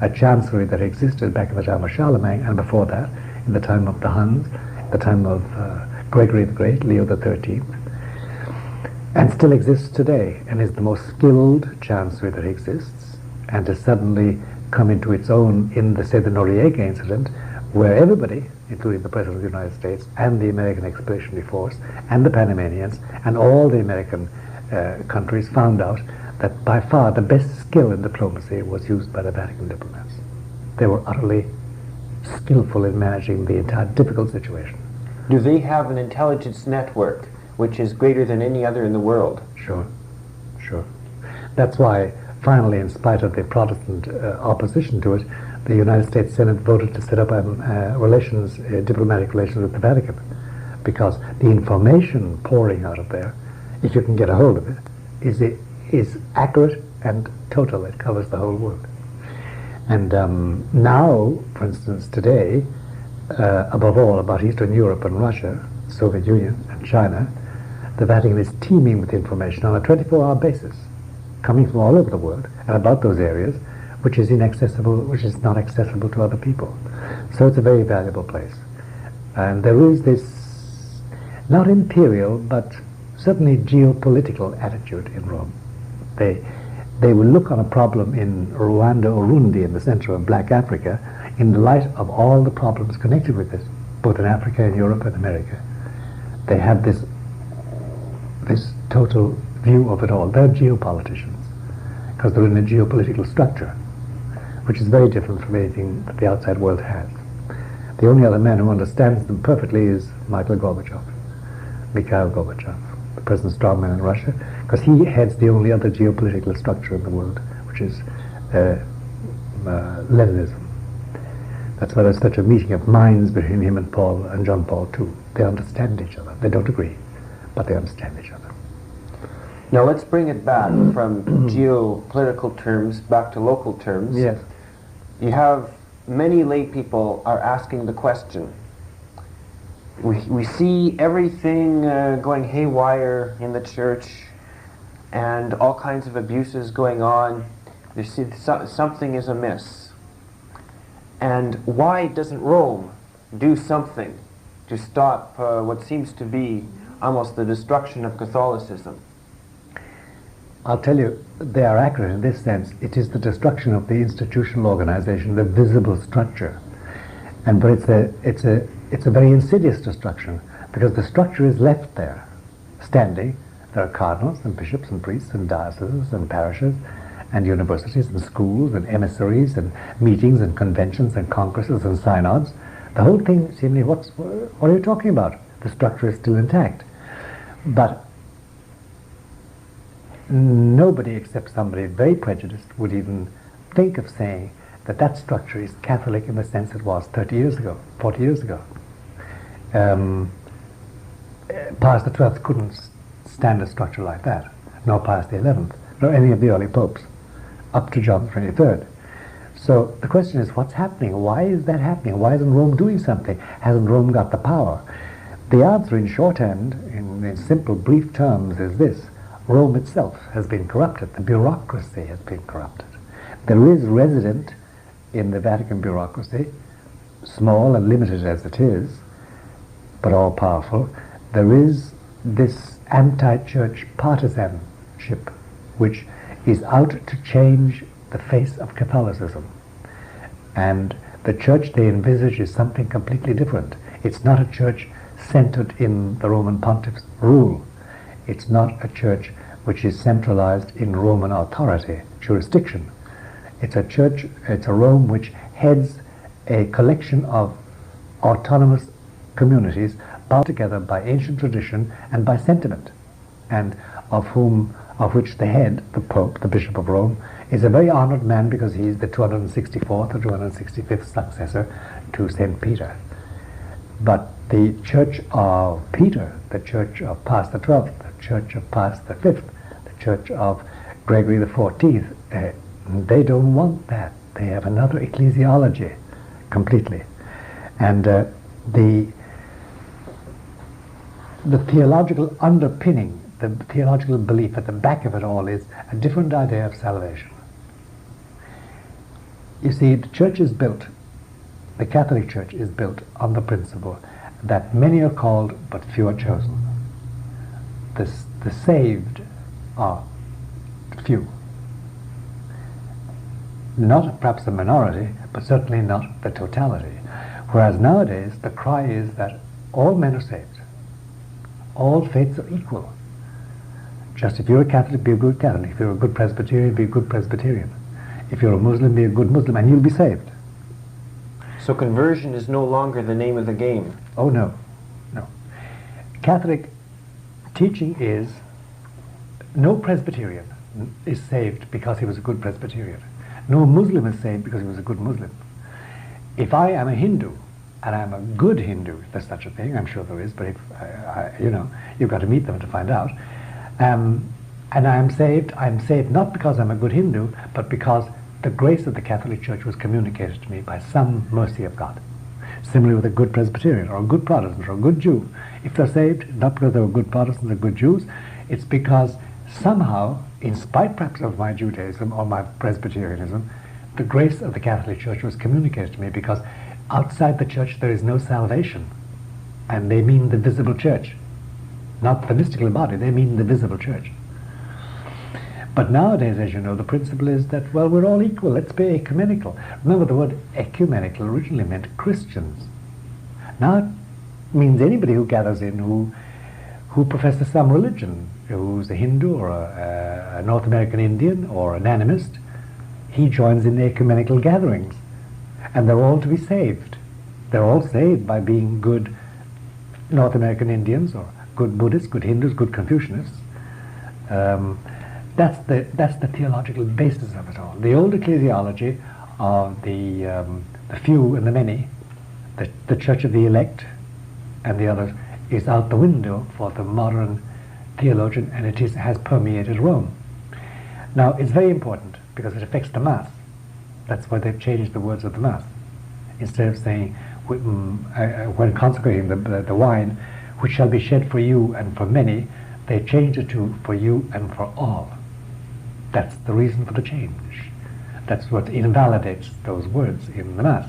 a chancery that existed back in the time of Charlemagne, and before that, in the time of the Huns, the time of Gregory the Great, Leo the 13th, and still exists today, and is the most skilled chancery that exists, and has suddenly come into its own in the, say, the Noriega incident, where everybody, including the President of the United States and the American Expeditionary Force and the Panamanians and all the American countries, found out that by far the best skill in diplomacy was used by the Vatican diplomats. They were utterly skillful in managing the entire difficult situation. Do they have an intelligence network which is greater than any other in the world? Sure, sure. That's why, finally, in spite of the Protestant opposition to it, the United States Senate voted to set up diplomatic relations with the Vatican, because the information pouring out of there, if you can get a hold of it, is accurate and total. It covers the whole world. And now, for instance, today, above all, about Eastern Europe and Russia, Soviet Union and China, the Vatican is teeming with information on a 24-hour basis, coming from all over the world and about those areas, which is inaccessible, which is not accessible to other people. So it's a very valuable place. And there is this, not imperial, but certainly geopolitical attitude in Rome. They will look on a problem in Rwanda or Urundi in the center of Black Africa in the light of all the problems connected with it, both in Africa and Europe and America. They have this total view of it all. They're geopoliticians, because they're in a geopolitical structure, which is very different from anything that the outside world has. The only other man who understands them perfectly is Mikhail Gorbachev, the present strongman in Russia, because he heads the only other geopolitical structure in the world, which is Leninism. That's why there's such a meeting of minds between him and John Paul II. They understand each other. They don't agree, but they understand each other. Now let's bring it back from geopolitical terms back to local terms. Yes. You have many lay people are asking the question. We see everything going haywire in the church and all kinds of abuses going on. You see something is amiss. And why doesn't Rome do something to stop what seems to be almost the destruction of Catholicism? I'll tell you, they are accurate in this sense. It is the destruction of the institutional organization, the visible structure. But it's a very insidious destruction, because the structure is left there, standing. There are cardinals and bishops and priests and dioceses and parishes and universities and schools and emissaries and meetings and conventions and congresses and synods. The whole thing, seemingly, what are you talking about? The structure is still intact. But nobody except somebody very prejudiced would even think of saying that that structure is Catholic in the sense it was 30 years ago, 40 years ago. Pius XII couldn't stand a structure like that, nor Pius XI, nor any of the early popes, up to John XXIII. So the question is, what's happening? Why is that happening? Why isn't Rome doing something? Hasn't Rome got the power? The answer in shorthand, in simple, brief terms, is this. Rome itself has been corrupted. The bureaucracy has been corrupted. There is resident in the Vatican bureaucracy, small and limited as it is, but all-powerful, there is this anti-church partisanship which is out to change the face of Catholicism. And the church they envisage is something completely different. It's not a church centered in the Roman pontiff's rule. It's not a church which is centralized in Roman authority, jurisdiction. It's a church, it's a Rome which heads a collection of autonomous communities bound together by ancient tradition and by sentiment, and of which the head, the Pope, the Bishop of Rome, is a very honored man because he's the 264th or 265th successor to St. Peter. But the Church of Peter, the Church of Pius XII, the Church of Pius V, the Church of Gregory XIV, they don't want that. They have another ecclesiology completely. And the theological underpinning, the theological belief at the back of it all is a different idea of salvation. You see, the church is built, the Catholic Church is built on the principle that many are called but few are chosen. The saved are few. Not perhaps a minority, but certainly not the totality. Whereas nowadays the cry is that all men are saved. All faiths are equal. Just if you're a Catholic, be a good Catholic. If you're a good Presbyterian, be a good Presbyterian. If you're a Muslim, be a good Muslim, and you'll be saved. So conversion is no longer the name of the game. Oh no, no. Catholic teaching is no Presbyterian is saved because he was a good Presbyterian. No Muslim is saved because he was a good Muslim. If I am a Hindu, and I'm a good Hindu, if there's such a thing, I'm sure there is, but if, you've got to meet them to find out, and I'm saved not because I'm a good Hindu, but because the grace of the Catholic Church was communicated to me by some mercy of God. Similarly with a good Presbyterian, or a good Protestant, or a good Jew. If they're saved, not because they were good Protestants or good Jews, it's because somehow, in spite perhaps of my Judaism or my Presbyterianism, the grace of the Catholic Church was communicated to me, because outside the church there is no salvation. And they mean the visible church. Not the mystical body, they mean the visible church. But nowadays, as you know, the principle is that, well, we're all equal, let's be ecumenical. Remember, the word ecumenical originally meant Christians. Now it means anybody who gathers in who professes some religion, who's a Hindu or a North American Indian or an animist. He joins in the ecumenical gatherings, and they're all to be saved. They're all saved by being good North American Indians or good Buddhists, good Hindus, good Confucianists. That's the theological basis of it all. The old ecclesiology of the few and the many, the church of the elect and the others, is out the window for the modern theologian, and it has permeated Rome. Now, it's very important because it affects the Mass. That's why they've changed the words of the Mass. Instead of saying, when consecrating the wine, which shall be shed for you and for many, they changed it to for you and for all. That's the reason for the change. That's what invalidates those words in the Mass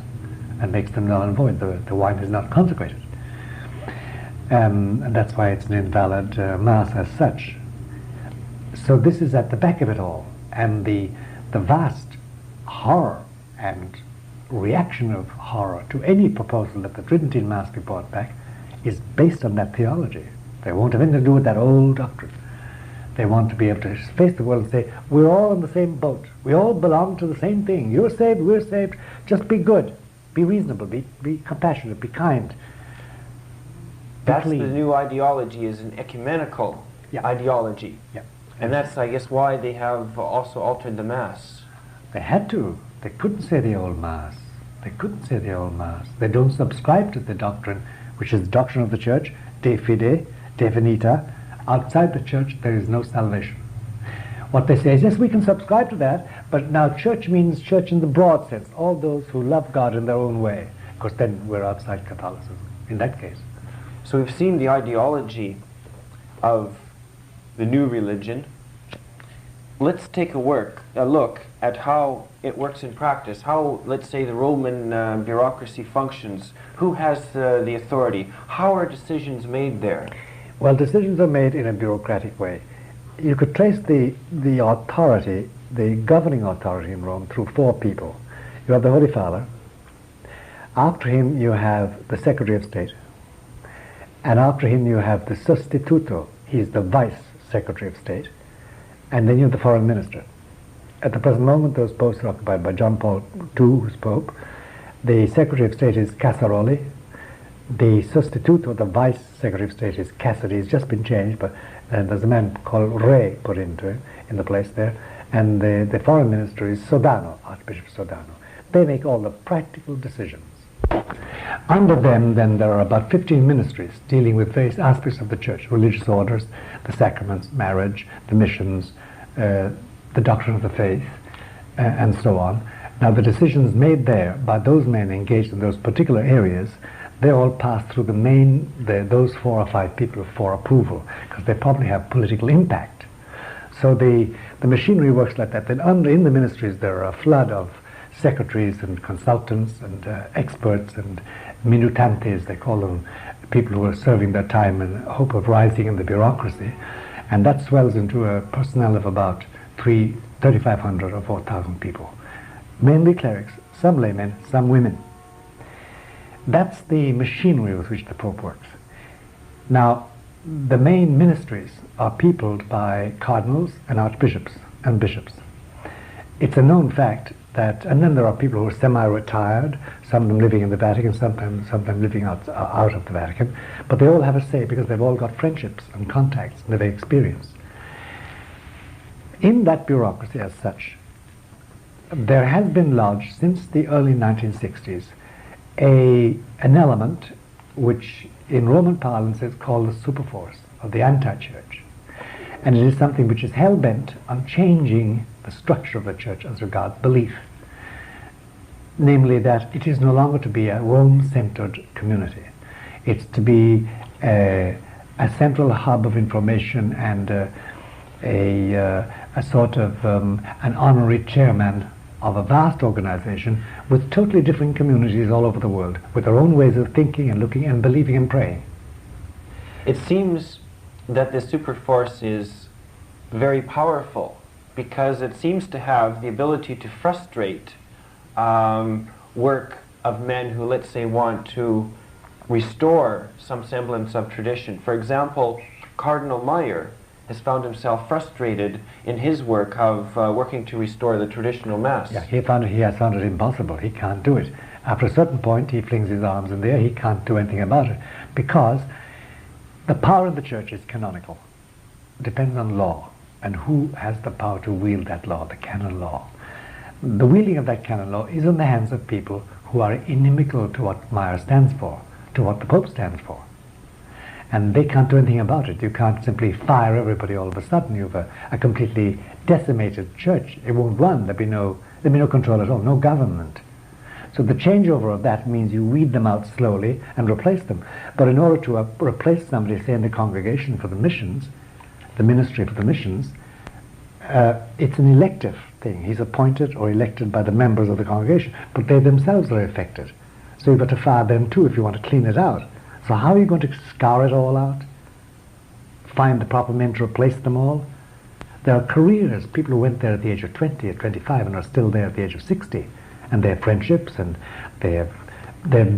and makes them null and void. The wine is not consecrated. And that's why it's an invalid Mass as such. So this is at the back of it all. And the vast horror and reaction of horror to any proposal that the Tridentine Mass be brought back is based on that theology. They won't have anything to do with that old doctrine. They want to be able to face the world and say, we're all on the same boat. We all belong to the same thing. You're saved, we're saved. Just be good. Be reasonable. Be compassionate. Be kind. That's the new ideology, is an ecumenical ideology. Yeah. And that's, I guess, why they have also altered the Mass. They had to. They couldn't say the old Mass. They couldn't say the old Mass. They don't subscribe to the doctrine, which is the doctrine of the Church, de fide, definita. Outside the church, there is no salvation. What they say is, yes, we can subscribe to that, but now church means church in the broad sense, all those who love God in their own way. Of course, then we're outside Catholicism, in that case. So we've seen the ideology of the new religion. Let's take a look at how it works in practice, how, let's say, the Roman bureaucracy functions. Who has the authority? How are decisions made there? Well, decisions are made in a bureaucratic way. You could trace the authority, the governing authority in Rome, through four people. You have the Holy Father. After him, you have the Secretary of State. And after him, you have the Sostituto. He's the Vice Secretary of State. And then you have the Foreign Minister. At the present moment, those posts are occupied by John Paul II, who's Pope. The Secretary of State is Casaroli. The Sostituto, the Vice Secretary of State, is Cassidy. It's just been changed, but there's a man called Re put into it, in the place there. And the Foreign Minister is Sodano, Archbishop Sodano. They make all the practical decisions. Under them, then, there are about 15 ministries dealing with various aspects of the church: religious orders, the sacraments, marriage, the missions, the doctrine of the faith, and so on. Now, the decisions made there by those men engaged in those particular areas, they all pass through those 4 or 5 people for approval, because they probably have political impact. So the machinery works like that. Then in the ministries, there are a flood of secretaries and consultants and experts and minutantes, they call them, people who are serving their time in hope of rising in the bureaucracy. And that swells into a personnel of about 3,500 or 4,000 people. Mainly clerics, some laymen, some women. That's the machinery with which the Pope works. Now, the main ministries are peopled by cardinals and archbishops and bishops. It's a known fact that, and then there are people who are semi-retired, some of them living in the Vatican, sometimes living out of the Vatican, but they all have a say because they've all got friendships and contacts and they've experience. In that bureaucracy as such, there has been lodged since the early 1960s an element which in Roman parlance is called the superforce, or the anti-church. And it is something which is hell-bent on changing the structure of the church as regards belief. Namely, that it is no longer to be a Rome-centered community. It's to be a central hub of information and a sort of an honorary chairman of a vast organization with totally different communities all over the world, with their own ways of thinking and looking and believing and praying. It seems that the superforce is very powerful because it seems to have the ability to frustrate work of men who, let's say, want to restore some semblance of tradition. For example, Cardinal Meyer has found himself frustrated in his work of working to restore the traditional Mass. Yeah, he has found it impossible. He can't do it. After a certain point, he flings his arms in the air. He can't do anything about it because the power of the church is canonical. It depends on law and who has the power to wield that law, the canon law. The wielding of that canon law is in the hands of people who are inimical to what Meyer stands for, to what the Pope stands for. And they can't do anything about it. You can't simply fire everybody all of a sudden. You have a completely decimated church. It won't run. There'll be no control at all, no government. So the changeover of that means you weed them out slowly and replace them. But in order to replace somebody, say in the congregation for the missions, the ministry for the missions, it's an elective thing. He's appointed or elected by the members of the congregation, but they themselves are affected. So you've got to fire them too if you want to clean it out. So how are you going to scour it all out? Find the proper men to replace them all? There are careers, people who went there at the age of 20 or 25 and are still there at the age of 60. And they have friendships and they have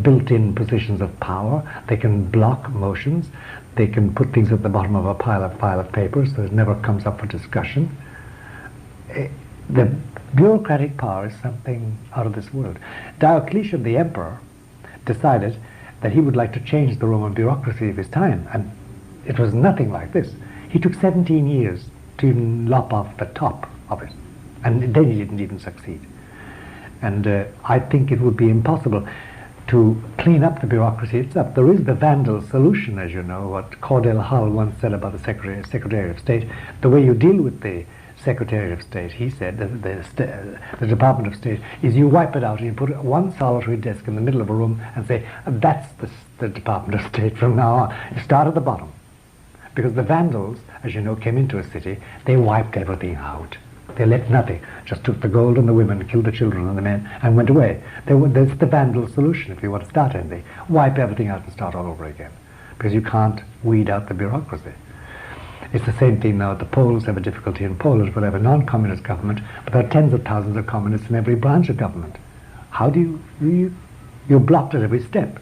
built-in positions of power. They can block motions. They can put things at the bottom of a pile of papers so it never comes up for discussion. The bureaucratic power is something out of this world. Diocletian, the emperor, decided that he would like to change the Roman bureaucracy of his time, and it was nothing like this. He took 17 years to even lop off the top of it, and then he didn't even succeed. And I think it would be impossible. to clean up the bureaucracy itself. There is the vandal solution, as you know, what Cordell Hull once said about the Secretary of State. The way you deal with the Secretary of State, he said, the Department of State, is you wipe it out and you put one solitary desk in the middle of a room and say, that's the Department of State from now on. You start at the bottom. Because the Vandals, as you know, came into a city, they wiped everything out. They left nothing, just took the gold and the women, killed the children and the men, and went away. That's the Vandal solution if you want to start anything. Wipe everything out and start all over again. Because you can't weed out the bureaucracy. It's the same thing now. The Poles have a difficulty in Poland, but they have a non-communist government, but there are tens of thousands of communists in every branch of government. How do you're blocked at every step.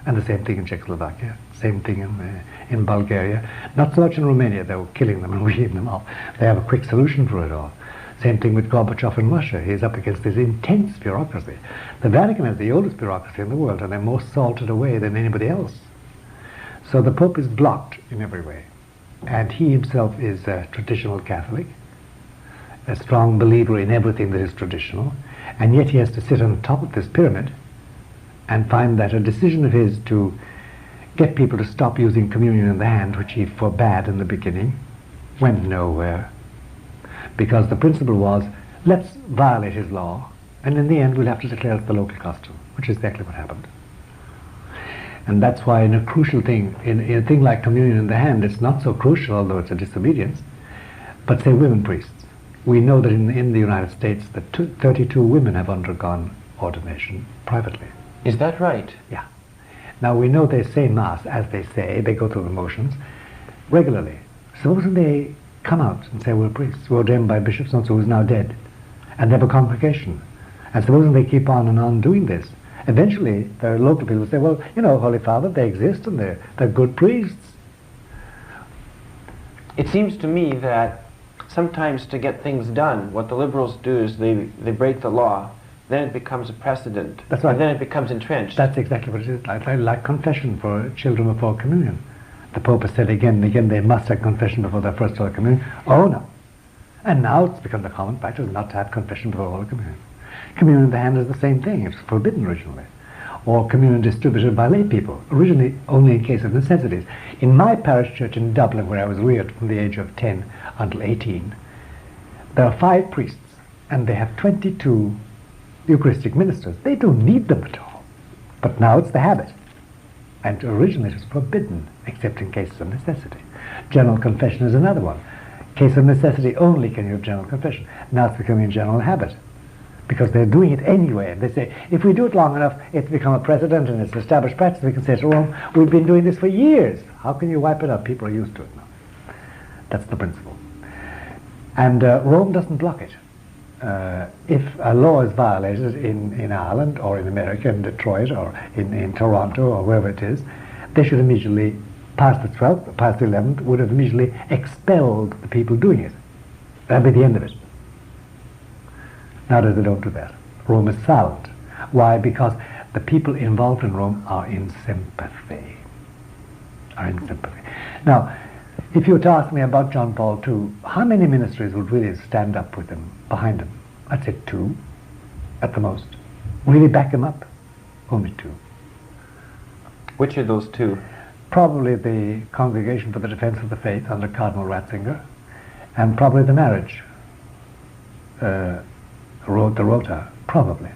And the same thing in Czechoslovakia, same thing in Bulgaria. Not so much in Romania, they were killing them and weeding them off. They have a quick solution for it all. Same thing with Gorbachev in Russia. He's up against this intense bureaucracy. The Vatican has the oldest bureaucracy in the world, and they're more salted away than anybody else. So the Pope is blocked in every way. And he himself is a traditional Catholic, a strong believer in everything that is traditional, and yet he has to sit on top of this pyramid and find that a decision of his to get people to stop using communion in the hand, which he forbade in the beginning, went nowhere. Because the principle was, let's violate his law, and in the end we'll have to declare it the local custom, which is exactly what happened. And that's why in a crucial thing, in a thing like communion in the hand, it's not so crucial, although it's a disobedience, but say women priests. We know that in the United States that 32 women have undergone ordination privately. Is that right? Yeah. Now we know they say Mass, as they say, they go through the motions regularly. Supposing they come out and say, we're priests, we're ordained by Bishop so-and-so who's now dead, and they have a congregation, and supposing they keep on and on doing this, eventually the local people say, well, you know, Holy Father, they exist and they're good priests. It seems to me that sometimes to get things done, what the liberals do is they break the law, then it becomes a precedent. That's right. And then it becomes entrenched. That's exactly what it is. Like confession for children before communion. The Pope has said again and again they must have confession before their first Holy Communion. Oh no. And now it's become the common practice not to have confession before Holy Communion. Communion in the hand is the same thing. It's forbidden originally. Or communion distributed by lay people, originally only in case of necessities. In my parish church in Dublin, where I was reared from the age of 10 until 18, there are 5 priests, and they have 22 Eucharistic ministers. They don't need them at all. But now it's the habit. And originally it was forbidden, except in cases of necessity. General confession is another one. Case of necessity only can you have general confession. Now it's becoming a general habit. Because they're doing it anyway. They say, if we do it long enough, it's become a precedent and it's an established practice. We can say to Rome, we've been doing this for years. How can you wipe it up? People are used to it now. That's the principle. And Rome doesn't block it. If a law is violated in Ireland or in America, in Detroit or in Toronto or wherever it is, they should immediately, past the 12th, past the 11th, would have immediately expelled the people doing it. That'd be the end of it. Nowadays they don't do that. Rome is silent. Why? Because the people involved in Rome are in sympathy. Now, if you were to ask me about John Paul II, how many ministries would really stand up with him, behind him? I'd say 2, at the most. Really back him up? Only 2. Which are those 2? Probably the Congregation for the Defense of the Faith under Cardinal Ratzinger, and probably the marriage. The Rota, probably.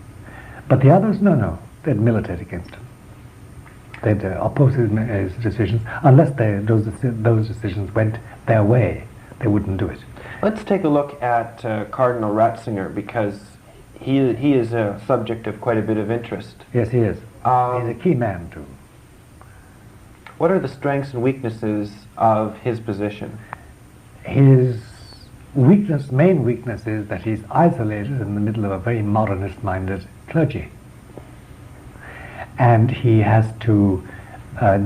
But the others, no. They'd militate against him. They'd oppose his decisions. Unless those decisions went their way, they wouldn't do it. Let's take a look at Cardinal Ratzinger, because he is a subject of quite a bit of interest. Yes, he is. He's a key man, too. What are the strengths and weaknesses of his position? His main weakness is that he's isolated in the middle of a very modernist-minded clergy. And he has to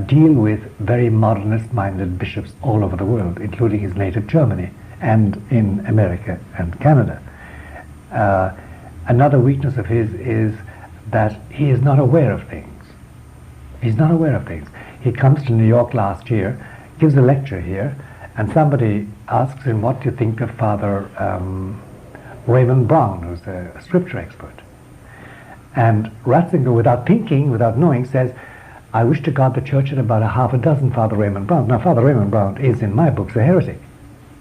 deal with very modernist-minded bishops all over the world, including his native Germany and in America and Canada. Another weakness of his is that he is not aware of things. He's not aware of things. He comes to New York last year, gives a lecture here, and somebody asks him, what do you think of Father Raymond Brown, who's a scripture expert? And Ratzinger, without thinking, without knowing, says, I wish to God the church had about a half a dozen Father Raymond Browns. Now, Father Raymond Brown is, in my books, a heretic.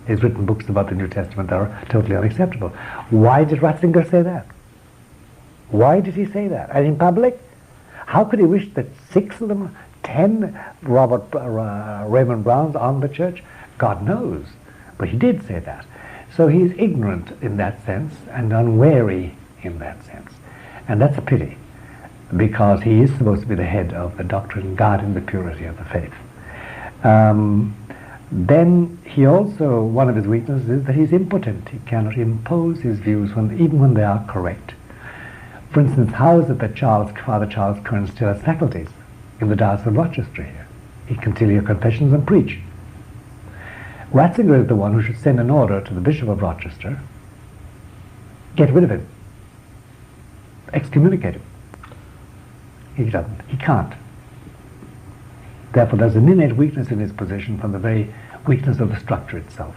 He's written books about the New Testament that are totally unacceptable. Why did Ratzinger say that? Why did he say that? And in public? How could he wish that 6 of them, 10 Raymond Browns on the church? God knows. But he did say that. So he's ignorant in that sense and unwary in that sense. And that's a pity, because he is supposed to be the head of the doctrine, guarding the purity of the faith. Then he also, one of his weaknesses is that he's impotent. He cannot impose his views even when they are correct. For instance, how is it that Father Charles Kern still has faculties in the Diocese of Rochester here? He can still hear confessions and preach. Ratzinger is the one who should send an order to the Bishop of Rochester, get rid of him, excommunicate him. He doesn't. He can't. Therefore, there's an innate weakness in his position from the very weakness of the structure itself.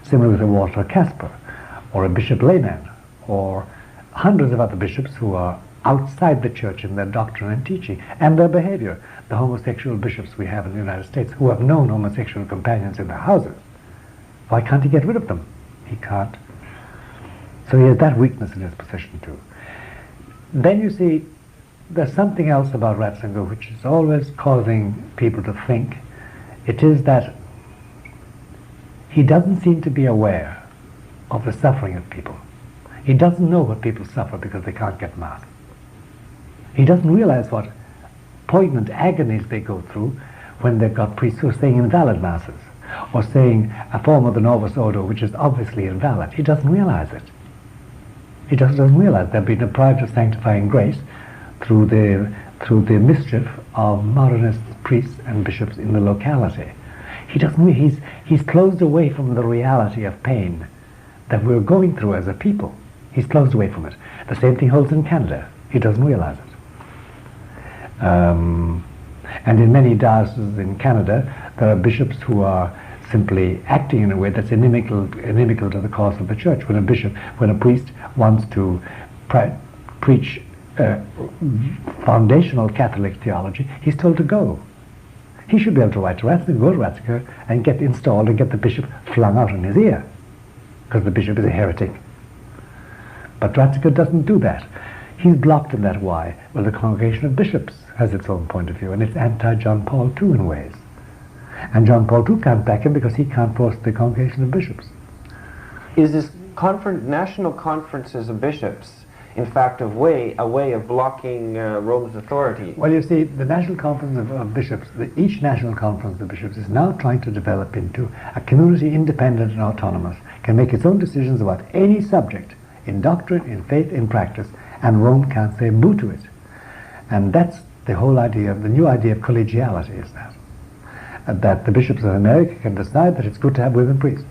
Similar with a Walter Casper, or a Bishop Layman, or hundreds of other bishops who are outside the church in their doctrine and teaching and their behavior. The homosexual bishops we have in the United States who have known homosexual companions in their houses. Why can't he get rid of them? He can't. So he has that weakness in his position too. Then you see, there's something else about Ratzinger which is always causing people to think. It is that he doesn't seem to be aware of the suffering of people. He doesn't know what people suffer because they can't get Mass. He doesn't realize what poignant agonies they go through when they've got priests who are saying invalid Masses, or saying a form of the Novus Ordo which is obviously invalid. He doesn't realize it. He just doesn't realize they've been deprived of sanctifying grace through the mischief of modernist priests and bishops in the locality. He doesn't. He's closed away from the reality of pain that we're going through as a people. He's closed away from it. The same thing holds in Canada. He doesn't realize it. And in many dioceses in Canada, there are bishops who are simply acting in a way that's inimical to the cause of the church. When a priest wants to preach foundational Catholic theology, he's told to go. He should be able to write to Ratzinger, go to Ratzinger, and get installed and get the bishop flung out in his ear, because the bishop is a heretic. But Ratzinger doesn't do that. He's blocked in that. Why? Well, the Congregation of Bishops has its own point of view, and it's anti-John Paul II in ways. And John Paul II can't back him because he can't force the Congregation of Bishops. Is this national conferences of bishops, in fact, a way of blocking Rome's authority? Well, you see, the National Conference of Bishops, each National Conference of Bishops is now trying to develop into a community independent and autonomous, can make its own decisions about any subject, in doctrine, in faith, in practice, and Rome can't say boo to it. And that's the whole idea, the new idea of collegiality is that the bishops of America can decide that it's good to have women priests.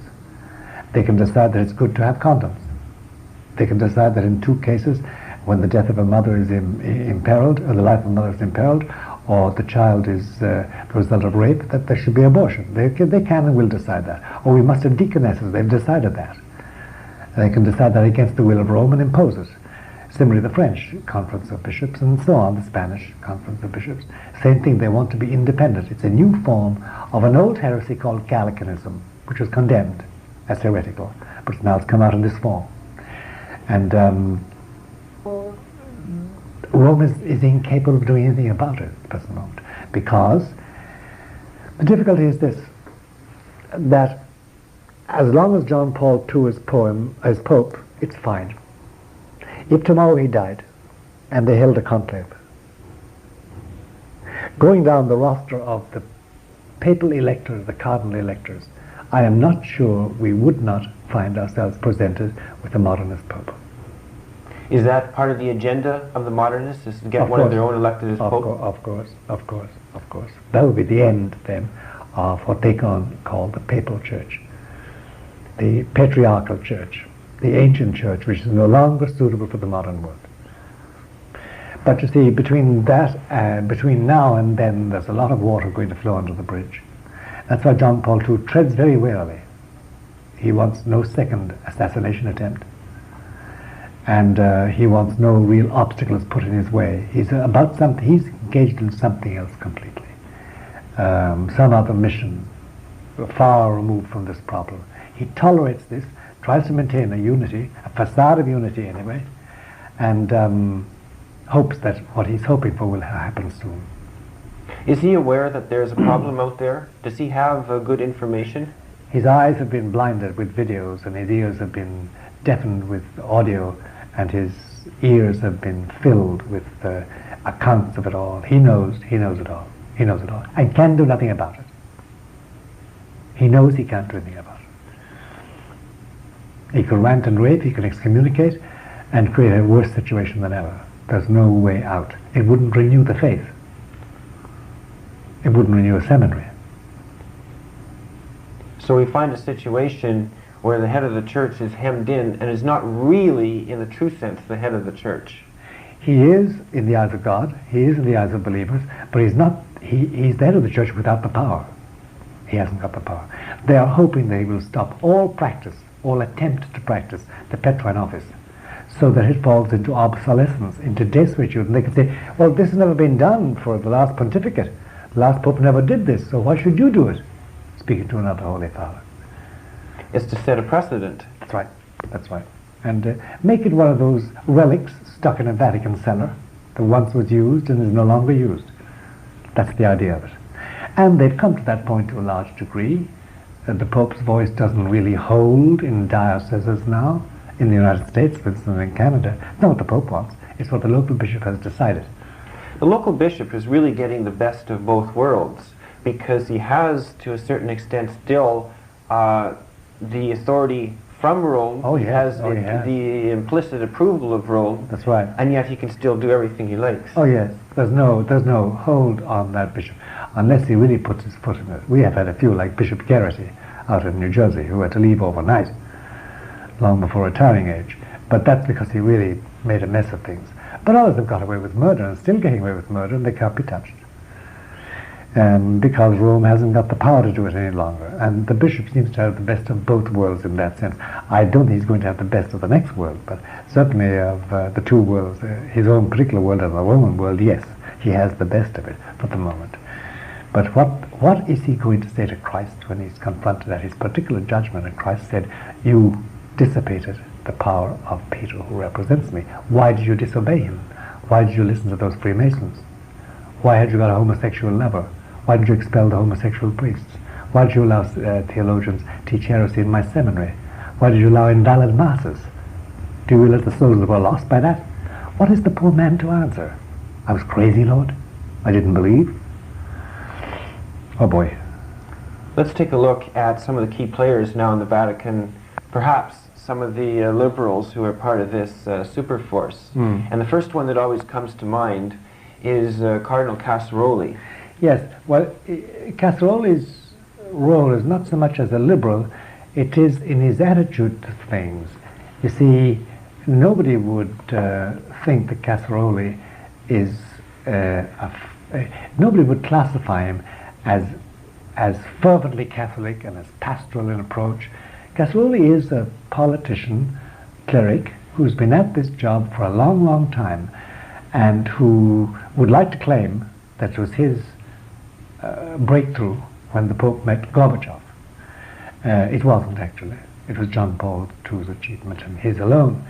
They can decide that it's good to have condoms. They can decide that in 2 cases, when the death of a mother is imperiled, or the life of a mother is imperiled, or the child is the result of rape, that there should be abortion. They can and will decide that. Or we must have deaconesses. They've decided that. They can decide that against the will of Rome and impose it. Similarly, the French Conference of Bishops, and so on, the Spanish Conference of Bishops. Same thing, they want to be independent. It's a new form of an old heresy called Gallicanism, which was condemned as heretical, but now it's come out in this form. And Rome is incapable of doing anything about it at the present moment, because the difficulty is this, that as long as John Paul II is Pope, it's fine. If tomorrow he died and they held a conclave, going down the roster of the papal electors, the cardinal electors, I am not sure we would not find ourselves presented with a modernist pope. Is that part of the agenda of the modernists, is to get one of their own elected as pope? Of course. That would be the end then of what they call the papal church, the patriarchal church, the ancient church, which is no longer suitable for the modern world. But you see, between now and then, there's a lot of water going to flow under the bridge. That's why John Paul II treads very warily. He wants no second assassination attempt. and he wants no real obstacles put in his way. He's about something. He's engaged in something else completely, some other mission, far removed from this problem. He tolerates this, tries to maintain a unity, a facade of unity anyway, and hopes that what he's hoping for will happen soon. Is he aware that there's a problem out there? Does he have good information? His eyes have been blinded with videos, and his ears have been deafened with audio, and his ears have been filled with accounts of it all. He knows it all. He knows it all, and can do nothing about it. He knows he can't do anything about it. He could rant and rave, he could excommunicate, and create a worse situation than ever. There's no way out. It wouldn't renew the faith. It wouldn't renew a seminary. So we find a situation where the head of the church is hemmed in and is not really, in the true sense, the head of the church. He is in the eyes of God, he is in the eyes of believers, but he's not. He's the head of the church without the power. He hasn't got the power. They are hoping that he will stop all practice, all attempt to practice the Petrine office, so that it falls into obsolescence, into desuetude, and they can say, well, this has never been done for the last pontificate. The last pope never did this, so why should you do it? Speaking to another Holy Father. It's to set a precedent. That's right. That's right. And make it one of those relics stuck in a Vatican cellar that once was used and is no longer used. That's the idea of it. And they've come to that point to a large degree. The Pope's voice doesn't really hold in dioceses now, in the United States, for instance, in Canada. It's not what the Pope wants. It's what the local bishop has decided. The local bishop is really getting the best of both worlds, because he has, to a certain extent, still the authority from Rome. Oh, he yes. has the implicit approval of Rome. That's right. And yet he can still do everything he likes. Oh yes. There's no hold on that bishop, unless he really puts his foot in it. We have had a few, like Bishop Garrity out in New Jersey, who had to leave overnight, long before retiring age. But that's because he really made a mess of things. But others have got away with murder and still getting away with murder, and they can't be touched. Because Rome hasn't got the power to do it any longer. And the bishop seems to have the best of both worlds in that sense. I don't think he's going to have the best of the next world, but certainly of the two worlds, his own particular world and the Roman world, yes, he has the best of it for the moment. But what is he going to say to Christ when he's confronted at his particular judgment? And Christ said, you dissipated the power of Peter, who represents me. Why did you disobey him? Why did you listen to those Freemasons? Why had you got a homosexual lover? Why did you expel the homosexual priests? Why did you allow theologians teach heresy in my seminary? Why did you allow invalid masses? Do you realize the souls that were lost by that? What is the poor man to answer? I was crazy, Lord. I didn't believe. Oh boy. Let's take a look at some of the key players now in the Vatican, perhaps some of the liberals who are part of this super force. And the first one that always comes to mind is Cardinal Casseroli. Yes, well, Casseroli's role is not so much as a liberal, it is in his attitude to things. You see, nobody would think that Casseroli is, nobody would classify him as fervently Catholic and as pastoral in approach. Casseroli is a politician, cleric, who's been at this job for a long, long time, and who would like to claim that it was his breakthrough when the Pope met Gorbachev. It wasn't actually. It was John Paul II's achievement and his alone.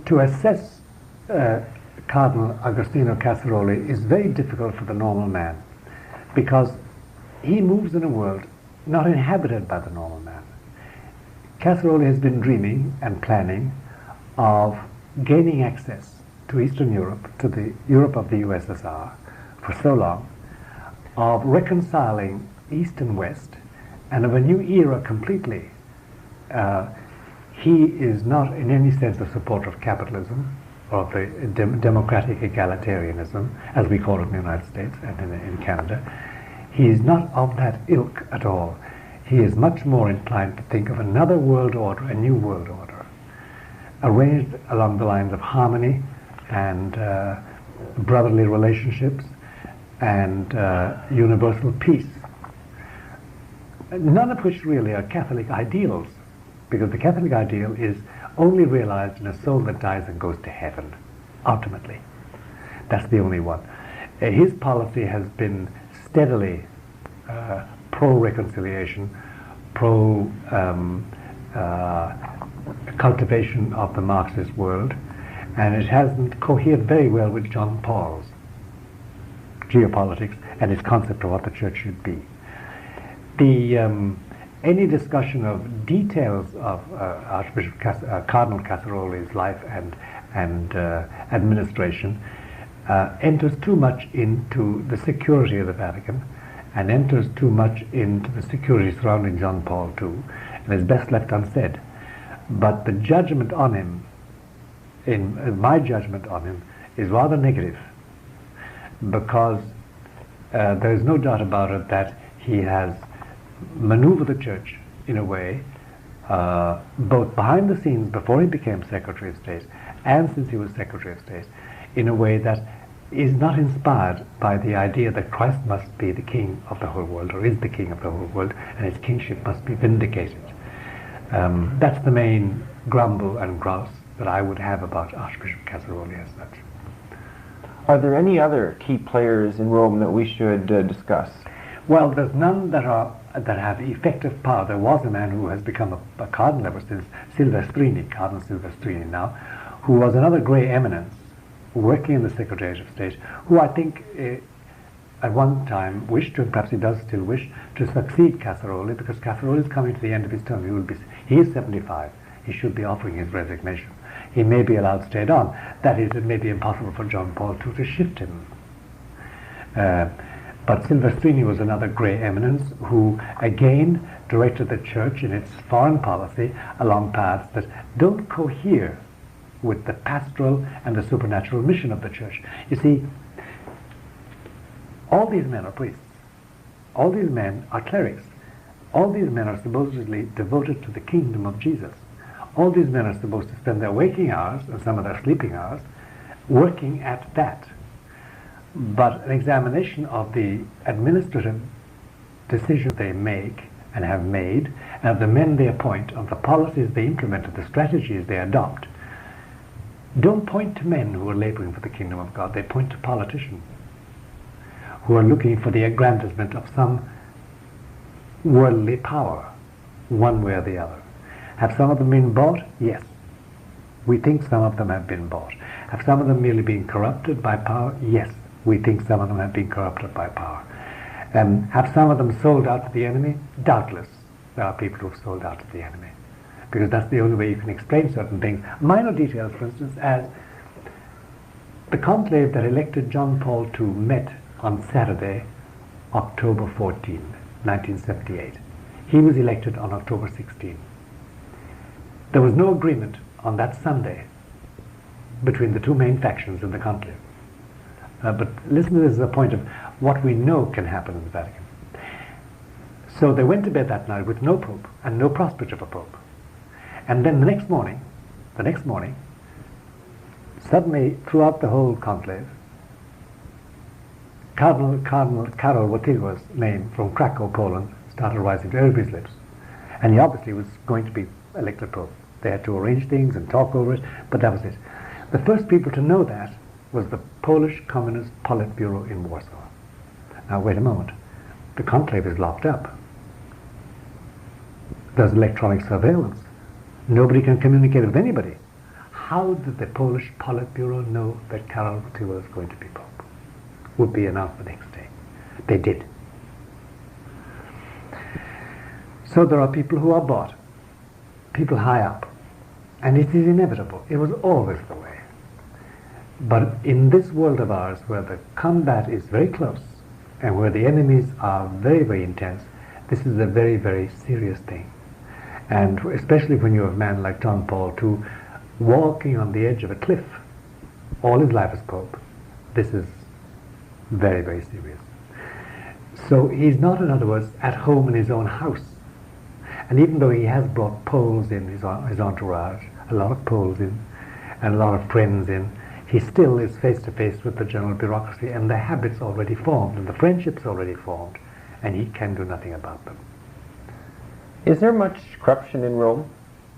To assess Cardinal Agostino Casseroli is very difficult for the normal man, because he moves in a world not inhabited by the normal man. Casseroli has been dreaming and planning of gaining access to Eastern Europe, to the Europe of the USSR, for so long, of reconciling East and West, and of a new era completely. He is not in any sense a supporter of capitalism, or of the democratic egalitarianism, as we call it in the United States and in Canada. He is not of that ilk at all. He is much more inclined to think of another world order, a new world order, arranged along the lines of harmony and brotherly relationships and universal peace, none of which really are Catholic ideals, because the Catholic ideal is only realized in a soul that dies and goes to heaven, ultimately. That's the only one. His policy has been steadily pro-reconciliation, pro-cultivation of the Marxist world, and it hasn't cohered very well with John Paul's geopolitics and his concept of what the church should be. Any discussion of details of Cardinal Casseroli's life and administration enters too much into the security of the Vatican, and enters too much into the security surrounding John Paul II, and is best left unsaid. But the judgment on him, my judgment on him, is rather negative, because there is no doubt about it that he has maneuvered the church in a way, both behind the scenes before he became Secretary of State and since he was Secretary of State, in a way that is not inspired by the idea that Christ must be the king of the whole world, or is the king of the whole world, and his kingship must be vindicated. That's the main grumble and grouse that I would have about Archbishop Casseroli as such. Are there any other key players in Rome that we should discuss? Well, there's none that have effective power. There was a man who has become a cardinal ever since, Silvestrini, Cardinal Silvestrini now, who was another grey eminence working in the Secretariat of State, who I think at one time wished to, and perhaps he does still wish, to succeed Casseroli, because Casseroli is coming to the end of his term. He is 75. He should be offering his resignation. He may be allowed stayed on. That is, it may be impossible for John Paul II to shift him. But Silvestrini was another grey eminence who, again, directed the Church in its foreign policy along paths that don't cohere with the pastoral and the supernatural mission of the Church. You see, all these men are priests. All these men are clerics. All these men are supposedly devoted to the kingdom of Jesus. All these men are supposed to spend their waking hours, and some of their sleeping hours, working at that. But an examination of the administrative decisions they make and have made, and of the men they appoint, of the policies they implement, of the strategies they adopt, don't point to men who are laboring for the kingdom of God. They point to politicians who are looking for the aggrandizement of some worldly power, one way or the other. Have some of them been bought? Yes. We think some of them have been bought. Have some of them merely been corrupted by power? Yes. We think some of them have been corrupted by power. Have some of them sold out to the enemy? Doubtless there are people who have sold out to the enemy, because that's the only way you can explain certain things. Minor details, for instance, as the conclave that elected John Paul II met on Saturday, October 14, 1978. He was elected on October 16. There was no agreement on that Sunday between the two main factions in the conclave. But listen to this as a point of what we know can happen in the Vatican. So they went to bed that night with no pope and no prospect of a pope. And then the next morning, suddenly throughout the whole conclave, Cardinal Karol Wojtyła's name from Krakow, Poland, started rising to everybody's lips. And he obviously was going to be elected pope. They had to arrange things and talk over it, but that was it. The first people to know that was the Polish Communist Politburo in Warsaw. Now wait a moment. The conclave is locked up. There's electronic surveillance. Nobody can communicate with anybody. how did the Polish Politburo know that Karol Wojtyła was going to be Pope? Would be announced the next day. They did. So there are people who are bought, people high up, and it is inevitable. It was always the way. But in this world of ours, where the combat is very close, and where the enemies are very, very intense, this is a very, very serious thing. And especially when you're a man like John Paul II, walking on the edge of a cliff all his life as Pope, this is very, very serious. So he's not, in other words, at home in his own house. And even though he has brought Poles in his entourage, a lot of Poles in, and a lot of friends in, he still is face to face with the general bureaucracy, and the habits already formed, and the friendships already formed, and he can do nothing about them. Is there much corruption in Rome?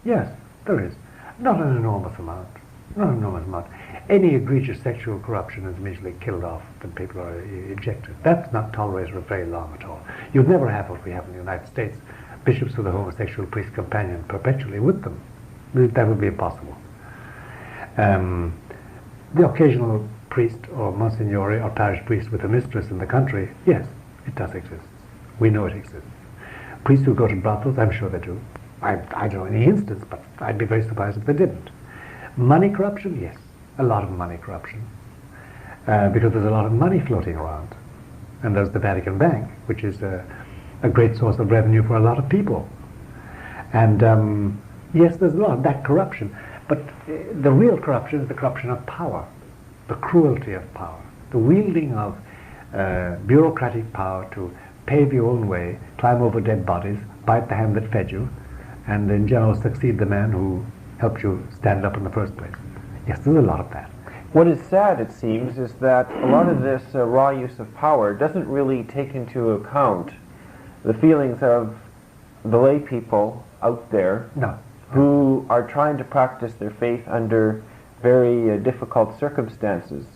Yes, there is. Not an enormous amount. Not an enormous amount. Any egregious sexual corruption is immediately killed off when people are ejected. That's not tolerated for very long at all. You'd never have what we have in the United States, bishops with a homosexual priest companion perpetually with them. That would be impossible. The occasional priest or monsignore or parish priest with a mistress in the country, yes, it does exist. We know it exists. Priests who go to brothels, I'm sure they do. I don't know any instance, but I'd be very surprised if they didn't. Money corruption, yes, a lot of money corruption. Because there's a lot of money floating around. And there's the Vatican Bank, which is a great source of revenue for a lot of people. And yes, there's a lot of that corruption. But the real corruption is the corruption of power, the cruelty of power, the wielding of bureaucratic power to pave your own way, climb over dead bodies, bite the hand that fed you, and in general succeed the man who helped you stand up in the first place. Yes, there's a lot of that. What is sad, it seems, is that a lot of this raw use of power doesn't really take into account the feelings of the lay people out there who are trying to practice their faith under very difficult circumstances.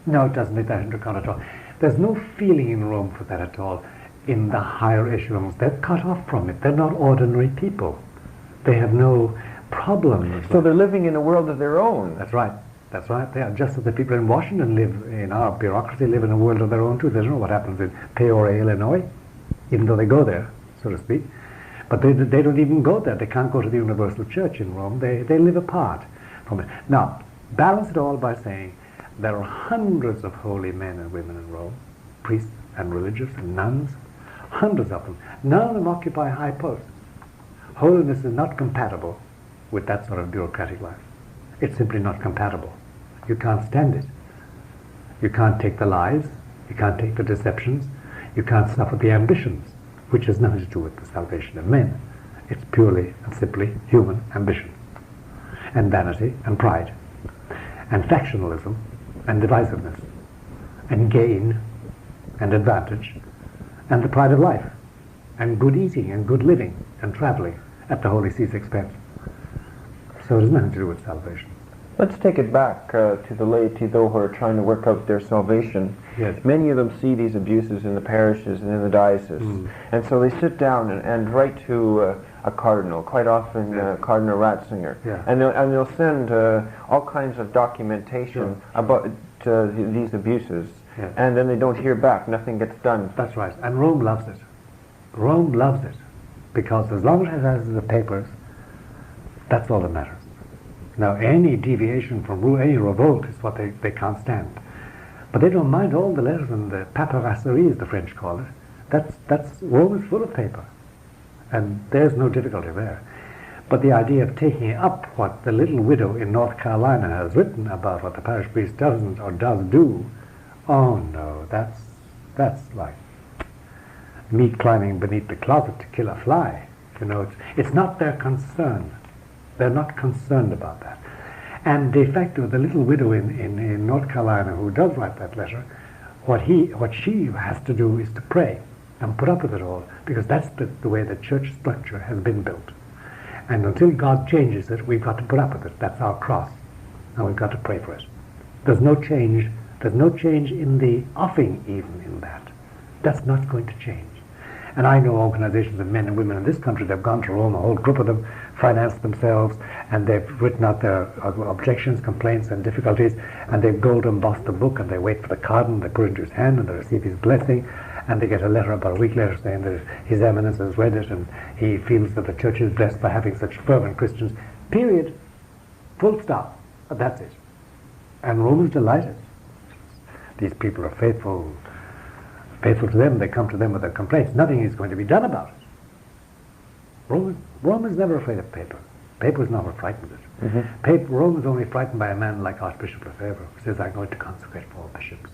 No, it doesn't take that into account at all. There's no feeling in Rome for that at all. In the higher echelons, they're cut off from it. They're not ordinary people. They have no problems. So they're living in a world of their own. That's right. That's right. They are just as the people in Washington live in our bureaucracy, live in a world of their own too. They don't know what happens in Peoria, Illinois, even though they go there, so to speak. But they don't even go there. They can't go to the Universal Church in Rome. They live apart from it. Now, balance it all by saying there are hundreds of holy men and women in Rome, priests and religious and nuns, hundreds of them. None of them occupy high posts. Holiness is not compatible with that sort of bureaucratic life. It's simply not compatible. You can't stand it. You can't take the lies. You can't take the deceptions. You can't suffer the ambitions, which has nothing to do with the salvation of men. It's purely and simply human ambition, and vanity, and pride, and factionalism, and divisiveness, and gain, and advantage, and the pride of life, and good eating, and good living, and traveling at the Holy See's expense. So it has nothing to do with salvation. Let's take it back to the laity, though, who are trying to work out their salvation. Yes. Many of them see these abuses in the parishes and in the diocese. And so they sit down and write to a cardinal, quite often Cardinal Ratzinger. Yeah. And they'll send all kinds of documentation about these abuses. Yeah. And then they don't hear back. Nothing gets done. That's right. And Rome loves it. Rome loves it. Because as long as it has the papers, that's all that matters. Now, any deviation from rule, any revolt is what they can't stand. But they don't mind all the letters and the paperasseries, the French call it. Rome is full of paper. And there's no difficulty there. But the idea of taking up what the little widow in North Carolina has written about what the parish priest doesn't or does do, oh no, that's like meat climbing beneath the closet to kill a fly. You know, it's not their concern. They're not concerned about that. And de facto, the little widow in North Carolina who does write that letter, what she has to do is to pray and put up with it all, because that's the way the church structure has been built. And until God changes it, we've got to put up with it. That's our cross. And we've got to pray for it. There's no change. There's no change in the offing even in that. That's not going to change. And I know organizations of men and women in this country that have gone to Rome, a whole group of them, financed themselves, and they've written out their objections, complaints, and difficulties, and they've gold embossed the book, and they wait for the card, and they put it into his hand, and they receive his blessing, and they get a letter about a week later saying that His Eminence has read it, and he feels that the church is blessed by having such fervent Christians. Period. Full stop. That's it. And Rome is delighted. These people are faithful to them. They come to them with their complaints. Nothing is going to be done about it. Rome is never afraid of paper. Paper is not what frightens it. Mm-hmm. Rome is only frightened by a man like Archbishop Lefebvre, who says, I'm going to consecrate 4 bishops.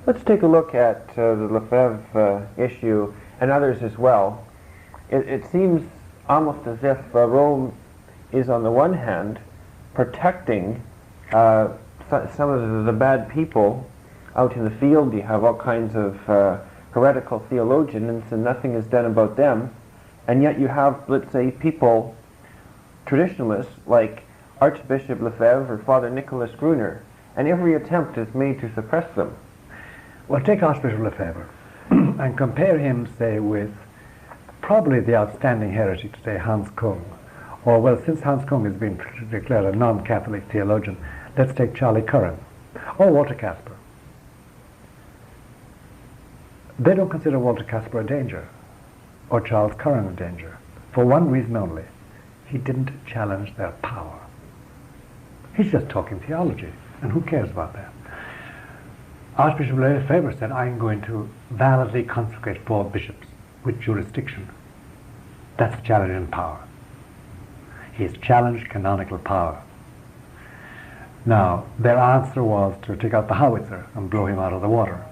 Let's take a look at the Lefebvre issue and others as well. It seems almost as if Rome is, on the one hand, protecting some of the bad people out in the field. You have all kinds of heretical theologians, and nothing is done about them. And yet you have, let's say, people, traditionalists, like Archbishop Lefebvre or Father Nicholas Gruner, and every attempt is made to suppress them. Well, take Archbishop Lefebvre and compare him, say, with probably the outstanding heretic today, Hans Kung. Or, well, since Hans Kung has been declared a non-Catholic theologian, let's take Charlie Curran or Walter Casper. They don't consider Walter Casper a danger or Charles Curran a danger for one reason only. He didn't challenge their power. He's just talking theology, and who cares about that? Archbishop Lefebvre said, I'm going to validly consecrate 4 bishops with jurisdiction. That's challenge in power. He's challenged canonical power. Now, their answer was to take out the howitzer and blow him out of the water.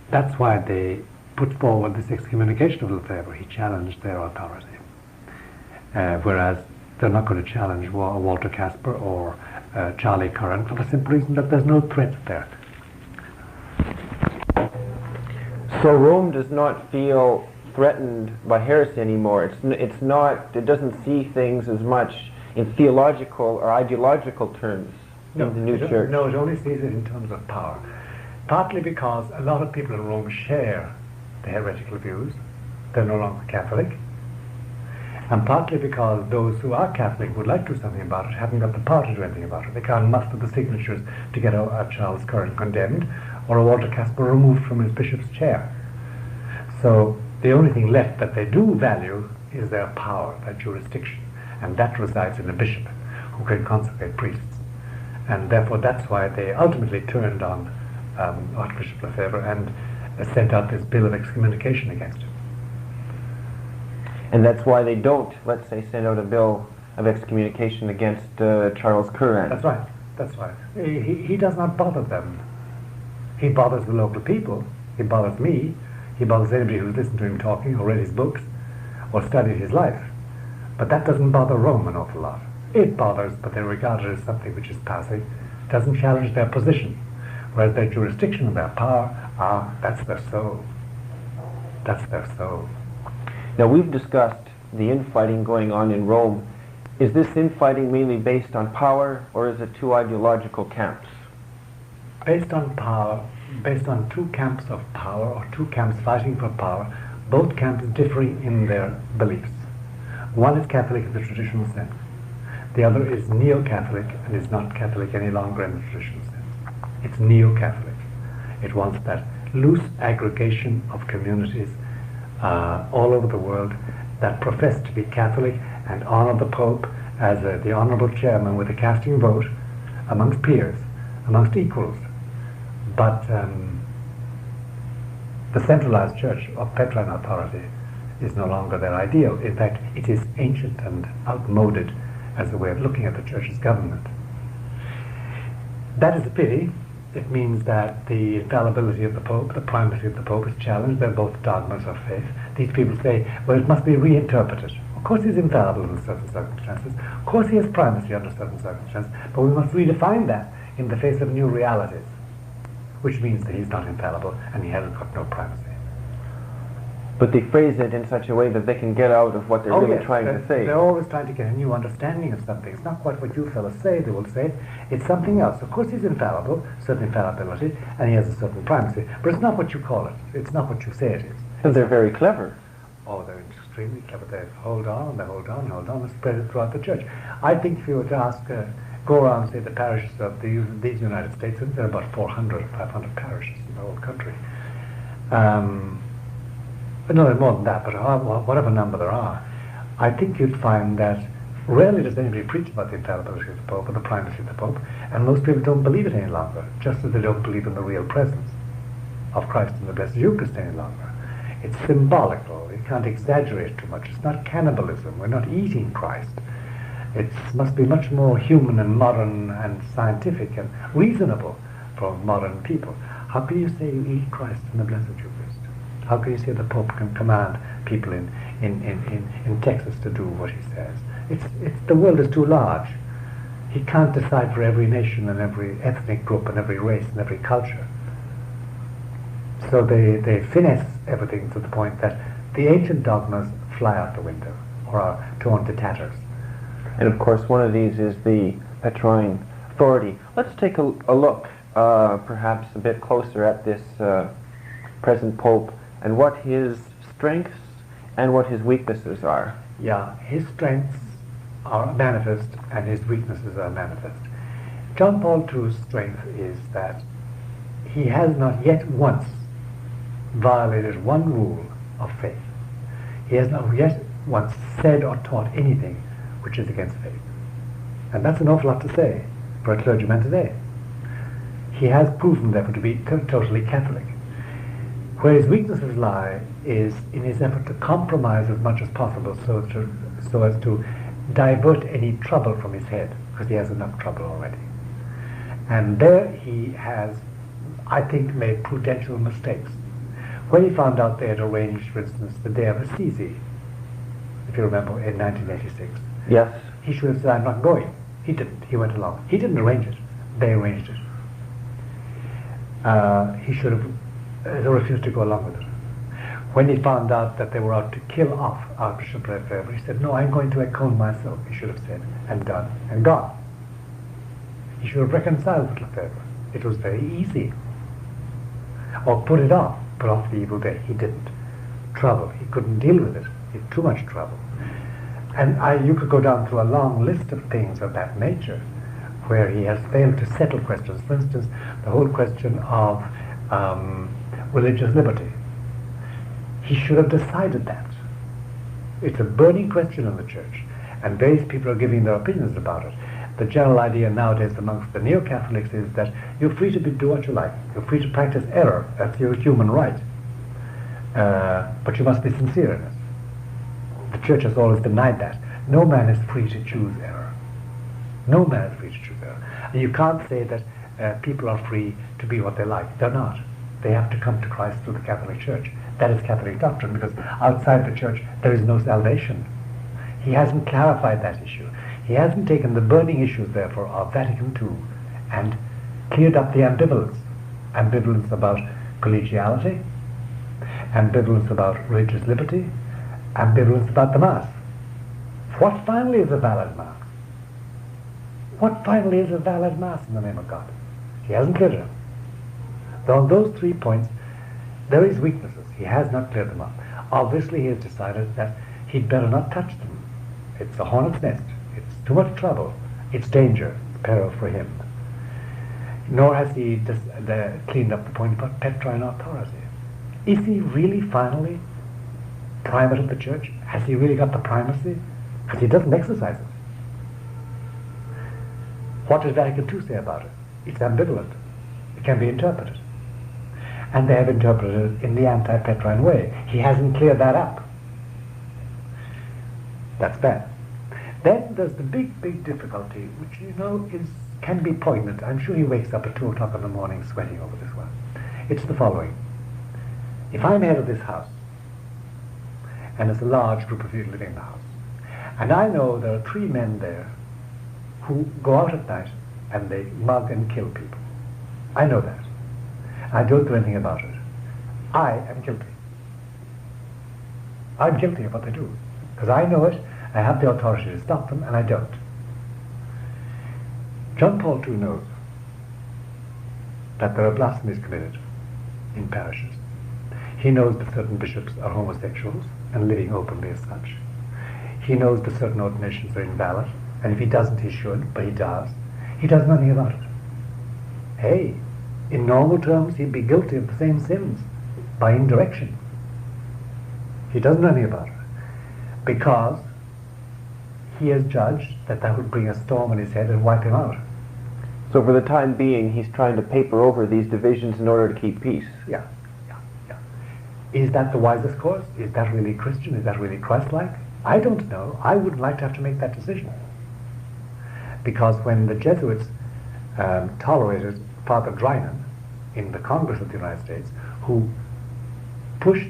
That's why they put forward this excommunication of Lefebvre. He challenged their authority. Whereas they're not going to challenge Walter Casper or Charlie Curran for the simple reason that there's no threat there. So Rome does not feel threatened by heresy anymore. It doesn't see things as much in theological or ideological terms in the new church. No, it only sees it in terms of power. Partly because a lot of people in Rome share the heretical views. They're no longer Catholic. And partly because those who are Catholic would like to do something about it haven't got the power to do anything about it. They can't muster the signatures to get a Charles Curran condemned or a Walter Casper removed from his bishop's chair. So the only thing left that they do value is their power, their jurisdiction, and that resides in a bishop who can consecrate priests. And therefore that's why they ultimately turned on Archbishop Lefebvre and sent out this bill of excommunication against him. And that's why they don't, let's say, send out a bill of excommunication against Charles Curran. That's right. That's right. He does not bother them. He bothers the local people. He bothers me. He bothers anybody who's listened to him talking or read his books or studied his life. But that doesn't bother Rome an awful lot. It bothers, but they regard it as something which is passing. It doesn't challenge their position. Whereas their jurisdiction and their power, that's their soul. That's their soul. Now, we've discussed the infighting going on in Rome. Is this infighting mainly based on power, or is it 2 ideological camps? Based on power, based on 2 camps of power, or 2 camps fighting for power, both camps differing in their beliefs. One is Catholic in the traditional sense. The other is neo-Catholic and is not Catholic any longer in the traditional sense. It's neo-Catholic. It wants that loose aggregation of communities all over the world that profess to be Catholic and honor the Pope as the honorable chairman with a casting vote amongst peers, amongst equals. But the centralized church of Petrine authority is no longer their ideal. In fact, it is ancient and outmoded as a way of looking at the church's government. That is a pity. It means that the infallibility of the Pope, the primacy of the Pope is challenged. They're both dogmas of faith. These people say, well, it must be reinterpreted. Of course he's infallible under certain circumstances. Of course he has primacy under certain circumstances. But we must redefine that in the face of new realities, which means that he's not infallible and he hasn't got no primacy. But they phrase it in such a way that they can get out of what they're really trying to say. They're always trying to get a new understanding of something. It's not quite what you fellas say, they will say. It's something else. Of course he's infallible, certain infallibility, and he has a certain primacy. But it's not what you call it. It's not what you say it is. And they're very clever. Oh, they're extremely clever. They hold on, and they hold on, and spread it throughout the church. I think if you were to ask, go around, say, the parishes of these United States, and there are about 400, 500 parishes in the whole country. But no, more than that, but whatever number there are, I think you'd find that rarely does anybody preach about the infallibility of the Pope or the primacy of the Pope, and most people don't believe it any longer, just as they don't believe in the real presence of Christ in the Blessed Eucharist any longer. It's symbolical. You can't exaggerate too much. It's not cannibalism. We're not eating Christ. It must be much more human and modern and scientific and reasonable for modern people. How can you say you eat Christ in the Blessed Eucharist? How can you say the Pope can command people in Texas to do what he says? The world is too large. He can't decide for every nation and every ethnic group and every race and every culture. So they finesse everything to the point that the ancient dogmas fly out the window or are torn to tatters. And of course one of these is the Petrine authority. Let's take a look perhaps a bit closer at this present Pope and what his strengths and what his weaknesses are. Yeah, his strengths are manifest and his weaknesses are manifest. John Paul II's strength is that he has not yet once violated one rule of faith. He has not yet once said or taught anything which is against faith. And that's an awful lot to say for a clergyman today. He has proven, therefore, to be totally Catholic. Where his weaknesses lie is in his effort to compromise as much as possible so as to divert any trouble from his head, because he has enough trouble already. And there he has, I think, made prudential mistakes. When he found out they had arranged, for instance, the day of Assisi, if you remember, in 1986, yes, he should have said, I'm not going. He didn't. He went along. He didn't arrange it. They arranged it. He should have refused to go along with it. When he found out that they were out to kill off Archbishop Lefebvre, he said, no, I'm going to Econ myself, he should have said, and done, and gone. He should have reconciled with Lefebvre. It was very easy. Or put off the evil day. He didn't. Trouble. He couldn't deal with it. He had too much trouble. And you could go down through a long list of things of that nature where he has failed to settle questions. For instance, the whole question of religious liberty. He should have decided that. It's a burning question in the church, and various people are giving their opinions about it. The general idea nowadays amongst the neo-Catholics is that you're free to do what you like. You're free to practice error. That's your human right. But you must be sincere in it. The church has always denied that. No man is free to choose error. No man is free to choose error. And you can't say that people are free to be what they like. They're not. They have to come to Christ through the Catholic Church. That is Catholic doctrine, because outside the church there is no salvation. He hasn't clarified that issue. He hasn't taken the burning issues, therefore, of Vatican II and cleared up the ambivalence. Ambivalence about collegiality, ambivalence about religious liberty, ambivalence about the Mass. What finally is a valid Mass? What finally is a valid Mass in the name of God? He hasn't cleared it up. So on those 3 points, there is weaknesses. He has not cleared them up. Obviously, he has decided that he'd better not touch them. It's a hornet's nest. It's too much trouble. It's danger. It's peril for him. Nor has he cleaned up the point about Petrine authority. Is he really finally primate of the church? Has he really got the primacy? Because he doesn't exercise it. What does Vatican II say about it? It's ambivalent. It can be interpreted. And they have interpreted it in the anti-Petrine way. He hasn't cleared that up. That's bad. Then there's the big, big difficulty, which can be poignant. I'm sure he wakes up at 2 o'clock in the morning sweating over this one. It's the following. If I'm head of this house, and there's a large group of you living in the house, and I know there are 3 men there who go out at night and they mug and kill people. I know that. I don't do anything about it. I am guilty. I'm guilty of what they do. Because I know it, I have the authority to stop them, and I don't. John Paul II knows that there are blasphemies committed in parishes. He knows that certain bishops are homosexuals and living openly as such. He knows that certain ordinations are invalid, and if he doesn't, he should, but he does. He does nothing about it. Hey, in normal terms, he'd be guilty of the same sins by indirection. He does nothing about it because he has judged that that would bring a storm on his head and wipe him out. So for the time being, he's trying to paper over these divisions in order to keep peace. Yeah. Is that the wisest course? Is that really Christian? Is that really Christ-like? I don't know. I wouldn't like to have to make that decision. Because when the Jesuits tolerated Father Drinan in the Congress of the United States, who pushed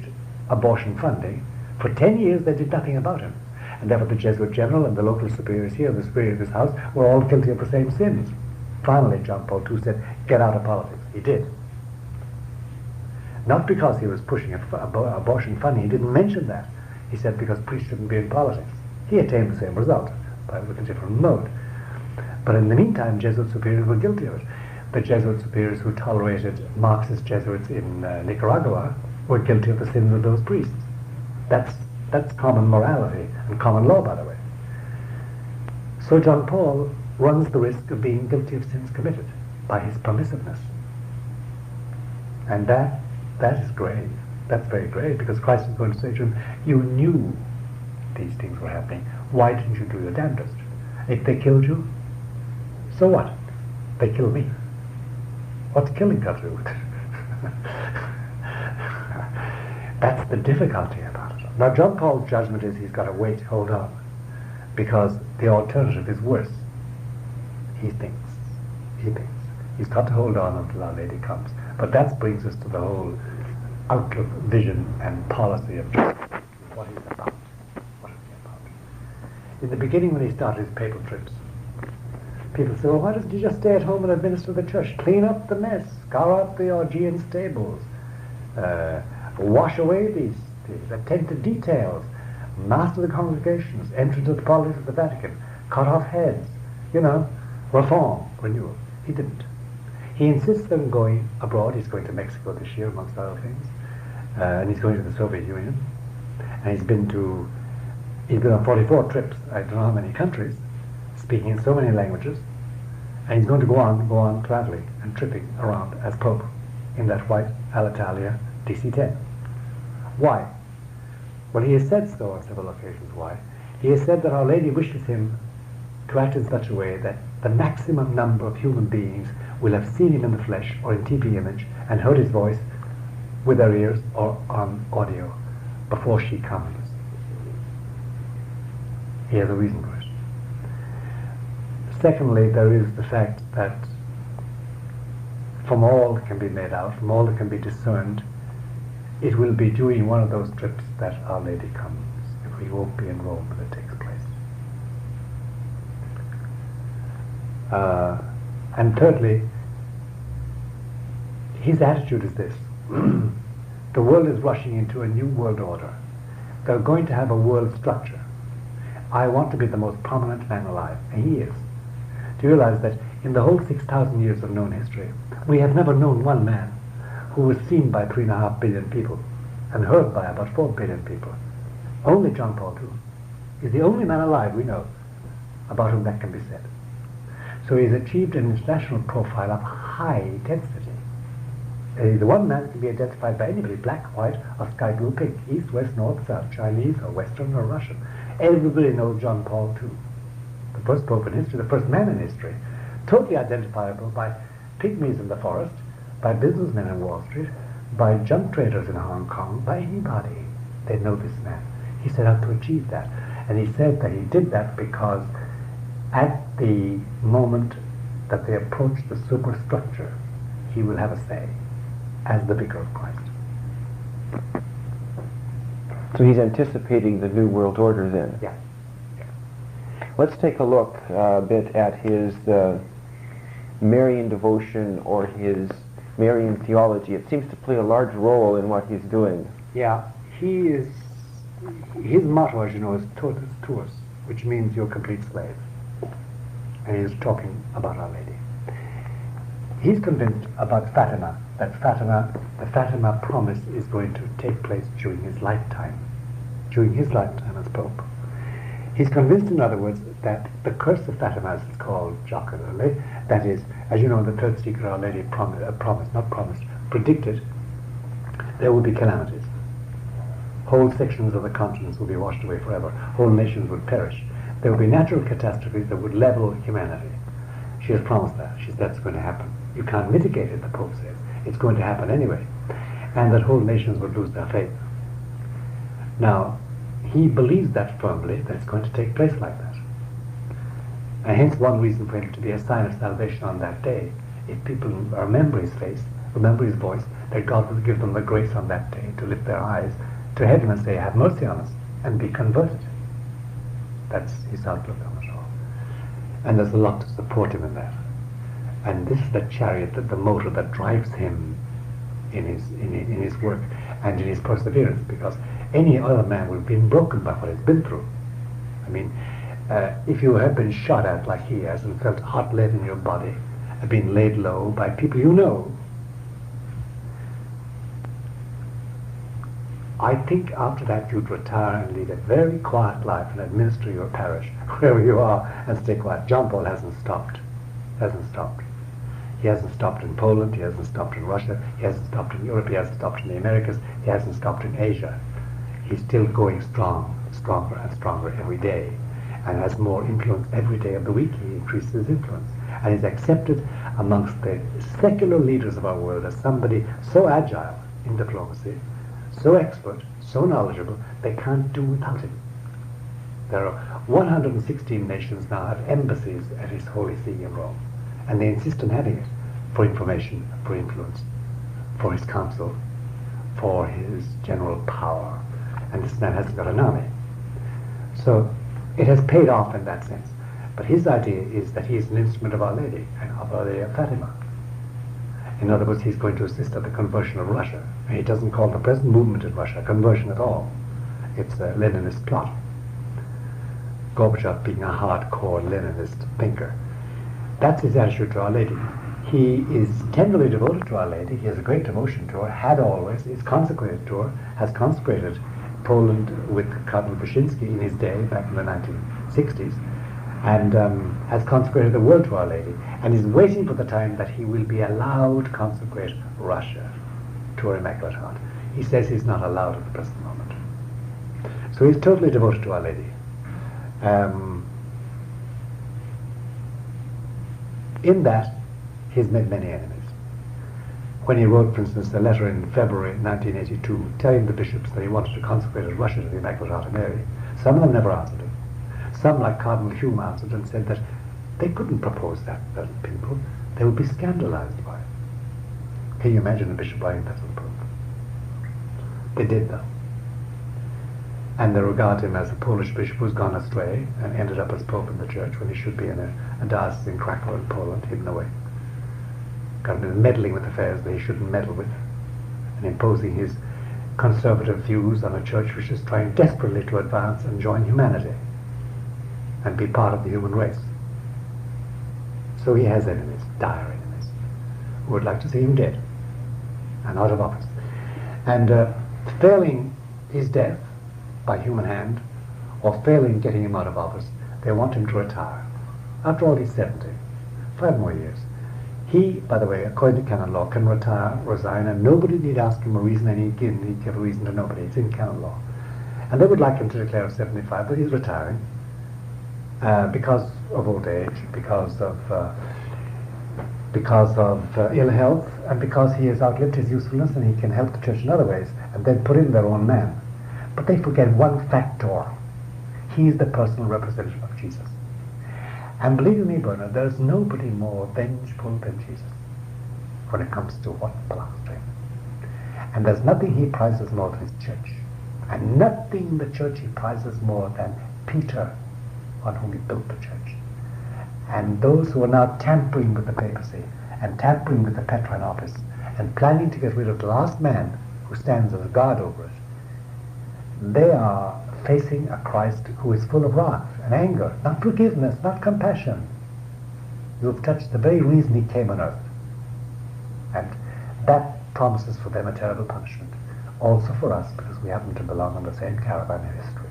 abortion funding, for 10 years they did nothing about him. And therefore the Jesuit general and the local superiors here, the superior of this house, were all guilty of the same sins. Finally, John Paul II said, get out of politics. He did. Not because he was pushing abortion funding, he didn't mention that. He said because priests shouldn't be in politics. He attained the same result, but with a different mode. But in the meantime, Jesuit superiors were guilty of it. The Jesuit superiors who tolerated Marxist Jesuits in Nicaragua were guilty of the sins of those priests. That's common morality and common law, by the way. So John Paul runs the risk of being guilty of sins committed by his permissiveness. And that is grave. That's very grave, because Christ is going to say to him, you knew these things were happening. Why didn't you do your damnedest? If they killed you, so what? They killed me. What's killing got to do with it? That's the difficulty about it. Now, John Paul's judgment is he's got to wait, hold on, because the alternative is worse. He thinks. He's got to hold on until Our Lady comes. But that brings us to the whole outlook, vision, and policy of Jesus. What he's about. What is he about? In the beginning, when he started his papal trips, people say, well, why doesn't he just stay at home and administer the church? Clean up the mess, scour out the Augean stables, wash away these things, attend to details, master the congregations, enter into the politics of the Vatican, cut off heads, reform, renewal. He didn't. He insists on going abroad. He's going to Mexico this year, amongst other things, and he's going to the Soviet Union, and he's been on 44 trips, I don't know how many countries, speaking in so many languages, and he's going to go on traveling and tripping around as Pope in that white Alitalia DC-10. Why? Well, he has said so on several occasions. Why? He has said that Our Lady wishes him to act in such a way that the maximum number of human beings will have seen him in the flesh or in TV image and heard his voice with their ears or on audio before she comes. He has a reason for it. Secondly, there is the fact that from all that can be made out, from all that can be discerned, it will be during one of those trips that Our Lady comes. We won't be in Rome when it takes place. And thirdly, his attitude is this. The world is rushing into a new world order. They're going to have a world structure. I want to be the most prominent man alive, and he is. Do you realize that in the whole 6,000 years of known history, we have never known one man who was seen by 3.5 billion people and heard by about 4 billion people? Only John Paul II is the only man alive we know about whom that can be said. So he's achieved an international profile of high intensity. He's the one man who can be identified by anybody, black, white, or sky blue, pink, east, west, north, south, Chinese, or Western, or Russian. Everybody knows John Paul II. The first pope in history, the first man in history, totally identifiable by pygmies in the forest, by businessmen in Wall Street, by junk traders in Hong Kong, by anybody. They know this man. He set out to achieve that. And he said that he did that because at the moment that they approach the superstructure, he will have a say as the vicar of Christ. So he's anticipating the New World Order then? Yeah. Let's take a look a bit at his Marian devotion or his Marian theology. It seems to play a large role in what he's doing. Yeah, he is his motto, as you know, is totus tuus, which means you're a complete slave. And he's talking about Our Lady. He's convinced about Fatima, that the Fatima promise is going to take place during his lifetime as Pope. He's convinced, in other words, that the curse of Fatima, as it's called jocularly, that is, as you know, the third secret Our Lady predicted, there will be calamities. Whole sections of the continents will be washed away forever. Whole nations would perish. There will be natural catastrophes that would level humanity. She has promised that. That's going to happen. You can't mitigate it, the Pope says. It's going to happen anyway. And that whole nations would lose their faith. Now, he believes that firmly, that it's going to take place like that. And hence one reason for him to be a sign of salvation on that day. If people remember his face, remember his voice, that God will give them the grace on that day to lift their eyes to heaven and say, have mercy on us, and be converted. That's his outlook on it all. And there's a lot to support him in that. And this is the chariot, the motor that drives him in his work and in his perseverance, because any other man would have been broken by what he's been through. I mean, if you have been shot at like he has and felt hot lead in your body, and been laid low by people you know, I think after that you'd retire and lead a very quiet life and administer your parish wherever you are and stay quiet. John Paul hasn't stopped. He hasn't stopped in Poland, he hasn't stopped in Russia, he hasn't stopped in Europe, he hasn't stopped in the Americas, he hasn't stopped in Asia. He's still going stronger and stronger every day, and has more influence every day of the week. He increases his influence, and is accepted amongst the secular leaders of our world as somebody so agile in diplomacy, so expert, so knowledgeable, they can't do without him. There are 116 nations now have embassies at His Holy See in Rome, and they insist on having it for information, for influence, for his counsel, for his general power. And this man hasn't got an army. So it has paid off in that sense. But his idea is that he is an instrument of Our Lady, and of Our Lady of Fatima. In other words, he's going to assist at the conversion of Russia. And he doesn't call the present movement in Russia a conversion at all. It's a Leninist plot. Gorbachev being a hardcore Leninist thinker. That's his attitude to Our Lady. He is tenderly devoted to Our Lady. He has a great devotion to her, had always, is consecrated to her, has consecrated Poland with Cardinal Wyszynski in his day, back in the 1960s, and has consecrated the world to Our Lady, and is waiting for the time that he will be allowed to consecrate Russia to her Immaculate Heart. He says he's not allowed at the present moment. So he's totally devoted to Our Lady. In that, he's made many enemies. When he wrote, for instance, a letter in February 1982 telling the bishops that he wanted to consecrate Russia to the Immaculate Heart of Mary, some of them never answered him. Some, like Cardinal Hume, answered and said that they couldn't propose that to people. They would be scandalized by it. Can you imagine a bishop writing that to the Pope? They did, though. And they regard him as a Polish bishop who's gone astray and ended up as Pope in the Church when he should be in a diocese in Krakow in Poland, hidden away. Got him meddling with affairs that he shouldn't meddle with, and imposing his conservative views on a church which is trying desperately to advance and join humanity and be part of the human race. So he has enemies, dire enemies, who would like to see him dead and out of office. And failing his death by human hand, or failing getting him out of office, they want him to retire. After all, he's 70. 5 more years. He, by the way, according to canon law, can resign, and nobody need ask him a reason, and he'd give a reason to nobody. It's in canon law. And they would like him to declare 75, but he's retiring because of old age, because of ill health, and because he has outlived his usefulness, and he can help the church in other ways, and then put in their own man. But they forget one factor. He is the personal representative of Jesus. And believe me, Bernard, there's nobody more vengeful than Jesus when it comes to what belongs to him. And there's nothing he prizes more than his church. And nothing the church he prizes more than Peter, on whom he built the church. And those who are now tampering with the papacy and tampering with the Petrine office and planning to get rid of the last man who stands as a guard over it, they are facing a Christ who is full of wrath and anger, not forgiveness, not compassion. You have touched the very reason he came on earth. And that promises for them a terrible punishment. Also for us, because we happen to belong on the same caravan in history.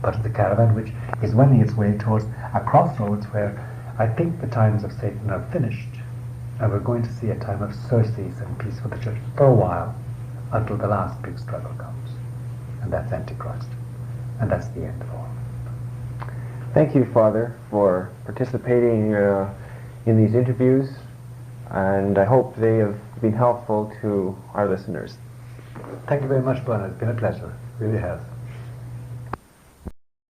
But it's a caravan which is wending its way towards a crossroads where I think the times of Satan are finished, and we're going to see a time of surcease and peace for the church for a while, until the last big struggle comes. And that's Antichrist. And that's the end of all. Thank you, Father, for participating in these interviews, and I hope they have been helpful to our listeners. Thank you very much, Bernard. It's been a pleasure. It really has.